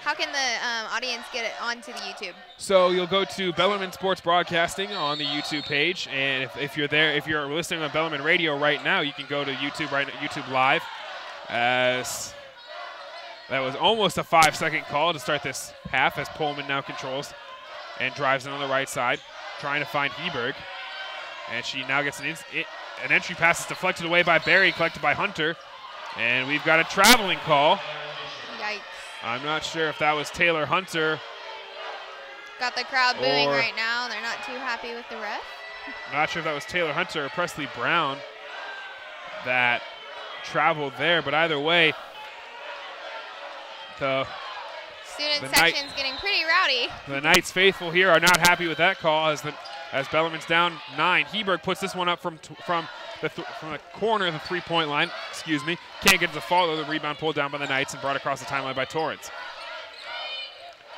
Speaker 2: How can the audience get it onto the YouTube?
Speaker 1: So you'll go to Bellarmine Sports Broadcasting on the YouTube page, and if you're there, if you're listening on Bellarmine Radio right now, you can go to YouTube YouTube Live. As that was almost a 5-second call to start this half, as Pullman now controls and drives in on the right side, trying to find Heberg. And she now gets an entry pass is deflected away by Barry, collected by Hunter. And we've got a traveling call.
Speaker 2: Yikes.
Speaker 1: I'm not sure if that was Taylor Hunter.
Speaker 2: Got the crowd booing right now. They're not too happy with the ref.
Speaker 1: Not sure if that was Taylor Hunter or Presley Brown that traveled there, but either way, the
Speaker 2: student section's getting pretty rowdy.
Speaker 1: The Knights faithful here are not happy with that call as Bellarmine's down 9. Heberg puts this one up from the corner of the 3-point line. Excuse me. Can't get to the fall, though. The rebound pulled down by the Knights and brought across the timeline by Torrance.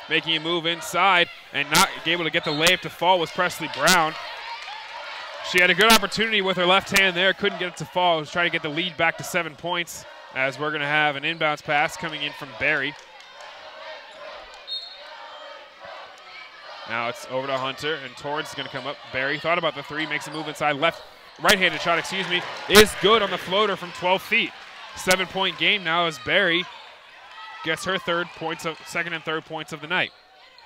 Speaker 1: Making a move inside and not able to get the layup to fall was Presley Brown. She had a good opportunity with her left hand there. Couldn't get it to fall. Was trying to get the lead back to 7 points, as we're going to have an inbounds pass coming in from Barry. Now it's over to Hunter, and Torrance is going to come up. Barry thought about the 3, makes a move inside. Right-handed shot, is good on the floater from 12 feet. 7-point game now as Barry gets her second and third points of the night.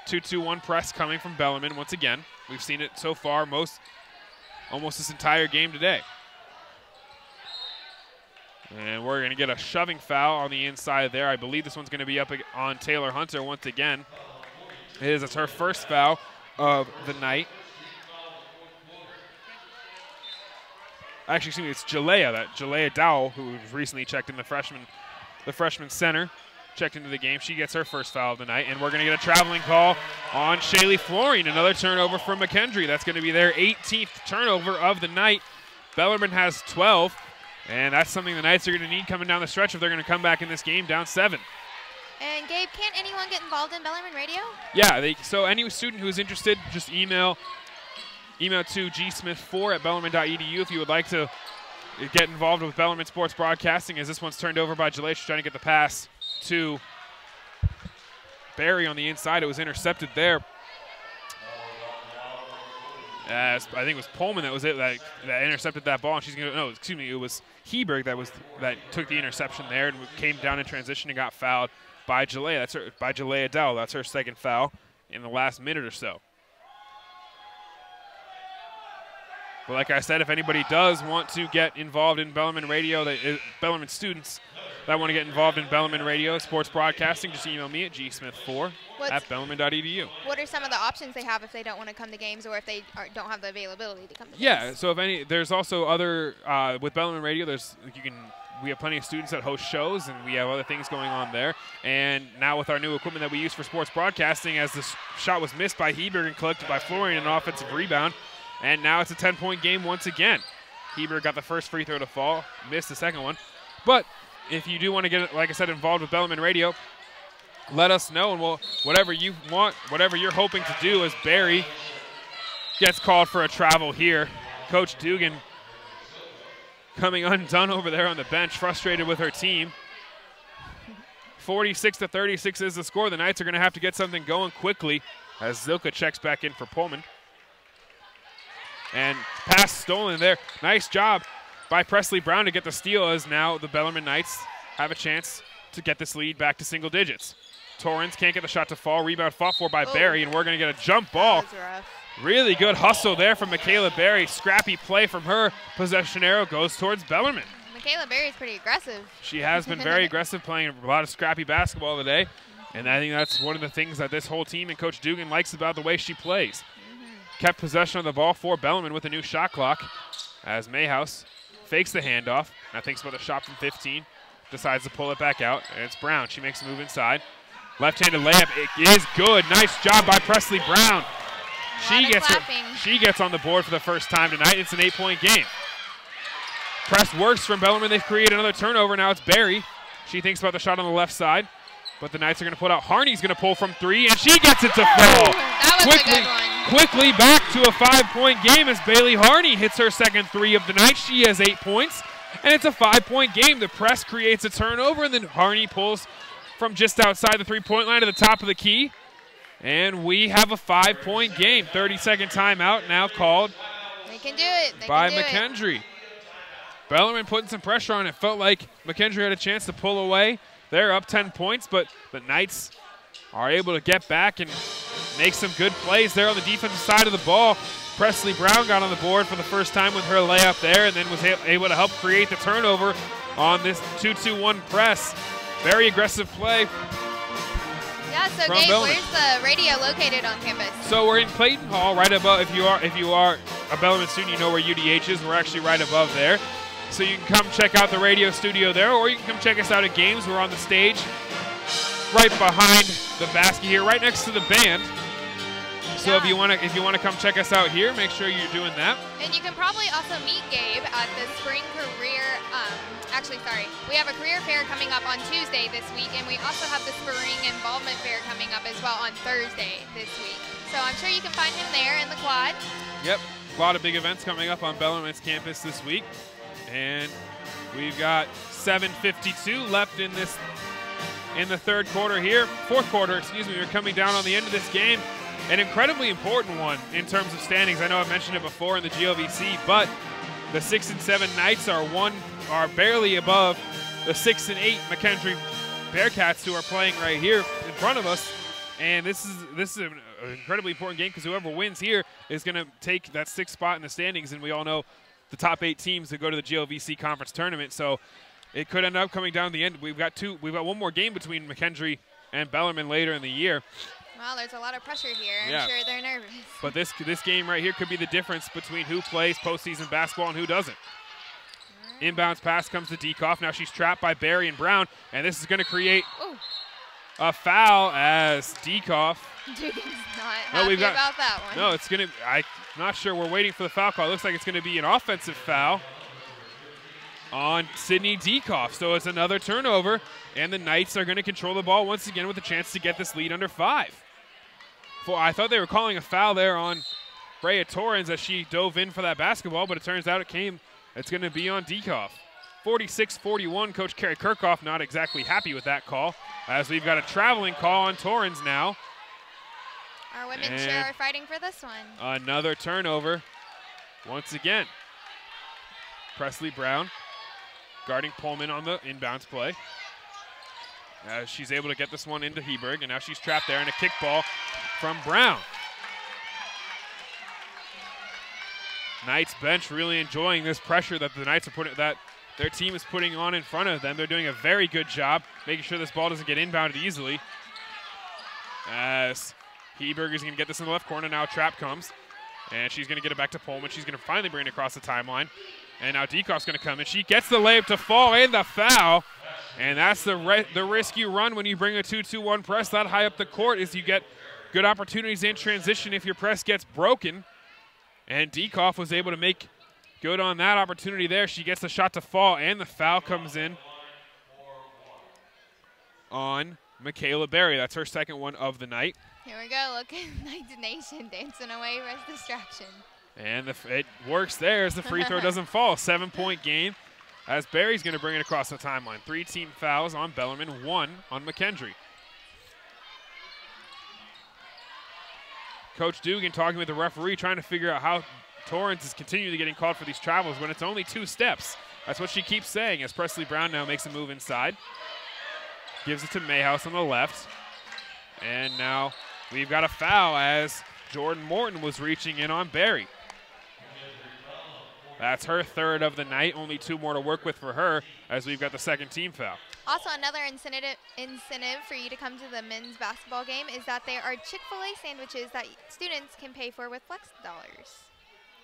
Speaker 1: 2-2-1 press coming from Bellarmine once again. We've seen it so far almost this entire game today. And we're going to get a shoving foul on the inside there. I believe this one's going to be up on Taylor Hunter once again. It's her first foul of the night. Actually, excuse me, it's Jalea Dowell, who recently checked in the freshman center, checked into the game. She gets her first foul of the night, and we're going to get a traveling call on Shaylee Flooring. Another turnover from Mckendree. That's going to be their 18th turnover of the night. Bellarmine has 12, and that's something the Knights are going to need coming down the stretch if they're going to come back in this game down 7.
Speaker 2: And Gabe, can't anyone get involved in Bellarmine Radio?
Speaker 1: Yeah, so any student who is interested, just email to gsmith4@bellarmine.edu if you would like to get involved with Bellarmine Sports Broadcasting, as this one's turned over by Jalea. She's trying to get the pass to Barry on the inside. It was intercepted there. I think it was Pullman that intercepted that ball, and it was Heberg that took the interception there and came down in transition and got fouled by Jalea. By Jalea Dowell. That's her second foul in the last minute or so. But like I said, if anybody does want to get involved in Bellarmine Radio, Bellarmine students that want to get involved in Bellarmine Radio sports broadcasting, just email me at gsmith4@bellarmine.edu.
Speaker 2: What are some of the options they have if they don't want to come to games or if they don't have the availability to come to games?
Speaker 1: Yeah, so there's also other with Bellarmine Radio. We have plenty of students that host shows, and we have other things going on there. And now with our new equipment that we use for sports broadcasting, as the shot was missed by Heberg and collected by Florian, an offensive rebound. And now it's a 10-point game once again. Heberg got the first free throw to fall, missed the second one. But if you do want to get, like I said, involved with Bellarmine Radio, let us know, and whatever you want, whatever you're hoping to do, as Barry gets called for a travel here. Coach Dugan coming undone over there on the bench, frustrated with her team. 46-36 is the score. The Knights are going to have to get something going quickly as Zilka checks back in for Pullman. And pass stolen there. Nice job by Presley Brown to get the steal, as now the Bellarmine Knights have a chance to get this lead back to single digits. Torrens can't get the shot to fall. Rebound fought for by Barry, and we're going to get a jump ball.
Speaker 2: That was rough.
Speaker 1: Really good hustle there from Michaela Barry. Scrappy play from her. Possession arrow goes towards Bellarmine.
Speaker 2: Michaela Berry's pretty aggressive.
Speaker 1: She has been very aggressive, playing a lot of scrappy basketball today. And I think that's one of the things that this whole team and Coach Dugan likes about the way she plays. Kept possession of the ball for Bellarmine with a new shot clock, as Mayhouse fakes the handoff. Now thinks about the shot from 15. Decides to pull it back out. And it's Brown. She makes a move inside. Left-handed layup. It is good. Nice job by Presley Brown. She gets on the board for the first time tonight. It's an 8-point game. Press works from Bellarmine. They've created another turnover. Now it's Barry. She thinks about the shot on the left side. But the Knights are going to put out. Harney's going to pull from 3, and she gets it to fall.
Speaker 2: That was a good one.
Speaker 1: Quickly back to a 5-point game as Bailey Harney hits her second 3 of the night. She has 8 points, and it's a 5-point game. The press creates a turnover, and then Harney pulls from just outside the 3-point line to the top of the key. And we have a 5-point game. 30-second timeout now called
Speaker 2: They can do it.
Speaker 1: by Mckendree. Bellarmine putting some pressure on it. Felt like Mckendree had a chance to pull away. They're up 10 points, but the Knights are able to get back and make some good plays there on the defensive side of the ball. Presley Brown got on the board for the first time with her layup there, and then was able to help create the turnover on this 2-2-1 press. Very aggressive play.
Speaker 2: Yeah, so Dave, where's the radio located on campus?
Speaker 1: So we're in Clayton Hall, right above. If you are a Bellarmine student, you know where UDH is. We're actually right above there. So you can come check out the radio studio there, or you can come check us out at games. We're on the stage right behind the basket here, right next to the band. So if you want to come check us out here, make sure you're doing that.
Speaker 2: And you can probably also meet Gabe at the spring career. We have a career fair coming up on Tuesday this week, and we also have the spring involvement fair coming up as well on Thursday this week. So I'm sure you can find him there in the quad.
Speaker 1: Yep, a lot of big events coming up on Bellarmine's campus this week. And we've got 7:52 left in the third quarter here. Fourth quarter, excuse me. We're coming down on the end of this game. An incredibly important one in terms of standings. I know I've mentioned it before in the GOVC, but the 6 and 7 Knights are barely above the 6 and 8 Mckendree Bearcats, who are playing right here in front of us. And this is an incredibly important game because whoever wins here is going to take that 6th spot in the standings, and we all know the top 8 teams that go to the GOVC conference tournament. So it could end up coming down to the end. We've got one more game between Mckendree and Bellarmine later in the year.
Speaker 2: Well, there's a lot of pressure here.
Speaker 1: Yeah.
Speaker 2: I'm sure they're nervous.
Speaker 1: But this game right here could be the difference between who plays postseason basketball and who doesn't. Inbounds pass comes to Dekoff. Now she's trapped by Barry and Brown, and this is going to create a foul as Dekoff.
Speaker 2: Dude's not happy about that one.
Speaker 1: No, it's going to – I'm not sure. We're waiting for the foul call. It looks like it's going to be an offensive foul on Sydney Dekoff. So it's another turnover, and the Knights are going to control the ball once again with a chance to get this lead under 5. I thought they were calling a foul there on Brea Torrens as she dove in for that basketball, but it turns out it's going to be on Dekoff. 46-41, Coach Kerry Kirkhoff not exactly happy with that call, as we've got a traveling call on Torrens now.
Speaker 2: Our women sure are fighting for this one.
Speaker 1: Another turnover once again. Presley Brown guarding Pullman on the inbounds play. She's able to get this one into Heberg, and now she's trapped there, and a kick ball from Brown. Knights bench really enjoying this pressure that the Knights are putting, that their team is putting on in front of them. They're doing a very good job making sure this ball doesn't get inbounded easily. As Heberg is going to get this in the left corner, now a trap comes, and she's going to get it back to Pullman. She's going to finally bring it across the timeline. And now Dekoff's going to come, and she gets the layup to fall and the foul. And that's the risk you run when you bring a 2-2-1 press that high up the court, is you get good opportunities in transition if your press gets broken. And Dekoff was able to make good on that opportunity there. She gets the shot to fall, and the foul comes in on Michaela Berry. That's her second one of the night.
Speaker 2: Here we go. Look at Knights Nation dancing away with distraction.
Speaker 1: And it works there as the free throw doesn't fall. 7-point game as Barry's going to bring it across the timeline. 3 team fouls on Bellarmine, 1 on Mckendree. Coach Dugan talking with the referee, trying to figure out how Torrance is continuing to getting called for these travels when it's only 2 steps. That's what she keeps saying as Presley Brown now makes a move inside. Gives it to Mayhouse on the left. And now we've got a foul as Jordan Morton was reaching in on Barry. That's her 3rd of the night. Only 2 more to work with for her as we've got the 2nd team foul.
Speaker 2: Also, another incentive for you to come to the men's basketball game is that there are Chick-fil-A sandwiches that students can pay for with Flex dollars.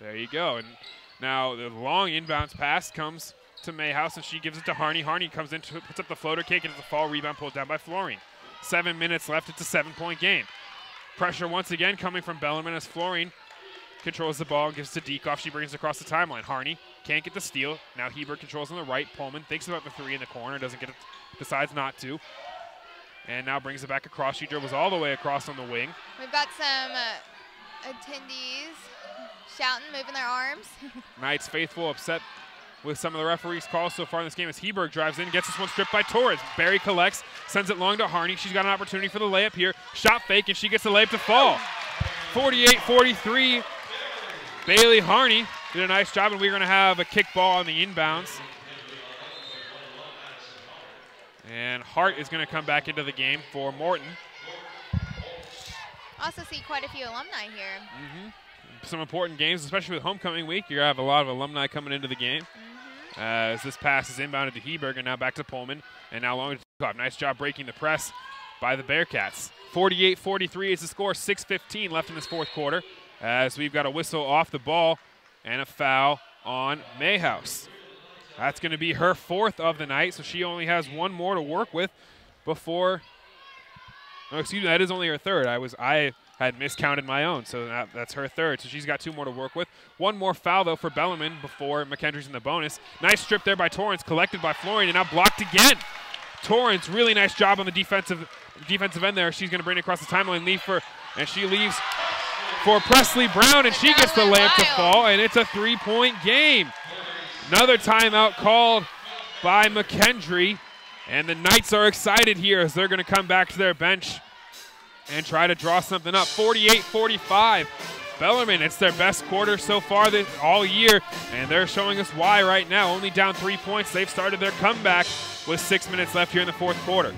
Speaker 1: There you go. And now the long inbounds pass comes to Mayhouse, and she gives it to Harney. Harney comes in, puts up the floater kick, and it's a fall rebound pulled down by Florine. 7 minutes left. It's a 7-point game. Pressure once again coming from Bellarmine as Florine controls the ball and gives it to Deekoff. She brings it across the timeline. Harney can't get the steal. Now Hebert controls on the right. Pullman thinks about the 3 in the corner. Doesn't get it. Decides not to. And now brings it back across. She dribbles all the way across on the wing.
Speaker 2: We've got some attendees shouting, moving their arms.
Speaker 1: Knights faithful upset with some of the referees' calls so far in this game as Hebert drives in, gets this one stripped by Torres. Barry collects, sends it long to Harney. She's got an opportunity for the layup here. Shot fake, and she gets the layup to fall. 48-43. Bailey Harney did a nice job, and we're going to have a kick ball on the inbounds. And Hart is going to come back into the game for Morton.
Speaker 2: Also see quite a few alumni here.
Speaker 1: Some important games, especially with homecoming week. You're going to have a lot of alumni coming into the game. As this pass is inbounded to Heberg, and now back to Pullman. And now long to Deekoff. Nice job breaking the press by the Bearcats. 48-43 is the score. 6:15 left in this 4th quarter. As we've got a whistle off the ball and a foul on Mayhouse. That's going to be her 4th of the night, so she only has 1 more to work with before. Oh, excuse me, that is only her 3rd. I had miscounted my own, so that's her 3rd. So she's got 2 more to work with. 1 more foul, though, for Bellarmine before Mckendree's in the bonus. Nice strip there by Torrance, collected by Florian, and now blocked again. Torrance, really nice job on the defensive end there. She's going to bring it across the timeline, and she leaves for Presley Brown, and she gets the layup to fall, and it's a 3-point game. Another timeout called by Mckendree, and the Knights are excited here as they're going to come back to their bench and try to draw something up. 48-45. Bellarmine, it's their best quarter so far all year, and they're showing us why right now. Only down 3 points. They've started their comeback with 6 minutes left here in the 4th quarter.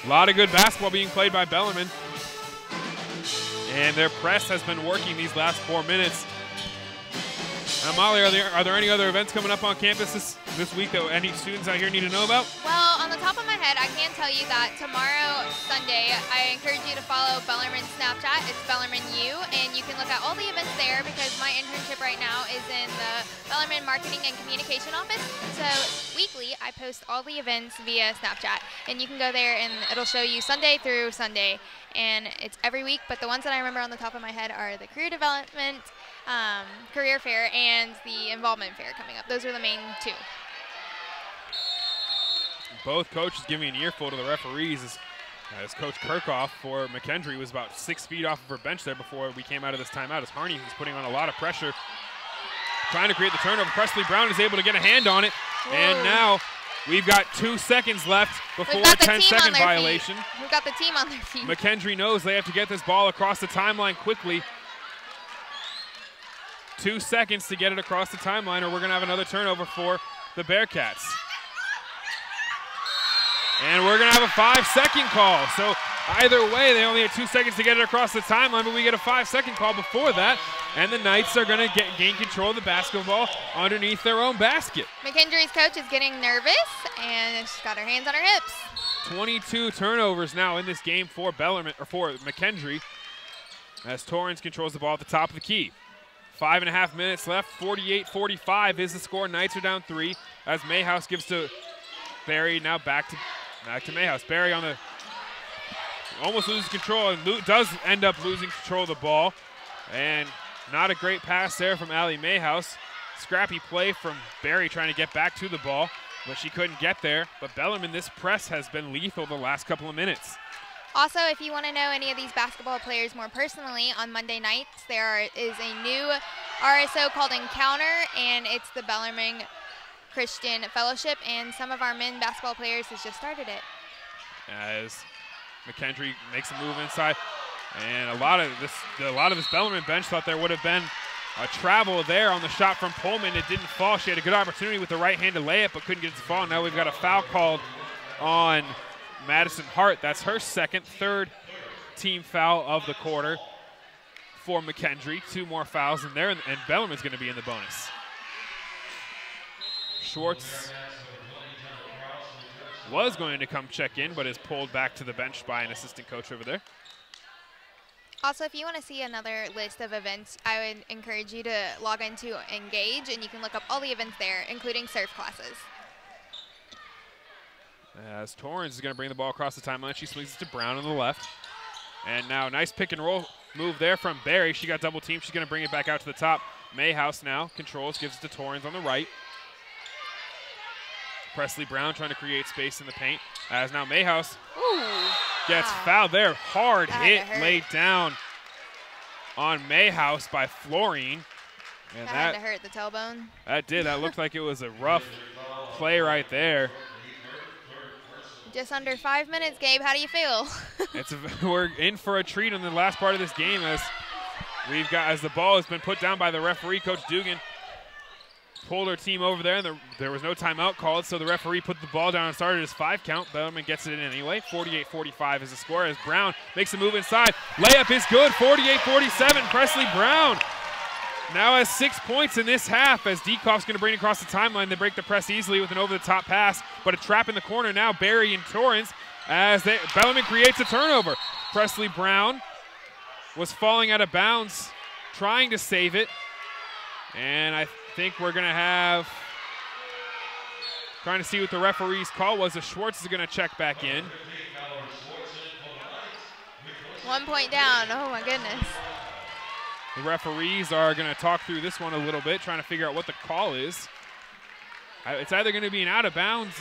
Speaker 1: A lot of good basketball being played by Bellarmine. And their press has been working these last 4 minutes. Now, Molly, are there any other events coming up on campus this week that any students out here need to know about?
Speaker 2: Well, on the top of my head, I can tell you that tomorrow, Sunday, I encourage you to follow Bellarmine Snapchat. It's Bellarmine U, and you can look at all the events there because my internship right now is in the Bellarmine Marketing and Communication Office. So weekly, I post all the events via Snapchat, and you can go there and it'll show you Sunday through Sunday. And it's every week, but the ones that I remember on the top of my head are the career development, career fair, and the involvement fair coming up. Those are the main 2.
Speaker 1: Both coaches giving an earful to the referees as Coach Kirchhoff for Mckendree was about 6 feet off of her bench there before we came out of this timeout as Harney was putting on a lot of pressure, trying to create the turnover. Presley Brown is able to get a hand on it. Whoa. And now we've got 2 seconds left before a 10-second violation.
Speaker 2: We've got the team on their feet.
Speaker 1: Mckendree knows they have to get this ball across the timeline quickly. 2 seconds to get it across the timeline, or we're going to have another turnover for the Bearcats. And we're going to have a 5-second call. So either way, they only had 2 seconds to get it across the timeline, but we get a 5-second call before that. And the Knights are going to gain control of the basketball underneath their own basket.
Speaker 2: Mckendree's coach is getting nervous, and she's got her hands on her hips. 22
Speaker 1: turnovers now in this game for Mckendree, as Torrance controls the ball at the top of the key. 5.5 minutes left. 48-45 is the score. Knights are down 3 as Mayhouse gives to Barry. Now back to Mayhouse. Barry on the almost loses control and does end up losing control of the ball. And not a great pass there from Allie Mayhouse. Scrappy play from Barry trying to get back to the ball, but she couldn't get there. But Bellarmine, this press has been lethal the last couple of minutes.
Speaker 2: Also, if you want to know any of these basketball players more personally, on Monday nights there is a new RSO called Encounter, and it's the Bellarmine Christian Fellowship, and some of our men basketball players has just started it.
Speaker 1: As Mckendree makes a move inside. And a lot of this Bellarmine bench thought there would have been a travel there on the shot from Pullman. It didn't fall. She had a good opportunity with the right-handed layup, but couldn't get it to fall. Now we've got a foul called on Madison Hart. That's her third team foul of the quarter for Mckendree. 2 more fouls in there, and Bellarmine's going to be in the bonus. Schwartz was going to come check in, but is pulled back to the bench by an assistant coach over there.
Speaker 2: Also, if you want to see another list of events, I would encourage you to log into Engage, and you can look up all the events there, including surf classes.
Speaker 1: As Torrance is going to bring the ball across the timeline, she swings it to Brown on the left. And now nice pick and roll move there from Barry. She got double teamed. She's going to bring it back out to the top. Mayhouse now controls, gives it to Torrance on the right. Presley Brown trying to create space in the paint. As now Mayhouse gets fouled there. Hard hit laid down on Mayhouse by Florine. And
Speaker 2: that had to hurt the tailbone.
Speaker 1: That did. That looked like it was a rough play right there.
Speaker 2: Just under 5 minutes, Gabe. How do you feel?
Speaker 1: We're in for a treat in the last part of this game as the ball has been put down by the referee. Coach Dugan pulled her team over there, and there was no timeout called, so the referee put the ball down and started his 5 count. Bellarmine gets it in anyway. 48-45 is the score as Brown makes a move inside. Layup is good. 48-47. Presley Brown now has 6 points in this half as Dekoff's going to bring it across the timeline. They break the press easily with an over-the-top pass, but a trap in the corner now. Barry and Torrance as Bellarmine creates a turnover. Presley Brown was falling out of bounds, trying to save it, and I think we're going to trying to see what the referee's call was. As Schwartz is going to check back in.
Speaker 2: 1 point down. Oh, my goodness.
Speaker 1: The referees are going to talk through this one a little bit, trying to figure out what the call is. It's either going to be an out of bounds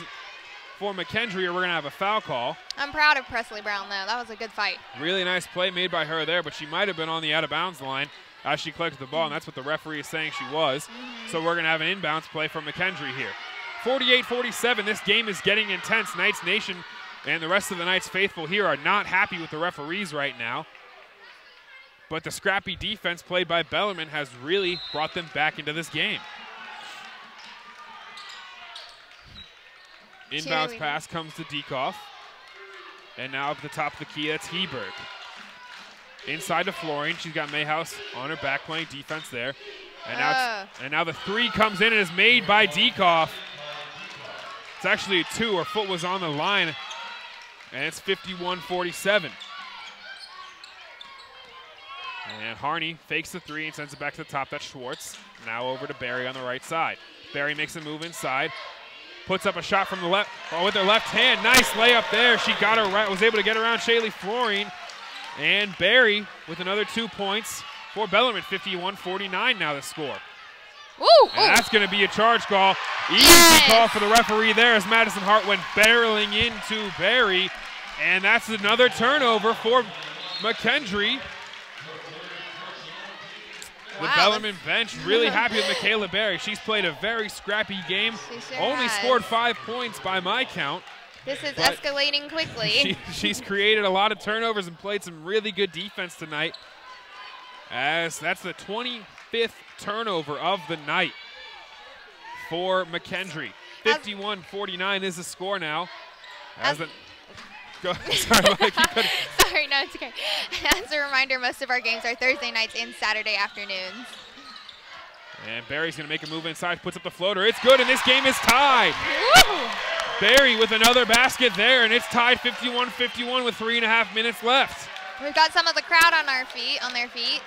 Speaker 1: for Mckendree or we're going to have a foul call.
Speaker 2: I'm proud of Presley Brown, though. That was a good fight.
Speaker 1: Really nice play made by her there, but she might have been on the out of bounds line as she collected the ball, and that's what the referee is saying she was. So we're going to have an inbounds play from Mckendree here. 48-47, this game is getting intense. Knights Nation and the rest of the Knights faithful here are not happy with the referees right now. But the scrappy defense played by Bellarmine has really brought them back into this game. Inbounds pass comes to Dekoff. And now up the top of the key, that's Heberg. Inside to Florine. She's got Mayhouse on her back playing defense there. And now the 3 comes in and is made by Dekoff. It's actually a 2. Her foot was on the line. And it's 51-47. And Harney fakes the 3 and sends it back to the top. That's Schwartz. Now over to Barry on the right side. Barry makes a move inside. Puts up a shot from the left with her left hand. Nice layup there. She got her right, was able to get around Shaylee Florine. And Barry with another 2 points for Bellarmine. 51-49 now the score.
Speaker 2: Woo!
Speaker 1: And that's going to be a charge call. Easy call for the referee there as Madison Hart went barreling into Barry. And that's another turnover for Mckendree. The Bellarmine bench really happy with Michaela Barry. She's played a very scrappy game. Only scored 5 points by my count.
Speaker 2: This is escalating quickly.
Speaker 1: She's created a lot of turnovers and played some really good defense tonight. As that's the 25th turnover of the night for Mckendree. 51-49 is the score now. Sorry, Mike,
Speaker 2: Sorry, no, it's okay. As a reminder, most of our games are Thursday nights and Saturday afternoons.
Speaker 1: And Barry's going to make a move inside, puts up the floater. It's good, and this game is tied.
Speaker 2: Woo!
Speaker 1: Barry with another basket there, and it's tied 51-51 with 3.5 minutes left.
Speaker 2: We've got some of the crowd on their feet.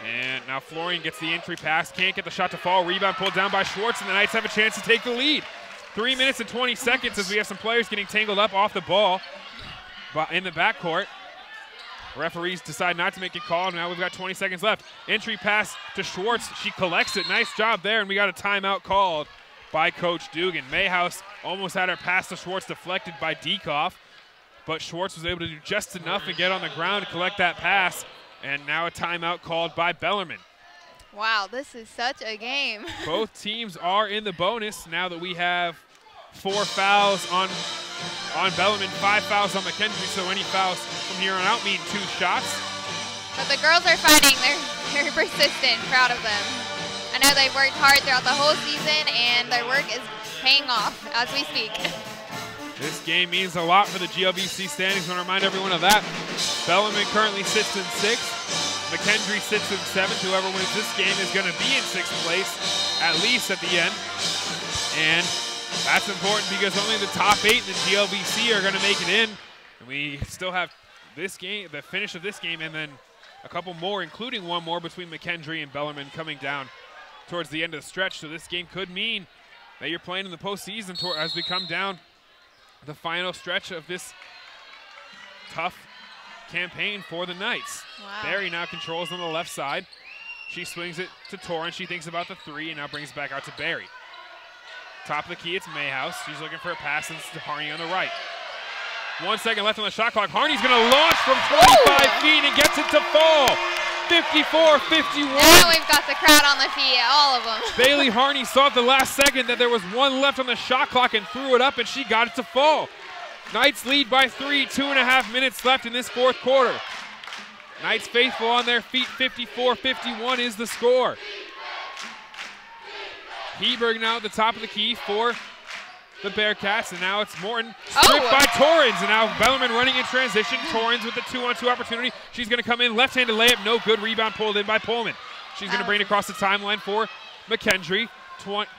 Speaker 1: And now Florian gets the entry pass, can't get the shot to fall. Rebound pulled down by Schwartz, and the Knights have a chance to take the lead. 3 minutes and 20 seconds as we have some players getting tangled up off the ball in the backcourt. Referees decide not to make a call. Now we've got 20 seconds left. Entry pass to Schwartz. She collects it. Nice job there, and we got a timeout called by Coach Dugan. Mayhouse almost had her pass to Schwartz deflected by Dekoff, but Schwartz was able to do just enough and get on the ground to collect that pass, and now a timeout called by Bellarmine.
Speaker 2: Wow, this is such a game.
Speaker 1: Both teams are in the bonus now that we have 4 fouls on on Bellarmine, 5 fouls on Mckendree, so any fouls from here on out mean 2 shots.
Speaker 2: But the girls are fighting. They're persistent. Proud of them. I know they've worked hard throughout the whole season, and their work is paying off as we speak.
Speaker 1: This game means a lot for the GLVC standings. I want to remind everyone of that. Bellarmine currently sits in 6th. Mckendree sits in 7th. Whoever wins this game is going to be in 6th place, at least at the end. And that's important because only the top 8 in the GLVC are going to make it in. And we still have this game, the finish of this game, and then a couple more, including one more between Mckendree and Bellarmine coming down towards the end of the stretch. So this game could mean that you're playing in the postseason as we come down the final stretch of this tough campaign for the Knights.
Speaker 2: Wow.
Speaker 1: Barry now controls on the left side. She swings it to Torrance. She thinks about the 3 and now brings it back out to Barry. Top of the key, it's Mayhouse. She's looking for a pass to Harney on the right. 1 second left on the shot clock. Harney's going to launch from 25 feet and gets it to fall. 54-51.
Speaker 2: Now we've got the crowd on the feet, all of them.
Speaker 1: Bailey Harney saw at the last second that there was 1 left on the shot clock and threw it up, and she got it to fall. Knights lead by 3, 2.5 minutes left in this 4th quarter. Knights faithful on their feet, 54-51 is the score. Heberg now at the top of the key for the Bearcats, and now it's Morton stripped by Torrens, and now Bellarmine running in transition. Torrens with the 2-on-2 opportunity. She's going to come in, left-handed layup, no good. Rebound pulled in by Pullman. She's going to bring it across the timeline for Mckendree.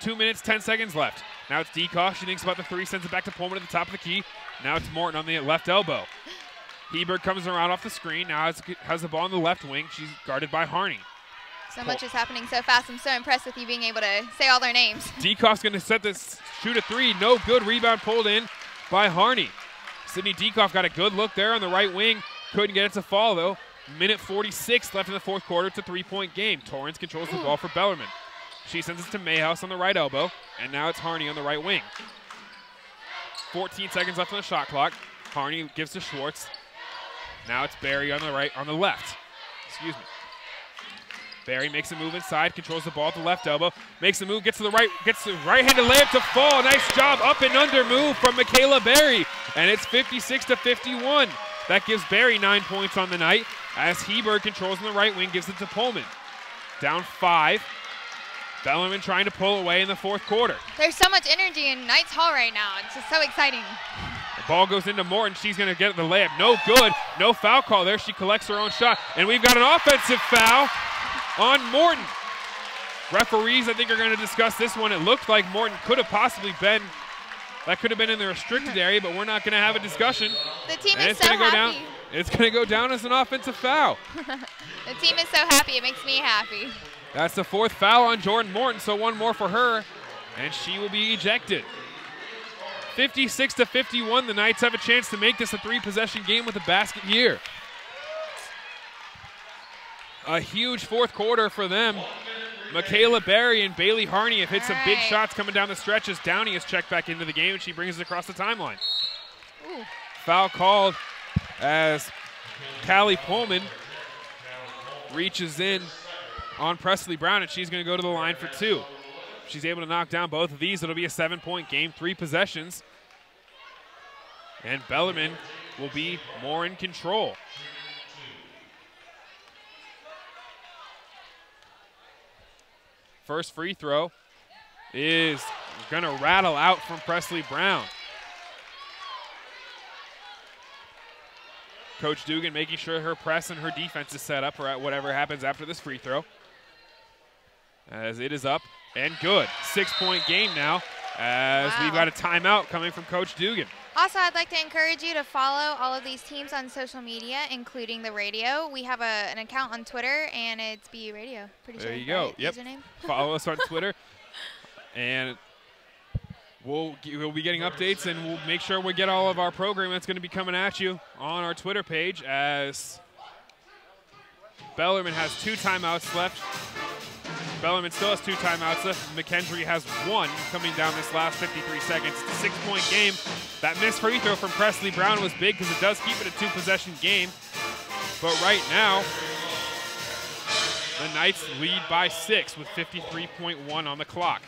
Speaker 1: 2 minutes, 10 seconds left. Now it's Dekoff. She thinks about the 3, sends it back to Pullman at the top of the key. Now it's Morton on the left elbow. Heberg comes around off the screen. Now has the ball on the left wing. She's guarded by Harney.
Speaker 2: So much is happening so fast. I'm so impressed with you being able to say all their names.
Speaker 1: Dekoff's going to set this, shoot a 3. No good. Rebound pulled in by Harney. Sydney Dekoff got a good look there on the right wing. Couldn't get it to fall, though. Minute 46 left in the 4th quarter. It's a 3-point game. Torrance controls the ball for Bellarmine. She sends it to Mayhouse on the right elbow, and now it's Harney on the right wing. 14 seconds left on the shot clock. Harney gives to Schwartz. Now it's Barry on the left. Excuse me. Barry makes a move inside, controls the ball at the left elbow, makes the move, gets the right-handed layup to fall. Nice job, up and under move from Michaela Barry, and it's 56-51. That gives Barry 9 points on the night as Heberg controls on the right wing, gives it to Pullman. Down 5. Bellarmine trying to pull away in the 4th quarter.
Speaker 2: There's so much energy in Knights Hall right now. It's just so exciting.
Speaker 1: The ball goes into Morton. She's going to get the layup. No good. No foul call there. She collects her own shot, and we've got an offensive foul on Morton. Referees, I think, are going to discuss this one. It looked like Morton could have possibly been, that could have been in the restricted area, but we're not going to have a discussion.
Speaker 2: The team
Speaker 1: and
Speaker 2: is so happy.
Speaker 1: It's going to go down as an offensive foul.
Speaker 2: The team is so happy. It makes me happy.
Speaker 1: That's the 4th foul on Jordan Morton, so 1 more for her, and she will be ejected. 56-51, the Knights have a chance to make this a 3-possession game with a basket here. A huge 4th quarter for them. Michaela Barry and Bailey Harney have hit some big shots coming down the stretch as Downey is checked back into the game, and she brings it across the timeline.
Speaker 2: Ooh.
Speaker 1: Foul called as Callie Pullman reaches in on Presley Brown, and she's going to go to the line for 2. If she's able to knock down both of these, it'll be a 7-point game, 3 possessions. And Bellarmine will be more in control. First free throw is going to rattle out from Presley Brown. Coach Dugan making sure her press and her defense is set up for whatever happens after this free throw. As it is up and good. 6-point game now as we've got a timeout coming from Coach Dugan.
Speaker 2: Also, I'd like to encourage you to follow all of these teams on social media, including the radio. We have an account on Twitter, and it's BU Radio. Pretty sure.
Speaker 1: There you go.
Speaker 2: Right?
Speaker 1: Yep.
Speaker 2: Username.
Speaker 1: Follow us on Twitter, and we'll be getting updates, and we'll make sure we get all of our program that's going to be coming at you on our Twitter page as Bellarmine has 2 timeouts left. Bellarmine still has 2 timeouts left. Mckendree has 1 coming down this last 53 seconds. It's a 6-point game. That missed free throw from Presley Brown was big because it does keep it a 2-possession game. But right now, the Knights lead by 6 with 53.1 on the clock.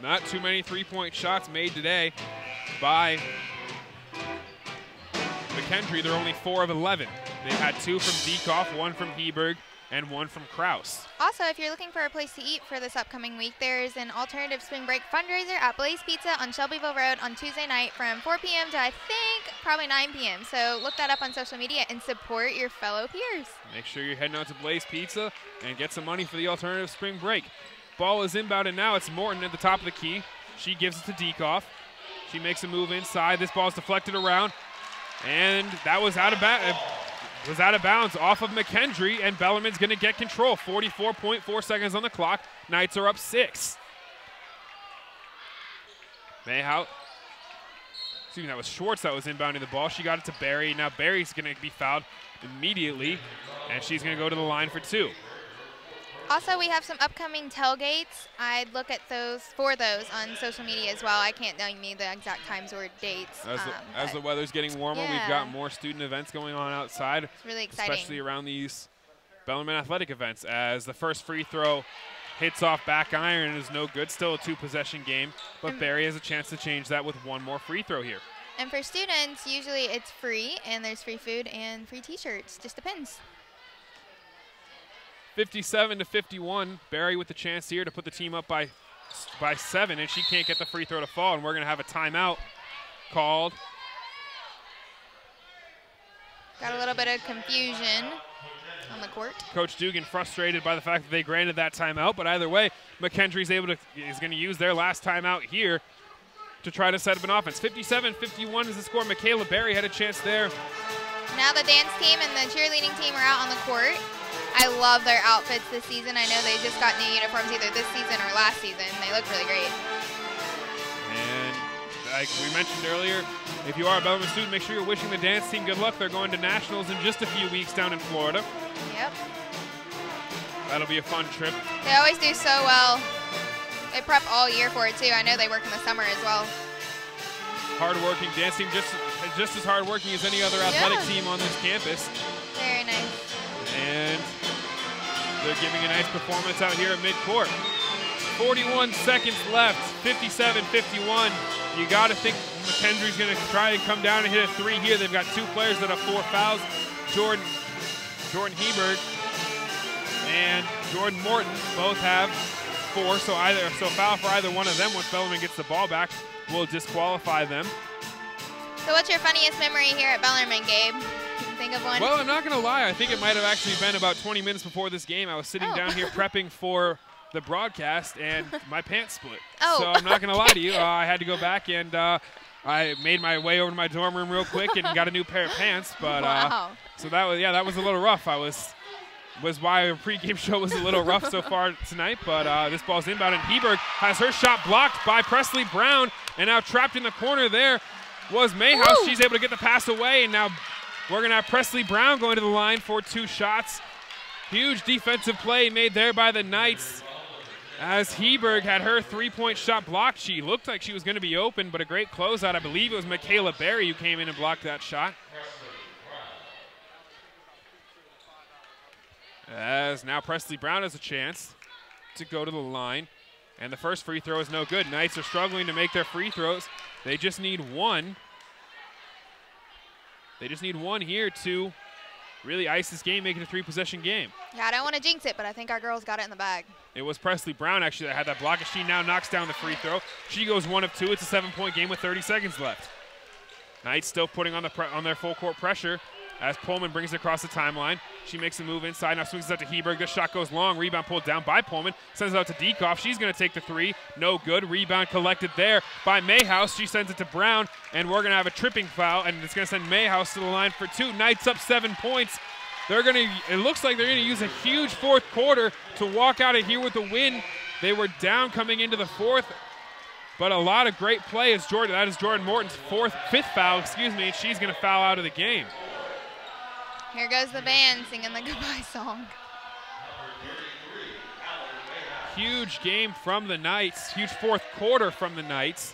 Speaker 1: Not too many three-point shots made today by Mckendree. They're only 4 of 11. They've had 2 from Diekoff, 1 from Heberg, and 1 from Kraus.
Speaker 2: Also, if you're looking for a place to eat for this upcoming week, there's an alternative spring break fundraiser at Blaze Pizza on Shelbyville Road on Tuesday night from 4 p.m. to, I think, probably 9 p.m. So look that up on social media and support your fellow peers.
Speaker 1: Make sure you're heading out to Blaze Pizza and get some money for the alternative spring break. Ball is inbounded now. It's Morton at the top of the key. She gives it to Diekoff. She makes a move inside. This ball is deflected around, and that was out of bounds off of Mckendree, and Bellarmine's going to get control. 44.4 seconds on the clock. Knights are up 6. Mayhouse. Excuse me, that was Schwartz that was inbounding the ball. She got it to Barry. Now Barry's going to be fouled immediately, and she's going to go to the line for 2.
Speaker 2: Also, we have some upcoming tailgates. I'd look at those on social media as well. I can't tell you the exact times or dates.
Speaker 1: As the weather's getting warmer,
Speaker 2: yeah.
Speaker 1: We've got more student events going on outside.
Speaker 2: It's really exciting.
Speaker 1: Especially around these Bellarmine athletic events, as the first free throw hits off back iron and is no good. Still a 2-possession game, but Barry has a chance to change that with 1 more free throw here.
Speaker 2: And for students, usually it's free, and there's free food and free T-shirts. Just depends.
Speaker 1: 57-51. Barry with the chance here to put the team up by 7, and she can't get the free throw to fall, and we're going to have a timeout called.
Speaker 2: Got a little bit of confusion on the court.
Speaker 1: Coach Dugan frustrated by the fact that they granted that timeout, but either way, Mckendree is going to use their last timeout here to try to set up an offense. 57-51 is the score. Michaela Barry had a chance there.
Speaker 2: Now the dance team and the cheerleading team are out on the court. I love their outfits this season. I know they just got new uniforms either this season or last season. They look really great.
Speaker 1: And like we mentioned earlier, if you are a Bellarmine student, make sure you're wishing the dance team good luck. They're going to nationals in just a few weeks down in Florida.
Speaker 2: Yep.
Speaker 1: That'll be a fun trip.
Speaker 2: They always do so well. They prep all year for it, too. I know they work in the summer as well.
Speaker 1: Hard-working dance team, just as hard-working as any other athletic team on this campus.
Speaker 2: Very nice. And
Speaker 1: they're giving a nice performance out here at midcourt. 41 seconds left, 57-51. You got to think Mckendree's going to try and come down and hit a 3 here. They've got 2 players that have 4 fouls. Jordan Heberg and Jordan Morton both have 4, so foul for either one of them once Bellarmine gets the ball back will disqualify them.
Speaker 2: So what's your funniest memory here at Bellarmine, Gabe? Think of one?
Speaker 1: Well, I'm not going to lie. I think it might have actually been about 20 minutes before this game. I was sitting down here prepping for the broadcast, and my pants split. So I'm not going to lie to you. I had to go back, and I made my way over to my dorm room real quick and got a new pair of pants. But so that was a little rough. Was why our pregame show was a little rough so far tonight. But this ball's inbound, and Heberg has her shot blocked by Presley Brown, and now trapped in the corner there was Mayhouse. Woo! She's able to get the pass away, and now we're going to have Presley Brown going to the line for 2 shots. Huge defensive play made there by the Knights as Heberg had her 3-point shot blocked. She looked like she was going to be open, but a great closeout. I believe it was Michaela Barry who came in and blocked that shot. As now Presley Brown has a chance to go to the line, and the first free throw is no good. Knights are struggling to make their free throws. They just need 1. They just need 1 here to really ice this game, make it a 3-possession game.
Speaker 2: Yeah, I don't want to jinx it, but I think our girls got it in the bag.
Speaker 1: It was Presley Brown, actually, that had that block, and she now knocks down the free throw. She goes 1 of 2. It's a 7-point game with 30 seconds left. Knights still putting on their full-court pressure as Pullman brings it across the timeline. She makes a move inside, now swings it out to Heberg. This shot goes long, rebound pulled down by Pullman. Sends it out to Diekoff. She's going to take the 3. No good. Rebound collected there by Mayhouse. She sends it to Brown, and we're going to have a tripping foul, and it's going to send Mayhouse to the line for 2. Knights up 7 points. It looks like they're going to use a huge 4th quarter to walk out of here with a win. They were down coming into the 4th, but a lot of great play as that is Jordan Morton's 5th foul, and she's going to foul out of the game.
Speaker 2: Here goes the band singing the goodbye song.
Speaker 1: Huge game from the Knights. Huge 4th quarter from the Knights.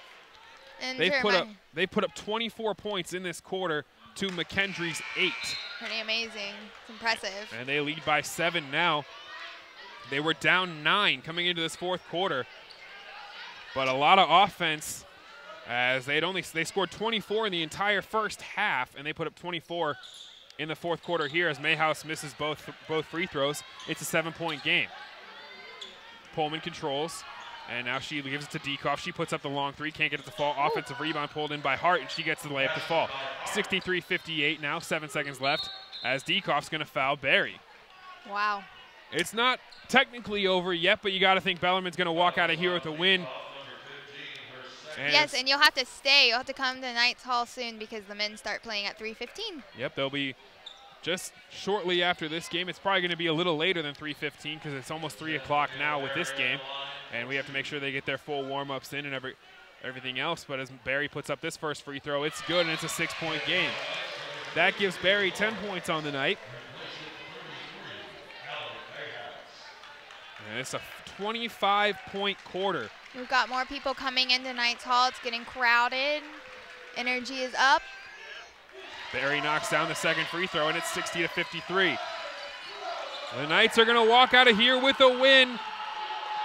Speaker 2: And
Speaker 1: they put up 24 points in this quarter to Mckendree's 8.
Speaker 2: Pretty amazing. It's impressive.
Speaker 1: And they lead by 7 now. They were down 9 coming into this 4th quarter. but a lot of offense as they scored 24 in the entire first half, and they put up 24 in the fourth quarter here as Mayhouse misses both free throws. It's a 7-point game. Pullman controls, and now she gives it to Dekoff. She puts up the long three, can't get it to fall. Offensive rebound pulled in by Hart, and she gets the layup to fall. 63-58 now, 7 seconds left as Dekoff's going to foul Barry.
Speaker 2: Wow.
Speaker 1: It's not technically over yet, but you got to think Bellarmine's going to walk out of here with a win. And
Speaker 2: yes, and you'll have to stay. You'll have to come to Knights Hall soon because the men start playing at 3:15.
Speaker 1: Yep, they'll be just shortly after this game. It's probably going to be a little later than 3:15 because it's almost 3 o'clock now with this game. And we have to make sure they get their full warm-ups in and everything else. But as Barry puts up this first free throw, it's good, and it's a 6-point game. That gives Barry 10 points on the night. And it's a 25-point quarter.
Speaker 2: We've got more people coming into Knights Hall. It's getting crowded. Energy is up.
Speaker 1: Barry knocks down the second free throw, and it's 60-53. The Knights are going to walk out of here with a win.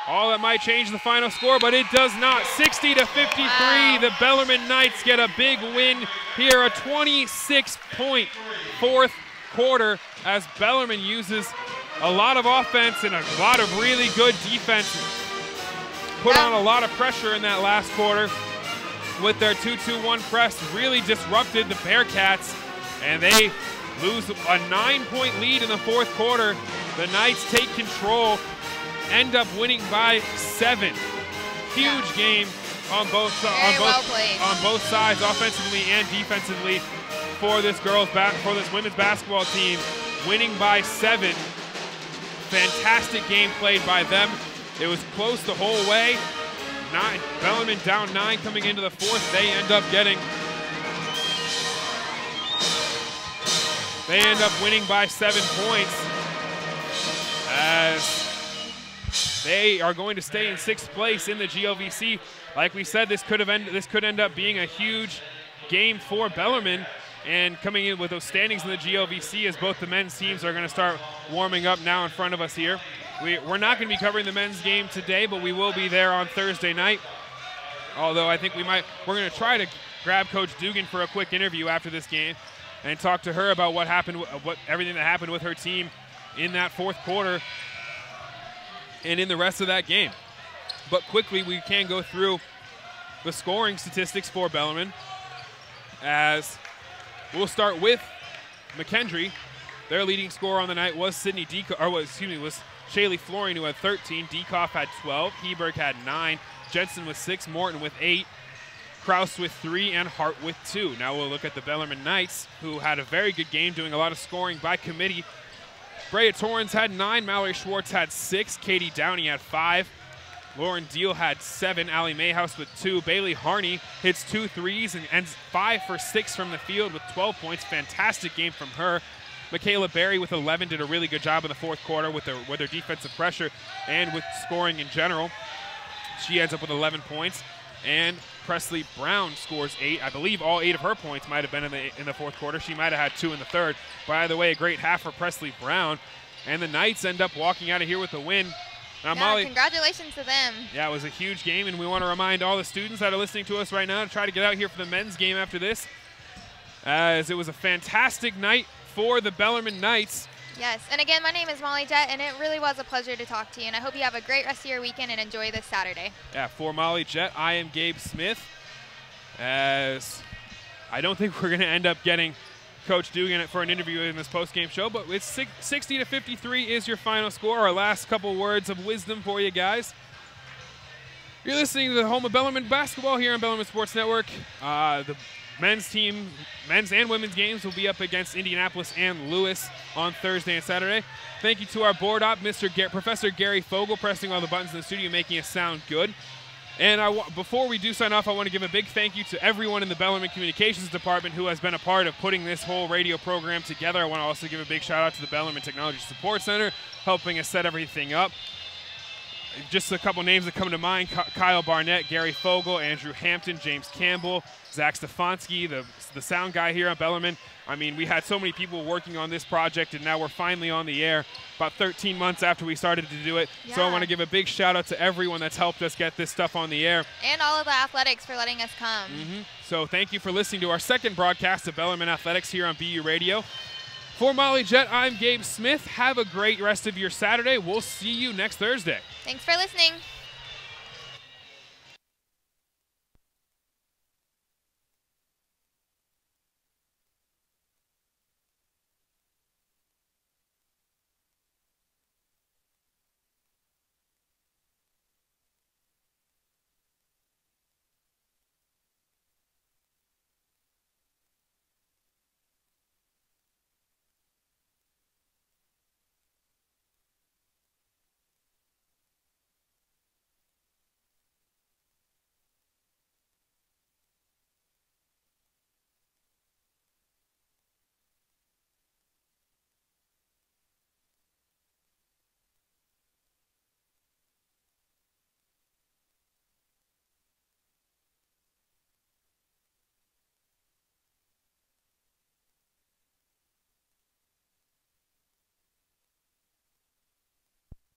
Speaker 1: All that might change the final score, but it does not. 60-53,
Speaker 2: wow.
Speaker 1: The Bellarmine Knights get a big win here, a 26-point fourth quarter as Bellarmine uses a lot of offense and a lot of really good defense. Put on a lot of pressure in that last quarter with their 2-2-1 press. Really disrupted the Bearcats, and they lose a 9-point lead in the fourth quarter. The Knights take control, end up winning by 7. Huge game on both sides, offensively and defensively, for this women's basketball team, winning by 7. Fantastic game played by them. It was close the whole way. Bellarmine down 9 coming into the fourth. They end up winning by 7 points as they are going to stay in 6th place in the GLVC. Like we said, this could end up being a huge game for Bellarmine, and coming in with those standings in the GLVC as both the men's teams are going to start warming up now in front of us here. We're not going to be covering the men's game today, but we will be there on Thursday night. Although I think we're going to try to grab Coach Dugan for a quick interview after this game and talk to her about everything that happened with her team in that fourth quarter and in the rest of that game. But quickly, we can go through the scoring statistics for Bellarmine, as we'll start with Mckendree. Their leading scorer on the night was was Shaylee Florian, who had 13. Dekoff had 12. Heberg had 9. Jensen with 6. Morton with 8. Kraus with 3. And Hart with 2. Now we'll look at the Bellarmine Knights, who had a very good game, doing a lot of scoring by committee. Brea Torrens had 9. Mallory Schwartz had 6. Katie Downey had 5. Lauren Deal had 7. Allie Mayhouse with 2. Bailey Harney hits 2 threes and ends 5 for 6 from the field with 12 points. Fantastic game from her. Michaela Berry with 11 did a really good job in the fourth quarter with their defensive pressure and with scoring in general. She ends up with 11 points. And Presley Brown scores 8. I believe all 8 of her points might have been in the fourth quarter. She might have had 2 in the third. By the way, a great half for Presley Brown. And the Knights end up walking out of here with a win. Now, Molly,
Speaker 2: congratulations to them. Yeah,
Speaker 1: it was a huge game, and we want to remind all the students that are listening to us right now to try to get out here for the men's game after this, as it was a fantastic night for the Bellarmine Knights.
Speaker 2: Yes, and again, my name is Molly Jett, and it really was a pleasure to talk to you, and I hope you have a great rest of your weekend and enjoy this Saturday.
Speaker 1: Yeah, for Molly Jett, I am Gabe Smith, as I don't think we're going to end up getting Coach Dugan for an interview in this post-game show, but it's 60-53 is your final score. Our last couple words of wisdom for you guys. You're listening to the home of Bellarmine basketball here on Bellarmine Sports Network. The men's and women's games will be up against Indianapolis and Lewis on Thursday and Saturday. Thank you to our board op, Professor Gary Fogel, pressing all the buttons in the studio, making us sound good. And before we do sign off, I want to give a big thank you to everyone in the Bellarmine Communications Department who has been a part of putting this whole radio program together. I want to also give a big shout out to the Bellarmine Technology Support Center, helping us set everything up. Just a couple names that come to mind: Kyle Barnett, Gary Fogel, Andrew Hampton, James Campbell, Zach Stefanski, the sound guy here at Bellarmine. I mean, we had so many people working on this project, and now we're finally on the air about 13 months after we started to do it.
Speaker 2: Yeah.
Speaker 1: So I want to give a big shout out to everyone that's helped us get this stuff on the air.
Speaker 2: And all of the athletics for letting us come.
Speaker 1: So thank you for listening to our second broadcast of Bellarmine Athletics here on BU Radio. For Molly Jett, I'm Gabe Smith. Have a great rest of your Saturday. We'll see you next Thursday.
Speaker 2: Thanks for listening.